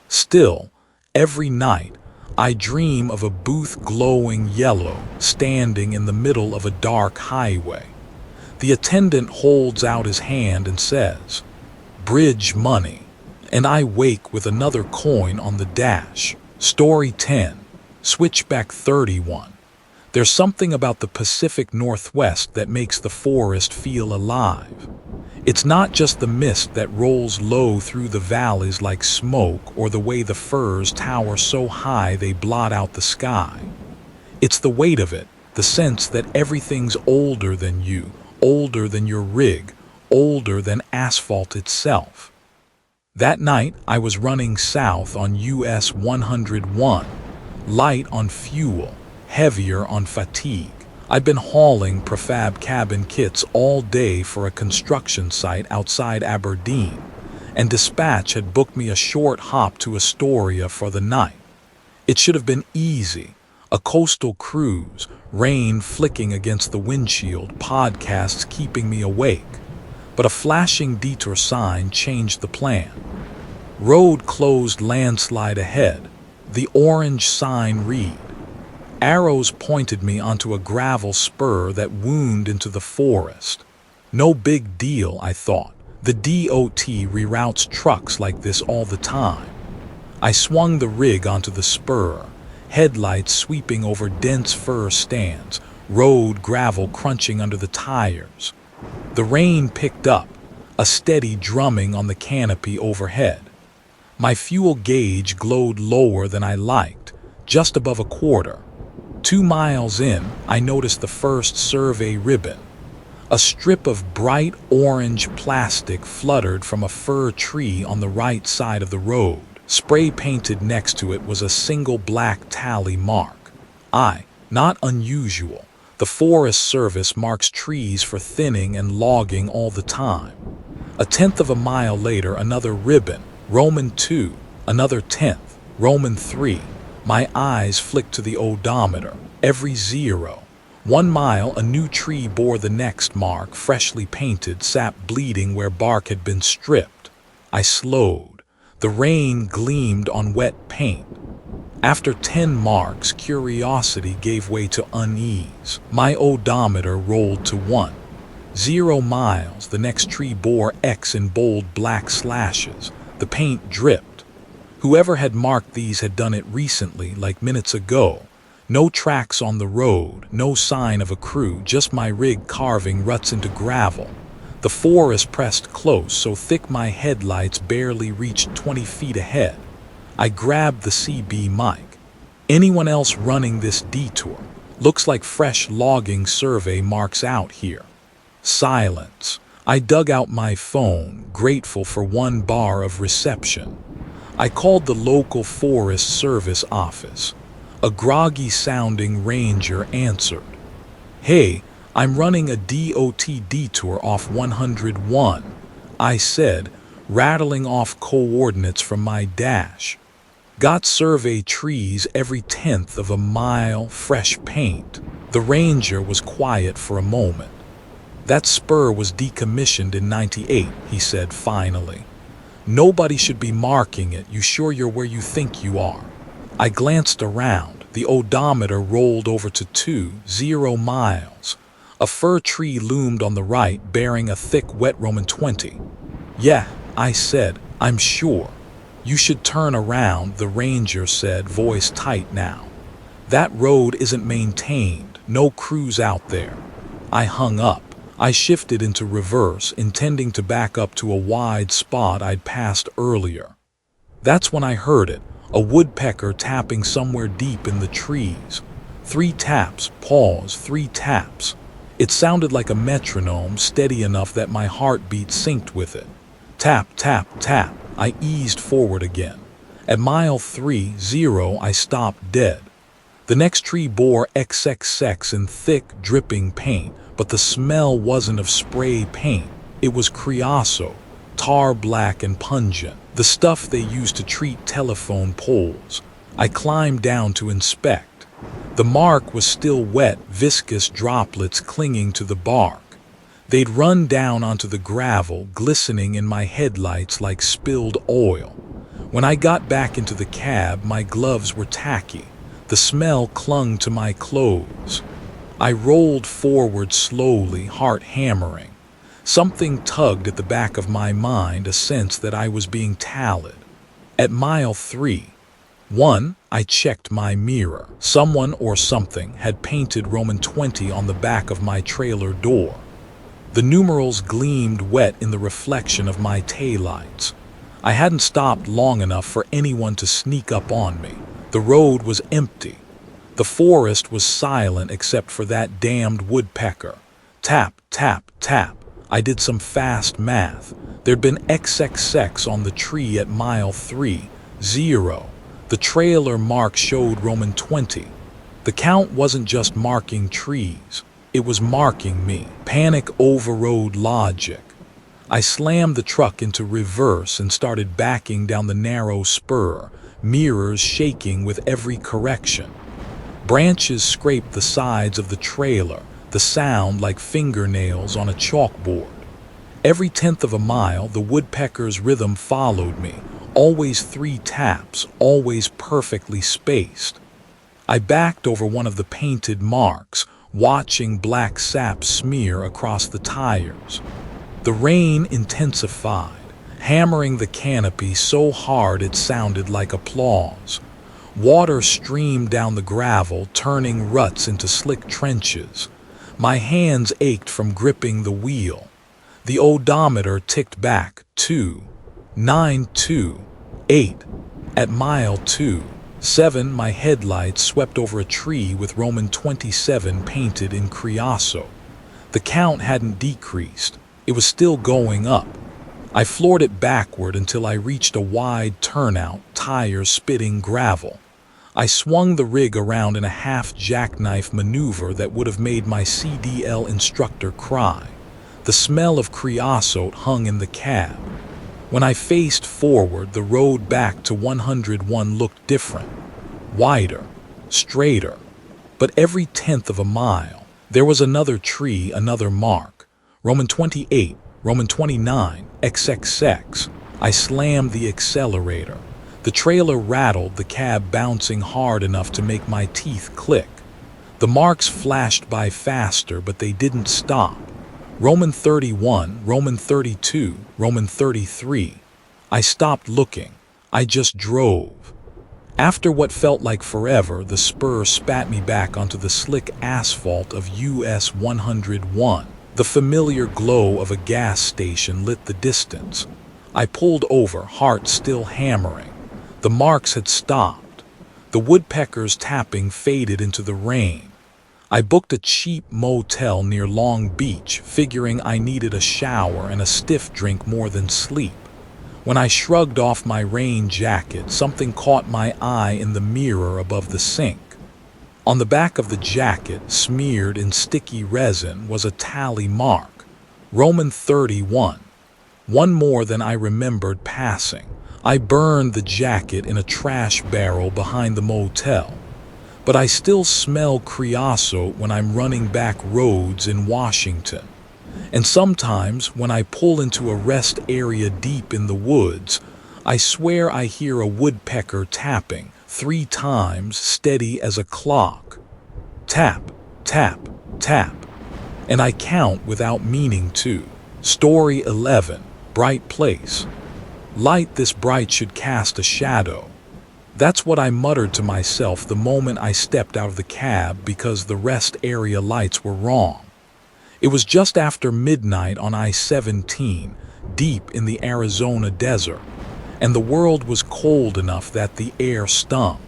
Still, every night, I dream of a booth glowing yellow, standing in the middle of a dark highway. The attendant holds out his hand and says, "Bridge money," and I wake with another coin on the dash. Story 10, Switchback 31. There's something about the Pacific Northwest that makes the forest feel alive. It's not just the mist that rolls low through the valleys like smoke, or the way the firs tower so high they blot out the sky. It's the weight of it, the sense that everything's older than you, older than your rig, older than asphalt itself. That night, I was running south on US 101, light on fuel, heavier on fatigue. I'd been hauling prefab cabin kits all day for a construction site outside Aberdeen, and dispatch had booked me a short hop to Astoria for the night. It should have been easy, a coastal cruise, rain flicking against the windshield, podcasts keeping me awake. But a flashing detour sign changed the plan. Road closed, landslide ahead. The orange sign read. Arrows pointed me onto a gravel spur that wound into the forest. No big deal, I thought. The DOT reroutes trucks like this all the time. I swung the rig onto the spur, headlights sweeping over dense fir stands, road gravel crunching under the tires. The rain picked up, a steady drumming on the canopy overhead. My fuel gauge glowed lower than I liked, just above a quarter. 2 miles in, I noticed the first survey ribbon. A strip of bright orange plastic fluttered from a fir tree on the right side of the road. Spray painted next to it was a single black tally mark. Not unusual. The Forest Service marks trees for thinning and logging all the time. 1/10 of a mile later, another ribbon, Roman 2, another 10th, Roman 3. My eyes flicked to the odometer, every 0. 1 mile, a new tree bore the next mark, freshly painted, sap bleeding where bark had been stripped. I slowed. The rain gleamed on wet paint. After 10 marks, curiosity gave way to unease. My odometer rolled to 1. 0 miles, the next tree bore X in bold black slashes. The paint dripped. Whoever had marked these had done it recently, like minutes ago. No tracks on the road, no sign of a crew, just my rig carving ruts into gravel. The forest pressed close, so thick my headlights barely reached 20 feet ahead. I grabbed the CB mic. Anyone else running this detour? Looks like fresh logging survey marks out here. Silence. I dug out my phone, grateful for 1 bar of reception. I called the local Forest Service office. A groggy-sounding ranger answered. "Hey, I'm running a DOT detour off 101, I said, rattling off coordinates from my dash. Got survey trees every 1/10 of a mile, fresh paint. The ranger was quiet for a moment. That spur was decommissioned in '98, he said finally. Nobody should be marking it. You sure you're where you think you are? I glanced around. The odometer rolled over to 20 miles. A fir tree loomed on the right, bearing a thick, wet Roman 20. Yeah, I said, I'm sure. You should turn around, the ranger said, voice tight now. That road isn't maintained, no crews out there. I hung up. I shifted into reverse, intending to back up to a wide spot I'd passed earlier. That's when I heard it, a woodpecker tapping somewhere deep in the trees. 3 taps, pause, 3 taps. It sounded like a metronome, steady enough that my heartbeat synced with it. Tap, tap, tap. I eased forward again. At mile 30, I stopped dead. The next tree bore XXX in thick, dripping paint, but the smell wasn't of spray paint. It was creosote, tar black and pungent, the stuff they used to treat telephone poles. I climbed down to inspect. The mark was still wet, viscous droplets clinging to the bark. They'd run down onto the gravel, glistening in my headlights like spilled oil. When I got back into the cab, my gloves were tacky. The smell clung to my clothes. I rolled forward slowly, heart hammering. Something tugged at the back of my mind, a sense that I was being tallied. At mile 31, I checked my mirror. Someone or something had painted Roman 20 on the back of my trailer door. The numerals gleamed wet in the reflection of my taillights. I hadn't stopped long enough for anyone to sneak up on me. The road was empty. The forest was silent except for that damned woodpecker. Tap, tap, tap. I did some fast math. There'd been XXX on the tree at mile 30. The trailer mark showed Roman 20. The count wasn't just marking trees. It was marking me. Panic overrode logic. I slammed the truck into reverse and started backing down the narrow spur, mirrors shaking with every correction. Branches scraped the sides of the trailer, the sound like fingernails on a chalkboard. Every 1/10 of a mile, the woodpecker's rhythm followed me, always 3 taps, always perfectly spaced. I backed over one of the painted marks, watching black sap smear across the tires. The rain intensified, hammering the canopy so hard it sounded like applause. Water streamed down the gravel, turning ruts into slick trenches. My hands ached from gripping the wheel. The odometer ticked back, 2:928. At mile 27, my headlights swept over a tree with Roman 27 painted in creosote. The count hadn't decreased. It was still going up. I floored it backward until I reached a wide turnout, tires spitting gravel. I swung the rig around in a half-jackknife maneuver that would have made my CDL instructor cry. The smell of creosote hung in the cab. When I faced forward, the road back to 101 looked different. Wider, straighter. But every 1/10 of a mile, there was another tree, another mark. Roman 28, Roman 29, XXX. I slammed the accelerator. The trailer rattled, the cab bouncing hard enough to make my teeth click. The marks flashed by faster, but they didn't stop. Roman 31, Roman 32, Roman 33. I stopped looking. I just drove. After what felt like forever, the spur spat me back onto the slick asphalt of US 101. The familiar glow of a gas station lit the distance. I pulled over, heart still hammering. The marks had stopped. The woodpecker's tapping faded into the rain. I booked a cheap motel near Long Beach, figuring I needed a shower and a stiff drink more than sleep. When I shrugged off my rain jacket, something caught my eye in the mirror above the sink. On the back of the jacket, smeared in sticky resin, was a tally mark. Roman 31. One more than I remembered passing. I burned the jacket in a trash barrel behind the motel. But I still smell creosote when I'm running back roads in Washington. And sometimes, when I pull into a rest area deep in the woods, I swear I hear a woodpecker tapping 3 times, steady as a clock. Tap, tap, tap. And I count without meaning to. Story 11. Bright place. Light this bright should cast a shadow. That's what I muttered to myself the moment I stepped out of the cab, because the rest area lights were wrong. It was just after midnight on I-17, deep in the Arizona desert, and the world was cold enough that the air stung.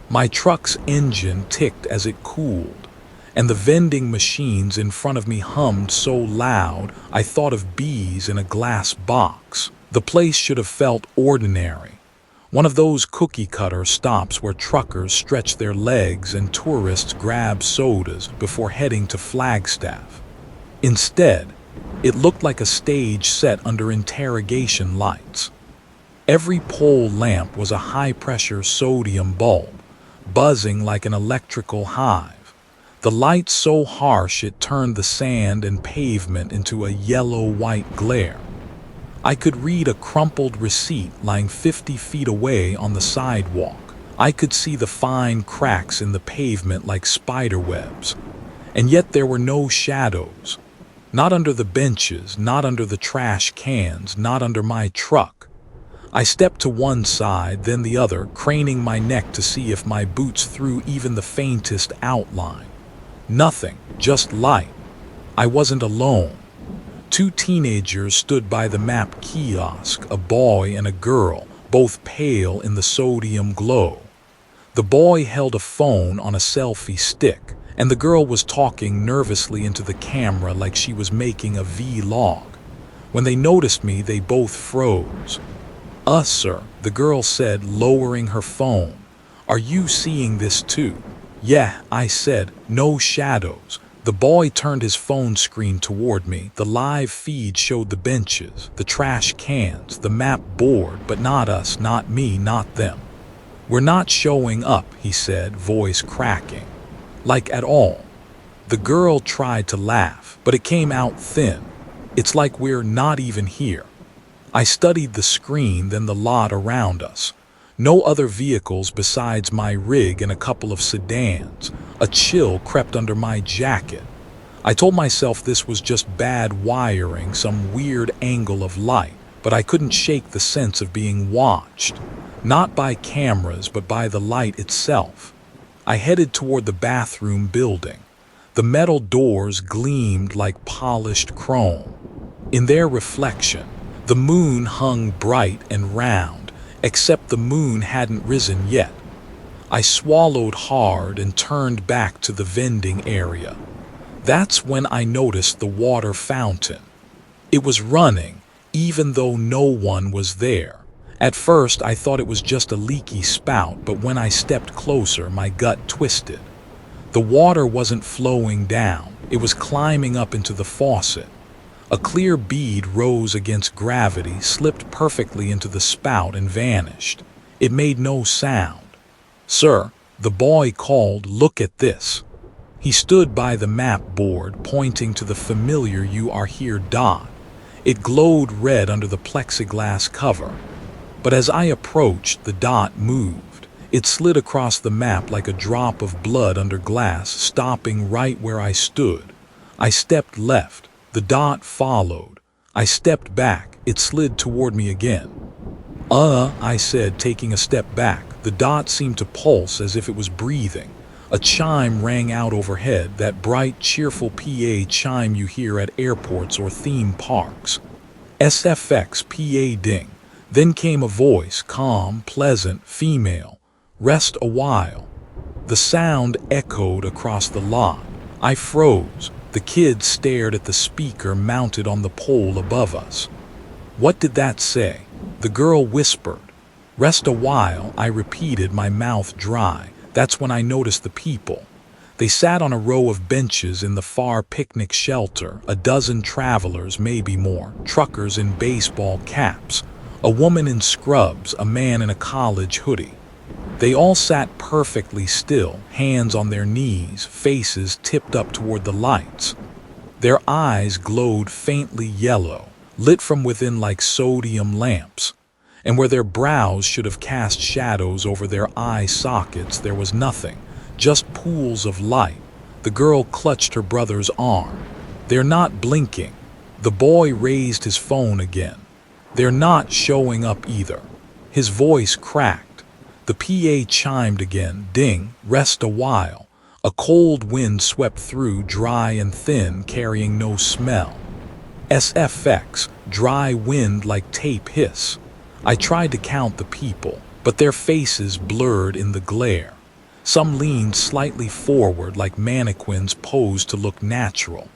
My truck's engine ticked as it cooled, and the vending machines in front of me hummed so loud I thought of bees in a glass box. The place should have felt ordinary. One of those cookie-cutter stops where truckers stretch their legs and tourists grab sodas before heading to Flagstaff. Instead, it looked like a stage set under interrogation lights. Every pole lamp was a high-pressure sodium bulb, buzzing like an electrical hive. The light so harsh it turned the sand and pavement into a yellow-white glare. I could read a crumpled receipt lying 50 feet away on the sidewalk. I could see the fine cracks in the pavement like spider webs. And yet there were no shadows. Not under the benches, not under the trash cans, not under my truck. I stepped to one side, then the other, craning my neck to see if my boots threw even the faintest outline. Nothing, just light. I wasn't alone. 2 teenagers stood by the map kiosk, a boy and a girl, both pale in the sodium glow. The boy held a phone on a selfie stick, and the girl was talking nervously into the camera like she was making a vlog. When they noticed me, they both froze. Sir," the girl said, lowering her phone. "Are you seeing this too?" "Yeah," I said, "no shadows." The boy turned his phone screen toward me. The live feed showed the benches, the trash cans, the map board, but not us, not me, not them. "We're not showing up," he said, voice cracking. "Like at all." The girl tried to laugh, but it came out thin. "It's like we're not even here." I studied the screen, then the lot around us. No other vehicles besides my rig and a couple of sedans. A chill crept under my jacket. I told myself this was just bad wiring, some weird angle of light, but I couldn't shake the sense of being watched. Not by cameras, but by the light itself. I headed toward the bathroom building. The metal doors gleamed like polished chrome. In their reflection, the moon hung bright and round, except the moon hadn't risen yet. I swallowed hard and turned back to the vending area. That's when I noticed the water fountain. It was running, even though no one was there. At first, I thought it was just a leaky spout, but when I stepped closer, my gut twisted. The water wasn't flowing down, it was climbing up into the faucet. A clear bead rose against gravity, slipped perfectly into the spout and vanished. It made no sound. "Sir," the boy called, "look at this." He stood by the map board, pointing to the familiar "You Are Here" dot. It glowed red under the plexiglass cover. But as I approached, the dot moved. It slid across the map like a drop of blood under glass, stopping right where I stood. I stepped left. The dot followed. I stepped back. It slid toward me again. I said, taking a step back. The dot seemed to pulse as if it was breathing. A chime rang out overhead, that bright, cheerful PA chime you hear at airports or theme parks. SFX PA ding. Then came a voice, calm, pleasant, female. "Rest a while." The sound echoed across the lot. I froze. The kids stared at the speaker mounted on the pole above us. "What did that say?" The girl whispered. "Rest a while," I repeated, my mouth dry. That's when I noticed the people. They sat on a row of benches in the far picnic shelter, a dozen travelers, maybe more, truckers in baseball caps, a woman in scrubs, a man in a college hoodie. They all sat perfectly still, hands on their knees, faces tipped up toward the lights. Their eyes glowed faintly yellow, lit from within like sodium lamps, and where their brows should have cast shadows over their eye sockets, there was nothing, just pools of light. The girl clutched her brother's arm. "They're not blinking." The boy raised his phone again. "They're not showing up either." His voice cracked. The PA chimed again, ding, rest a while. A cold wind swept through, dry and thin, carrying no smell. SFX, dry wind like tape hiss. I tried to count the people, but their faces blurred in the glare. Some leaned slightly forward like mannequins posed to look natural.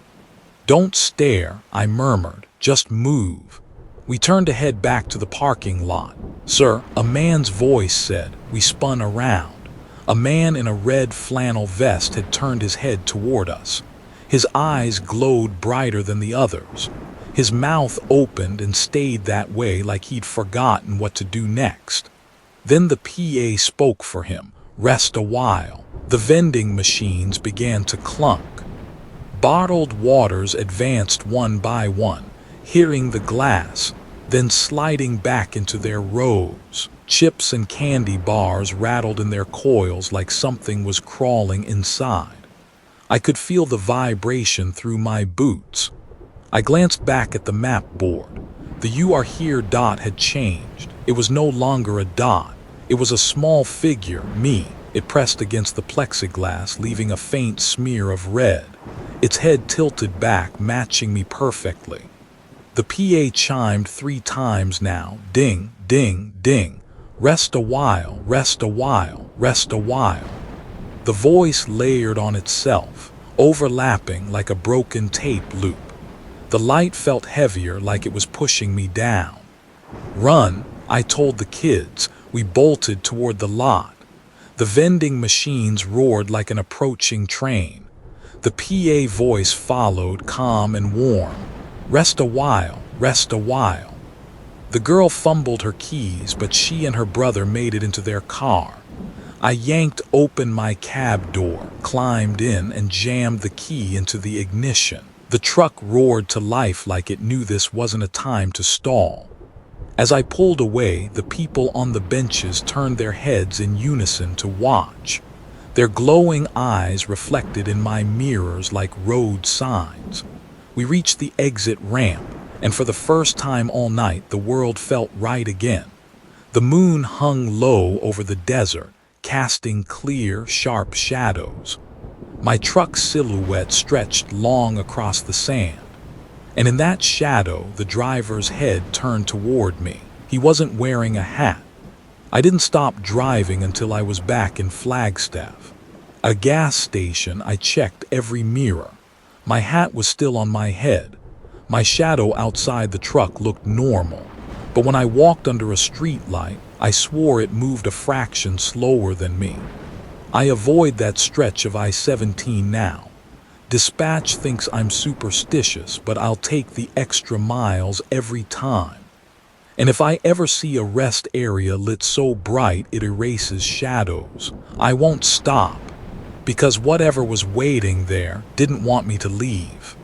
"Don't stare," I murmured, "just move." We turned to head back to the parking lot. "Sir," a man's voice said. We spun around. A man in a red flannel vest had turned his head toward us. His eyes glowed brighter than the others. His mouth opened and stayed that way like he'd forgotten what to do next. Then the PA spoke for him. "Rest a while." The vending machines began to clunk. Bottled waters advanced one by one, hitting the glass, then sliding back into their rows. Chips and candy bars rattled in their coils like something was crawling inside. I could feel the vibration through my boots. I glanced back at the map board. The "You Are Here" dot had changed. It was no longer a dot. It was a small figure, me. It pressed against the plexiglass, leaving a faint smear of red. Its head tilted back, matching me perfectly. The PA chimed 3 times now, ding, ding, ding. "Rest a while, rest a while, rest a while." The voice layered on itself, overlapping like a broken tape loop. The light felt heavier, like it was pushing me down. "Run," I told the kids. We bolted toward the lot. The vending machines roared like an approaching train. The PA voice followed, calm and warm. "Rest a while, rest a while." The girl fumbled her keys, but she and her brother made it into their car. I yanked open my cab door, climbed in, and jammed the key into the ignition. The truck roared to life like it knew this wasn't a time to stall. As I pulled away, the people on the benches turned their heads in unison to watch. Their glowing eyes reflected in my mirrors like road signs. We reached the exit ramp, and for the first time all night, the world felt right again. The moon hung low over the desert, casting clear, sharp shadows. My truck's silhouette stretched long across the sand, and in that shadow, the driver's head turned toward me. He wasn't wearing a hat. I didn't stop driving until I was back in Flagstaff. At a gas station, I checked every mirror. My hat was still on my head. My shadow outside the truck looked normal, but when I walked under a street light, I swore it moved a fraction slower than me. I avoid that stretch of I-17 now. Dispatch thinks I'm superstitious, but I'll take the extra miles every time. And if I ever see a rest area lit so bright it erases shadows, I won't stop, because whatever was waiting there didn't want me to leave.